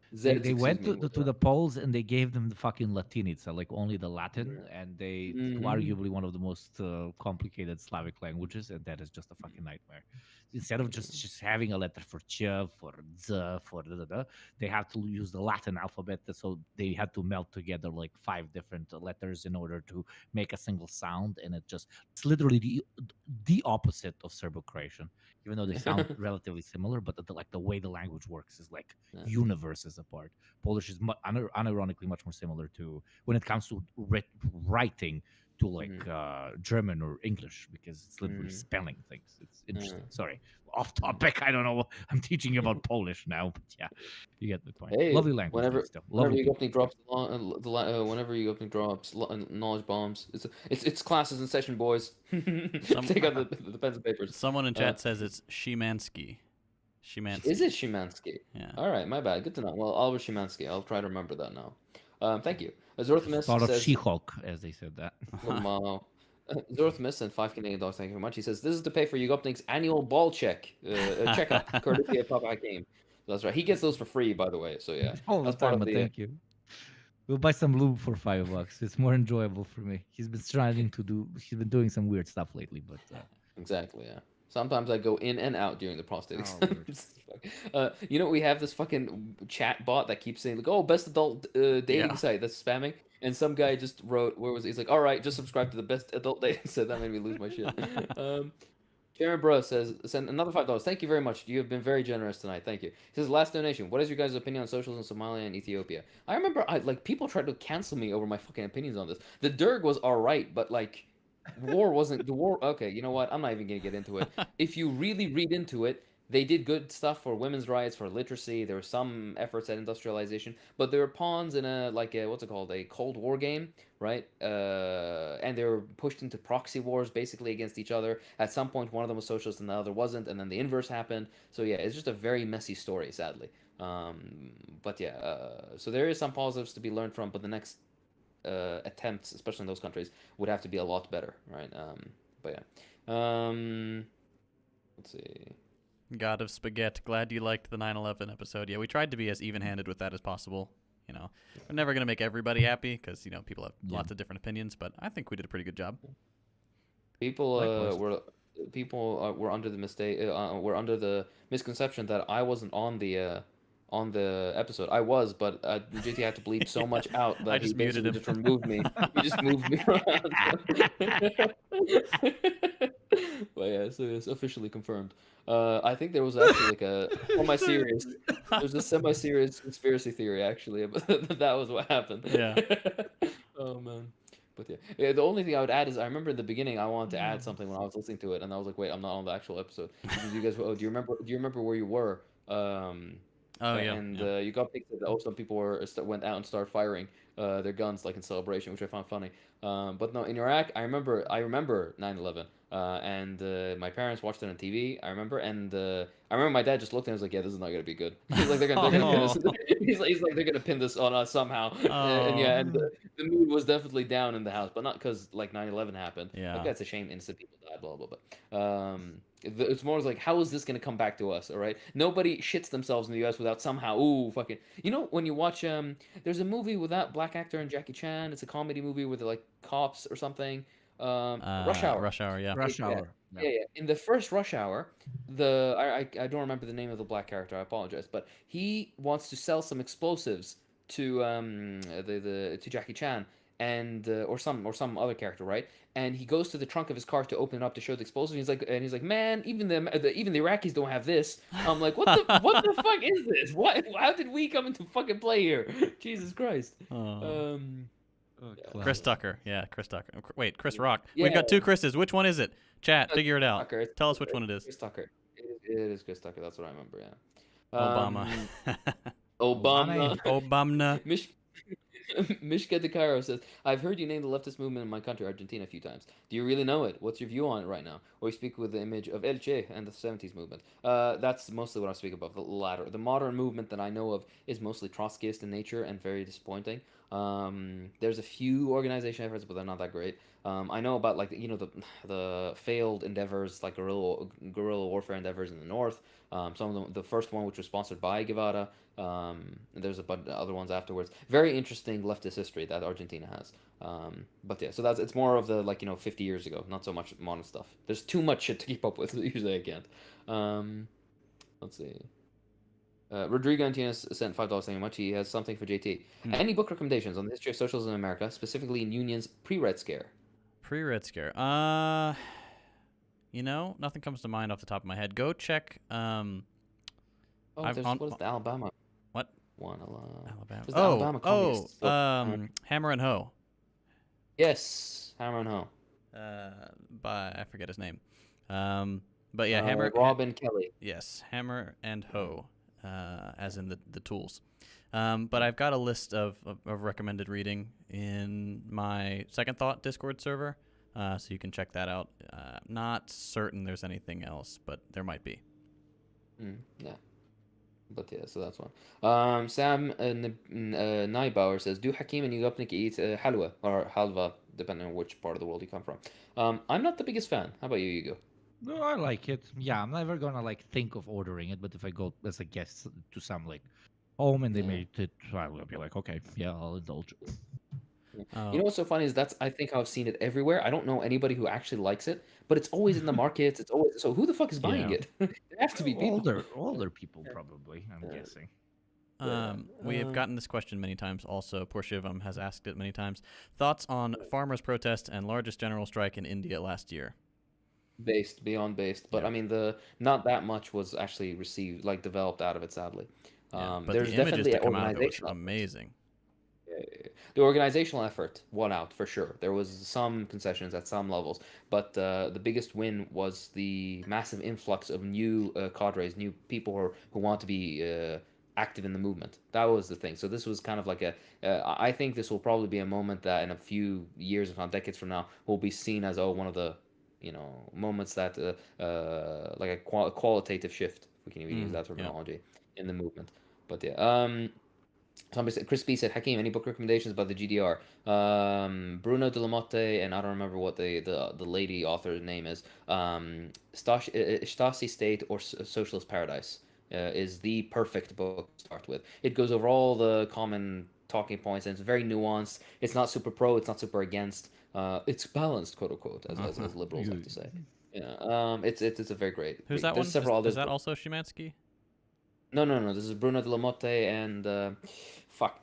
They Z's, excuse went me. to the Poles and they gave them the fucking Latinica, like only the Latin, and they arguably one of the most complicated Slavic languages, and that is just a fucking nightmare. Instead of just having a letter for ch, for z, for da, they have to use the Latin alphabet, so they had to melt together like 5 different letters in order to make a single sound, and it's literally the opposite of Serbo-Croatian, even though they sound relatively similar, but like the way the language works is like universes apart. Polish is unironically much more similar to when it comes to writing to like German or English, because it's literally spelling things. It's interesting. Sorry, off topic. I don't know. I'm teaching you about Polish now, but yeah, you get the point. Hey, Lovely language. Still. whenever Lovely you people. opening drops, whenever you opening drops knowledge bombs, it's classes in session, boys. Take out the pens and papers. Someone in chat says it's Szymanski. Szymanski. Is it Szymanski? Yeah. All right, my bad. Good to know. Well, Oliver Szymanski. I'll try to remember that now. Thank you. Zorthimus Thought of says, She-Hulk, as they said that. Zorthimus and 5 Canadian dollars. Thank you very much. He says this is to pay for Yugopnik's annual ball checkup, courtesy of Papa Hakim. That's right. He gets those for free, by the way. So yeah, All the that's part time, of but the. thank you. We'll buy some lube for $5. It's more enjoyable for me. He's been striving to do. He's been doing some weird stuff lately, but Exactly, yeah. Sometimes I go in and out during the prostate Oh, Lord. exams. You know, we have this fucking chat bot that keeps saying like, "Oh, best adult dating Yeah. site," that's spamming. And some guy just wrote, where was he? He's like, "All right, just subscribe to the best adult dating site." That made me lose my shit. Jared Bro says, send another $5. Thank you very much. You have been very generous tonight. Thank you. He says, last donation. What is your guys' opinion on socialism in Somalia and Ethiopia? I remember, people tried to cancel me over my fucking opinions on this. The Derg was all right, but like, war wasn't the war. Okay, you know what? I'm not even gonna get into it. If you really read into it, they did good stuff for women's rights, for literacy. There were some efforts at industrialization, but they were pawns in a what's it called, a Cold War game, right? And they were pushed into proxy wars basically against each other. At some point, one of them was socialist and the other wasn't, and then the inverse happened. So yeah, it's just a very messy story, sadly. But yeah, so there is some positives to be learned from, but the next attempts, especially in those countries, would have to be a lot better, right? But yeah, let's see. God of Spaghetti, glad you liked the 9/11 episode. Yeah, we tried to be as even-handed with that as possible. You know, we're never gonna make everybody happy because you know people have lots of different opinions, but I think we did a pretty good job. People were under the were under the misconception that I wasn't on the episode. I was, but JT had to bleep so much out that I just he basically muted him. just removed me. He just moved me around. But yeah, so it's officially confirmed. I think there was actually like a semi-serious. There's a semi-serious conspiracy theory actually, but that was what happened. Yeah. Oh man. But yeah, the only thing I would add is I remember in the beginning I wanted to add something when I was listening to it, and I was like, wait, I'm not on the actual episode. Because you guys, do you remember where you were? Oh yeah. And yeah. you got picked. Some people went out and started firing their guns like in celebration, which I found funny. But no, in Iraq, I remember 9/11, and my parents watched it on TV. I remember, and I remember my dad just looked and was like, "Yeah, this is not gonna be good." He's like, "They're gonna pin this." He's like, "They're gonna pin this on us somehow." And yeah, and the mood was definitely down in the house, but not because like 9/11 happened. Yeah. Like that's a shame. Innocent people died. Blah blah blah. It's more like, how is this going to come back to us? All right, nobody shits themselves in the U.S. without somehow, fucking. You know, when you watch there's a movie with that black actor and Jackie Chan. It's a comedy movie where they're like cops or something. Rush Hour. Rush Hour. Yeah. Rush Hour. Yeah. In the first Rush Hour, I don't remember the name of the black character. I apologize, but he wants to sell some explosives to to Jackie Chan and or some other character, right? And he goes to the trunk of his car to open it up to show the explosive. He's like, man, even the Iraqis don't have this. I'm like, what the fuck is this? How did we come into fucking play here? Jesus Christ. Chris Tucker. Yeah, Chris Tucker. Wait, Chris Rock. Yeah. We've got two Chris's. Which one is it? Chat, figure it out. Tucker. Tell us which one it is. Chris Tucker. It is Chris Tucker. That's what I remember. Yeah. Obama. Obama. Obama. Mishka De Cairo says, I've heard you name the leftist movement in my country, Argentina, a few times. Do you really know it? What's your view on it right now? Or you speak with the image of El Che and the 70s movement? That's mostly what I'm speaking about, the latter. The modern movement that I know of is mostly Trotskyist in nature and very disappointing. There's a few organization efforts, but they're not that great. I know about like the failed endeavors, like guerrilla warfare endeavors in the north. Some of them, the first one, which was sponsored by Guevara. And there's a bunch of other ones afterwards. Very interesting leftist history that Argentina has. But yeah, so it's more of the 50 years ago, not so much modern stuff. There's too much shit to keep up with. Usually I can't. Let's see. Rodrigo Antunes sent $5. Thank you much. He has something for JT. Any book recommendations on the history of socialism in America, specifically in Union's pre-Red Scare? Pre-Red Scare. Nothing comes to mind off the top of my head. Go check. What is the Alabama? What? One Alabama. The Alabama communists book. Hammer and Hoe. Yes, Hammer and Hoe. I forget his name. But yeah, Hammer. Robin Kelly. Yes, Hammer and Hoe, as in the tools. But I've got a list of recommended reading in my Second Thought Discord server, so you can check that out. Not certain there's anything else, but there might be. Yeah. But yeah, so that's one. Sam Neibauer says, do Hakim and Yugopnik eat halwa or halva, depending on which part of the world you come from? I'm not the biggest fan. How about you, Hugo? No, I like it. Yeah, I'm never gonna think of ordering it, but if I go as a guest to some home and they made it, I will be like, okay, yeah, I'll indulge. You know what's so funny is I think I've seen it everywhere. I don't know anybody who actually likes it, but it's always in the markets. It's always so. Who the fuck is buying it? There have to be people. Older people probably. I'm guessing. We have gotten this question many times. Also, Porsche has asked it many times. Thoughts on farmers' protest and largest general strike in India last year? Beyond based, but I mean not that much was actually developed out of it, sadly. But there's the images definitely to an come out of it was organizational amazing. The organizational effort won out for sure. There was some concessions at some levels, but the biggest win was the massive influx of new cadres, new people who want to be active in the movement. That was the thing. So this was kind of like I think this will probably be a moment that in a few years, if not decades from now, will be seen as one of the moments that like a qualitative shift, if we can even use that terminology, in the movement. But yeah. Somebody said, Chris B said, Hakeem, any book recommendations about the GDR? Bruno de la Motte, and I don't remember what the lady author's name is. Stasi State or Socialist Paradise is the perfect book to start with. It goes over all the common talking points, and it's very nuanced. It's not super pro, it's not super against. It's balanced, quote unquote, as liberals like to say. Yeah, it's a very great. Who's that There's one? Is that also Szymanski? No. This is Bruno de la Motte and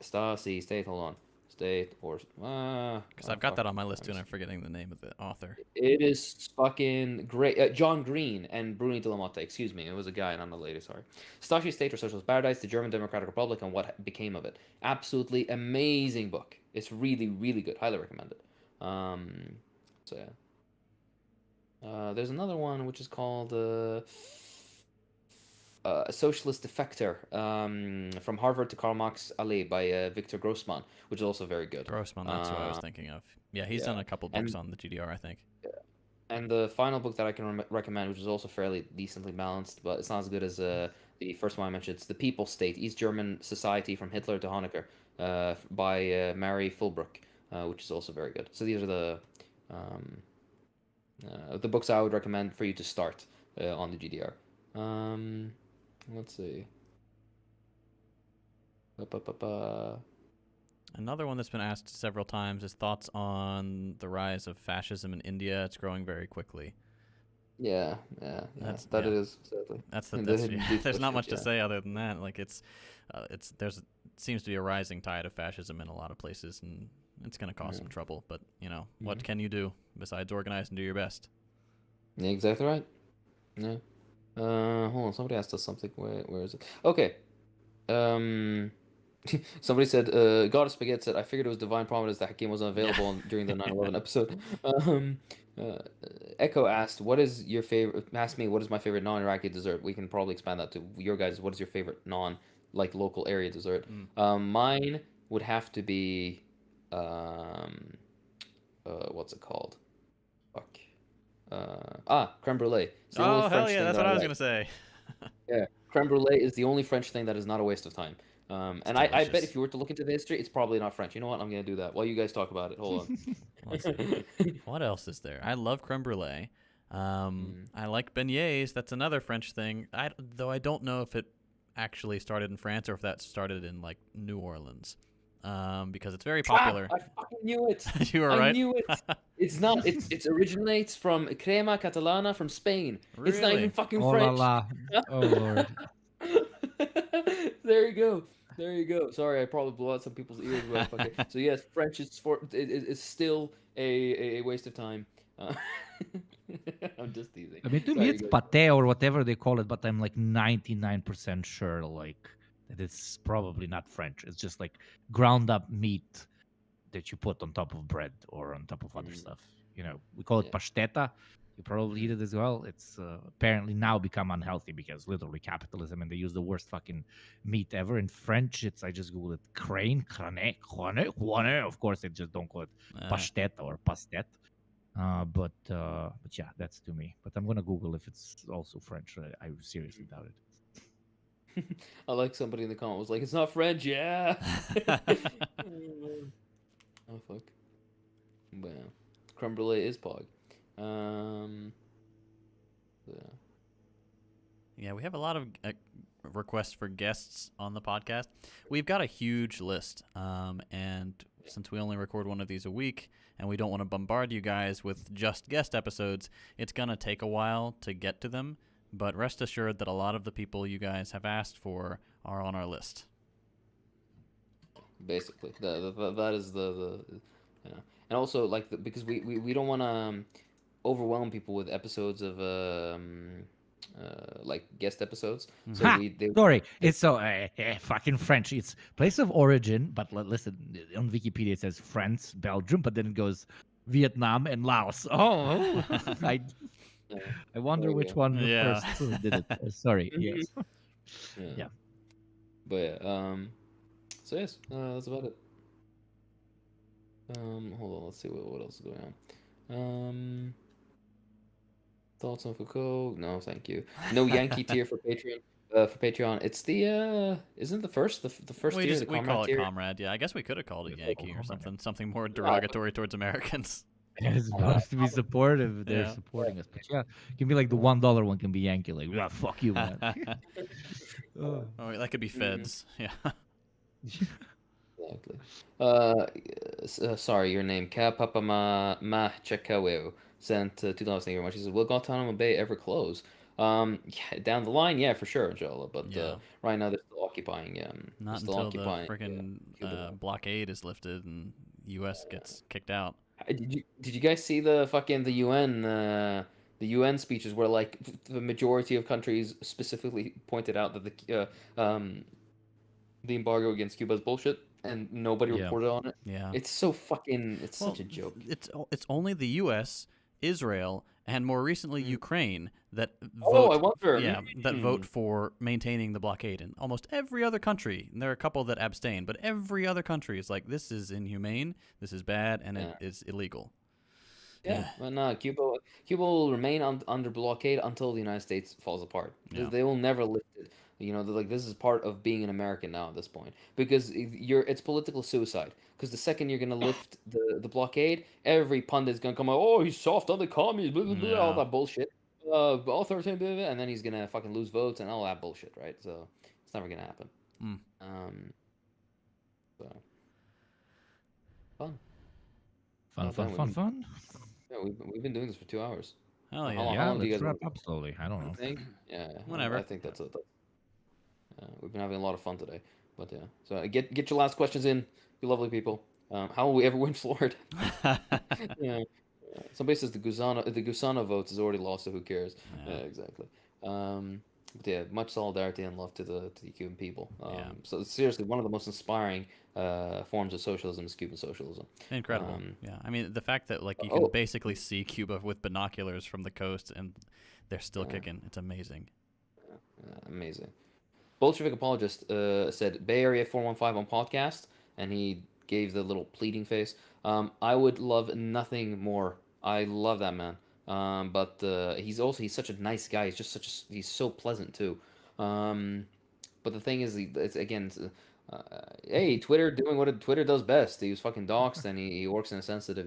Stasi State. Hold on, State or because I've got that on my list too, and I'm forgetting the name of the author. It is fucking great. John Green and Bruno de la Motte. Excuse me, it was a guy and I'm a lady. Sorry. Stasi State or Socialist Paradise: The German Democratic Republic and What Became of It. Absolutely amazing book. It's really really good. Highly recommend it. So yeah. There's another one which is called A Socialist Defector, from Harvard to Karl Marx Alley by Victor Grossman, which is also very good. Grossman, that's what I was thinking of. Yeah, he's done a couple books on the GDR, I think. And the final book that I can recommend, which is also fairly decently balanced, but it's not as good as the first one I mentioned, it's The People's State, East German Society from Hitler to Honecker, by Mary Fulbrook, which is also very good. So these are the books I would recommend for you to start on the GDR. Let's see. Another one that's been asked several times is thoughts on the rise of fascism in India. It's growing very quickly. Yeah. It is. Sadly. There's not much to say other than that. Like it seems to be a rising tide of fascism in a lot of places, and it's going to cause some trouble. But what can you do besides organize and do your best? Yeah, exactly right. Yeah. Hold on. Somebody asked us something. Where is it? Okay. Somebody said, God of Spaghetti said, I figured it was divine providence that Hakeem wasn't available during the 9/11 episode. Echo asked, what is your favorite? Asked me, what is my favorite non-Iraqi dessert? We can probably expand that to your guys. What is your favorite local area dessert? Mine would have to be what's it called? Fuck. Creme brulee. It's the only Oh hell French yeah, thing that's that what I I was like. gonna say. Yeah, creme brulee is the only French thing that is not a waste of time. And I bet delicious. if you were to look into the history, it's probably not French. You know what? I'm gonna do that while you guys talk about it. Hold Let's on. see. What else is there? I love creme brulee. Mm. I like beignets. That's another French thing. Though I don't know if it actually started in France or if that started in like New Orleans. Because it's very popular. I fucking knew it. You were I right. knew it. It's not. It originates from crema catalana from Spain. It's not even Really? fucking Oh la French. la. Oh lord. There you go. There you go. Sorry, I probably blew out some people's ears. But fucking... So yes, French is it's still a waste of time. I'm just teasing. I mean, to me, Sorry, it's guys. pate or whatever they call it, but I'm like 99% sure, like, that it's probably not French. It's just like ground up meat that you put on top of bread or on top of other Mm. stuff. You know, we call it Yeah. pasteta. You probably eat it as well. It's apparently now become unhealthy because literally capitalism, and they use the worst fucking meat ever. In French, I just googled it, crane. Of course, they just don't call it pasteta or pastet. But yeah, that's to me. But I'm gonna Google if it's also French. I seriously doubt it. I like somebody in the comment was like, "It's not French, yeah." Oh fuck. Well, creme brulee is pog. Yeah. Yeah, we have a lot of requests for guests on the podcast. We've got a huge list, and since we only record one of these a week, and we don't want to bombard you guys with just guest episodes, it's gonna take a while to get to them. But rest assured that a lot of the people you guys have asked for are on our list. Basically, that is the yeah. And also like because we don't want to overwhelm people with episodes of like guest episodes. So Ha! they Sorry, it's so fucking French. It's place of origin, but listen, on Wikipedia it says France, Belgium, but then it goes Vietnam and Laos. Oh, I wonder There you which go. one Yeah. first did it. Sorry, yes. Yeah. But yeah, so yes, that's about it. Hold on, let's see what else is going on. Thoughts on Foucault? No, thank you. No Yankee tier for Patreon. For Patreon, it's the isn't the first the first tier the we comrade call it tier? comrade. Yeah, I guess we could have called it It's called Yankee or comrade. something more derogatory towards Americans. It's supposed to be supportive. They're Yeah. supporting us, but yeah, it can be like the $1 one can be Yankee. Like, yeah, fuck you, man. Oh. Oh, that could be feds. Yeah. Exactly. Sorry, your name. Ka Papa Ma Chekaweo sent $2. Thank you very much. He says, "Will Guantanamo Bay ever close?" Yeah, down the line, yeah, for sure, inshallah. But Yeah. right now they're still occupying. Not still until the occupying. freaking Cuba. blockade is lifted and U.S. gets kicked out. Did you guys see the UN speeches where like the majority of countries specifically pointed out that the embargo against Cuba is bullshit and nobody Yeah. reported on it? Yeah. It's so fucking. It's such a joke. It's only the U.S., Israel, and more recently Ukraine that Oh, vote. I wonder. Yeah, that vote for maintaining the blockade. And almost every other country, and there are a couple that abstain, but every other country is like, this is inhumane, this is bad, and it is illegal. Yeah, but no, Cuba will remain under blockade until the United States falls apart. Yeah. They will never lift it. You know, like this is part of being an American now at this point because it's political suicide. Because the second you're gonna lift the blockade, every pundit's gonna come out, oh, he's soft on the commies, blah, blah, blah, all Yeah. that bullshit. Authoritarian, blah, blah, and then he's gonna fucking lose votes and all that bullshit, right? So it's never gonna happen. So fun. Fun. Yeah, we've been doing this for 2 hours. Hell How yeah. long- Yeah, do you let's guys wrap want- up slowly. I don't know. I think, yeah, Whenever. I think that's it. We've been having a lot of fun today, but yeah. So get your last questions in, you lovely people. How will we ever win Florida? Yeah. Somebody says the Gusano votes is already lost, so who cares? Yeah. Yeah, exactly. But yeah, much solidarity and love to the Cuban people. Yeah. So seriously, one of the most inspiring forms of socialism is Cuban socialism. Incredible. Yeah. I mean, the fact that like you Oh. can basically see Cuba with binoculars from the coast and they're still kicking. It's amazing. Amazing. Bolshevik apologist said Bay Area 415 on podcast. and he gave the little pleading face. I would love nothing more. I love that man. But he's such a nice guy. He's just he's so pleasant too. Um, but the thing is, it's again, hey, Twitter doing what Twitter does best. He was fucking doxxed, and he works in a sensitive,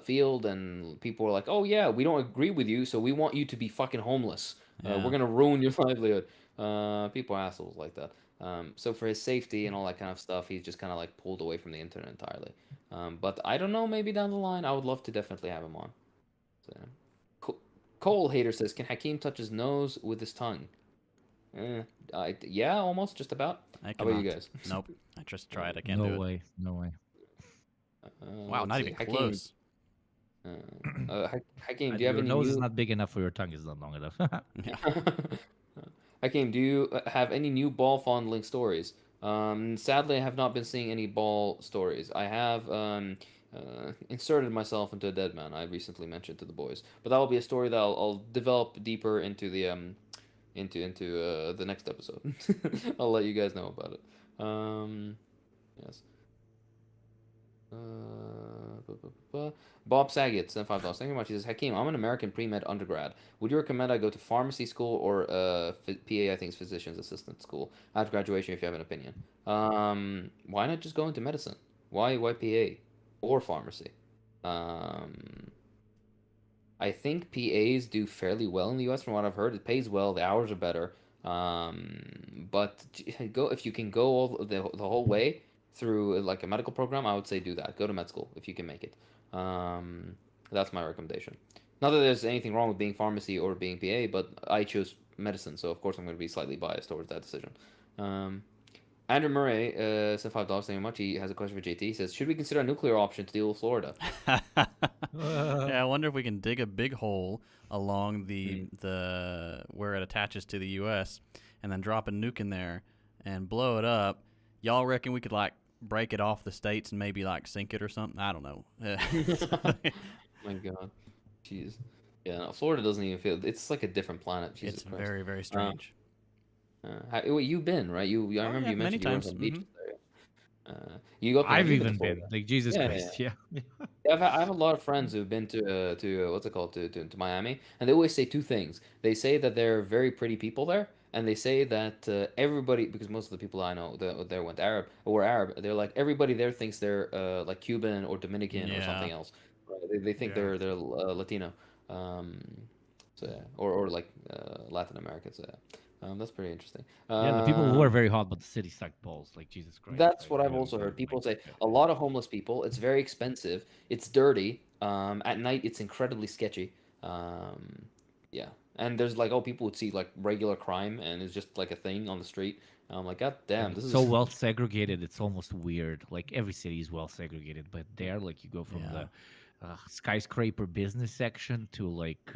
field, and people were like, "Oh yeah, we don't agree with you, so we want you to be fucking homeless. Yeah. We're gonna ruin your livelihood." People are assholes like that. So for his safety and all that kind of stuff, he's just kind of like pulled away from the internet entirely. But I don't know, maybe down the line, I would love to definitely have him on. So, Cole Hater says, "Can Hakeem touch his nose with his tongue?" Yeah, almost, just about. I How about you cannot. guys? Nope. I just tried. I can't No do it. way. No way. Wow, Let's not see. even Hakeem, close. Hakeem, do you have Your any nose is new? not big enough for your tongue is not long enough. Yeah. Hakeem, do you have any new ball fondling stories? Sadly, I have not been seeing any ball stories. I have inserted myself into a dead man. I recently mentioned to the boys, but that will be a story that I'll develop deeper into the next episode. I'll let you guys know about it. Yes. Bob Saget, $5. Thank you very much. He says, Hakeem, I'm an American pre-med undergrad. Would you recommend I go to pharmacy school or PA, I think is physician's assistant school, after graduation if you have an opinion? Why not just go into medicine? Why PA or pharmacy? Um, I think PAs do fairly well in the US from what I've heard. It pays well, the hours are better. But go if you can go the whole way through like a medical program, I would say do that. Go to med school if you can make it. Um, that's my recommendation. Not that there's anything wrong with being pharmacy or being PA, but I chose medicine, so of course I'm going to be slightly biased towards that decision. Um, Andrew Murray said $5. Thank you very much. He has a question for JT. He says, should we consider a nuclear option to deal with Florida? Yeah, I wonder if we can dig a big hole along the where it attaches to the U.S. and then drop a nuke in there and blow it up. Y'all reckon we could like break it off the states and maybe like sink it or something? I don't know. My God, jeez. Yeah, no, Florida doesn't even feel. It's like a different planet. Jesus It's Christ. very, very strange. Wait, you've been right? I remember yeah, you many mentioned you were on times. some beaches there. You got I've you've been to even been Florida. like Jesus Yeah, Christ. Yeah. yeah, I have a lot of friends who've been to what's it called to Miami, and they always say two things. They say that they're very pretty people there, and they say that everybody, because most of the people I know that there went Arab or were Arab, they're like everybody there thinks they're like Cuban or Dominican or Yeah. something else. Right? They think Yeah. they're Latino, um, so yeah, or like Latin American. So yeah, that's pretty interesting. Yeah, the people were very hot, but the city sucked balls. Like Jesus Christ. That's Like, what I've really, also heard. People like, say a lot of homeless people. It's very expensive. It's dirty. At night, it's incredibly sketchy. Um, yeah, and there's like, oh, people would see like regular crime, and it's just like a thing on the street. And I'm like, God damn, this it's is so well segregated. It's almost weird. Like every city is well segregated, but there, like you go from Yeah. the skyscraper business section to like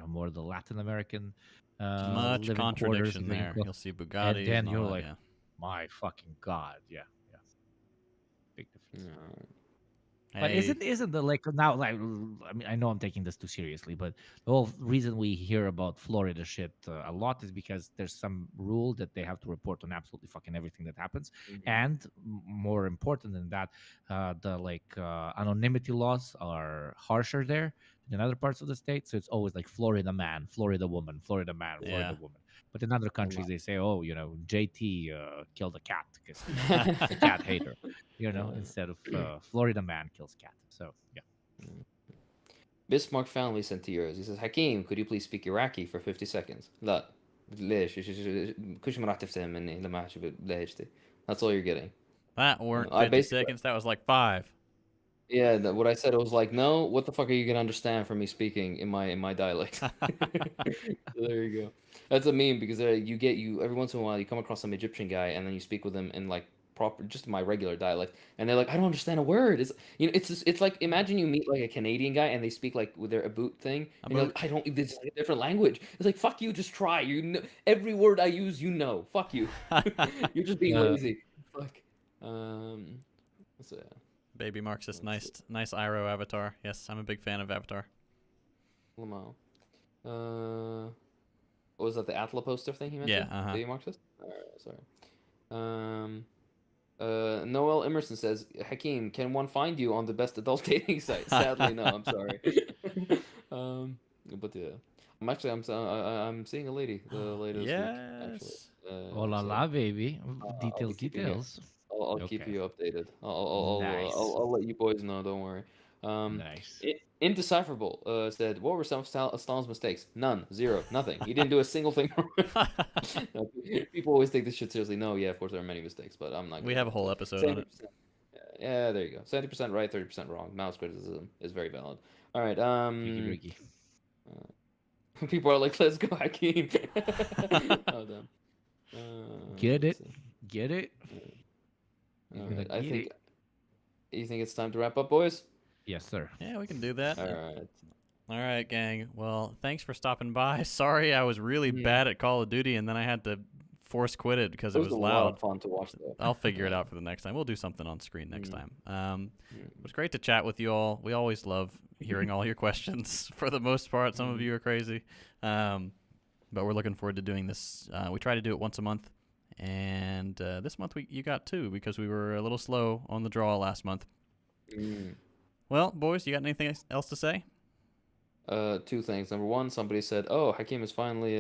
more the Latin American Much living quarters, if contradiction I can there. call. You'll see And Bugattis then and you're all that. like, Yeah. my fucking god, yeah, yeah, big difference. yeah. But Hey. isn't the like now like I mean I know I'm taking this too seriously, but the whole reason we hear about Florida shit a lot is because there's some rule that they have to report on absolutely fucking everything that happens, and more important than that, the like anonymity laws are harsher there than in other parts of the state. So it's always like Florida man, Florida woman, Florida man, Florida Yeah. woman. But in other countries they say, oh, JT killed a cat because he's a cat hater. Instead of Florida man kills cat. So yeah. Bismarck family sent to yours. He says, Hakeem, could you please speak Iraqi for 50 seconds? لا ليش كل ما راح تفتهم مني لما أحكي بلهجتي. That's all you're getting. That weren't I 50 basically seconds. That was like 5. Yeah, what I said, it was like, no, what the fuck are you gonna understand from me speaking in my dialect? So there you go. That's a meme because you every once in a while you come across some Egyptian guy and then you speak with them in like proper just my regular dialect and they're like, I don't understand a word. It's like imagine you meet like a Canadian guy and they speak like with their aboot thing and you're like, I don't. This is like a different language. It's like fuck you, just try. You know every word I use. Fuck you. You're just being lazy. Fuck. So yeah. Baby Mark's this nice Iro avatar. Yes, I'm a big fan of Avatar. Lamau. What was that, the Atla poster thing he mentioned? Yeah, uh-huh. Baby Marxist? Sorry. Noel Emerson says, Hakeem, can one find you on the best adult dating site? Sadly, no. I'm sorry. But yeah, I'm seeing a lady later this week. Actually, Yes. Oh la so la, baby. I'll be keeping you. Details. I'll keep Okay. you updated. Nice. I'll let you boys know. Don't worry. Nice. Indecipherable said, "What were some of Stalin's mistakes? None, zero, nothing. He didn't do a single thing wrong." No, people always take this shit seriously. No, yeah, of course there are many mistakes, but I'm not. We Gonna have a go whole into episode on it. 70%. Yeah, there you go. 70% right, 30% wrong. Mouse criticism is very valid. All right. Ricky. People are like, "Let's go, Hakeem." Oh damn. Get Let's it? see. Get it? All gonna right. I get think. it. You think it's time to wrap up, boys? Yes, sir. Yeah, we can do that. All right. All right, gang. Well, thanks for stopping by. Sorry, I was really Mhm. bad at Call of Duty, and then I had to force quit it because it was a lot loud. of fun to watch, though. I'll figure it out for the next time. We'll do something on screen next Mhm. time. It was great to chat with you all. We always love hearing all your questions. For the most part, some of you are crazy, but we're looking forward to doing this. We try to do it once a month, and this month you got 2 because we were a little slow on the draw last month. Mm. Well, boys, you got anything else to say? 2 things. Number 1, somebody said, "Oh, Hakeem has finally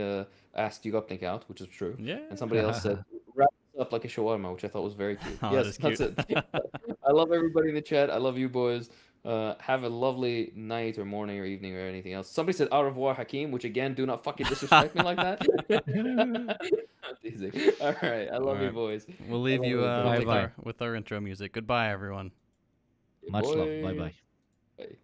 asked you Gopnik out," which is true. Yeah. And somebody else said, "Wrap this up like a shawarma," which I thought was very cute. Oh, Yes, that is that's cute. it. I love everybody in the chat. I love you boys. Have a lovely night or morning or evening or anything else. Somebody said au revoir, Hakeem, which again, do not fucking disrespect me like that. I'm teasing. All right, I love you Alright. boys. We'll leave love you it. Bye-bye. with our intro music. Goodbye, everyone. Much love. Boy. Bye bye. Bye.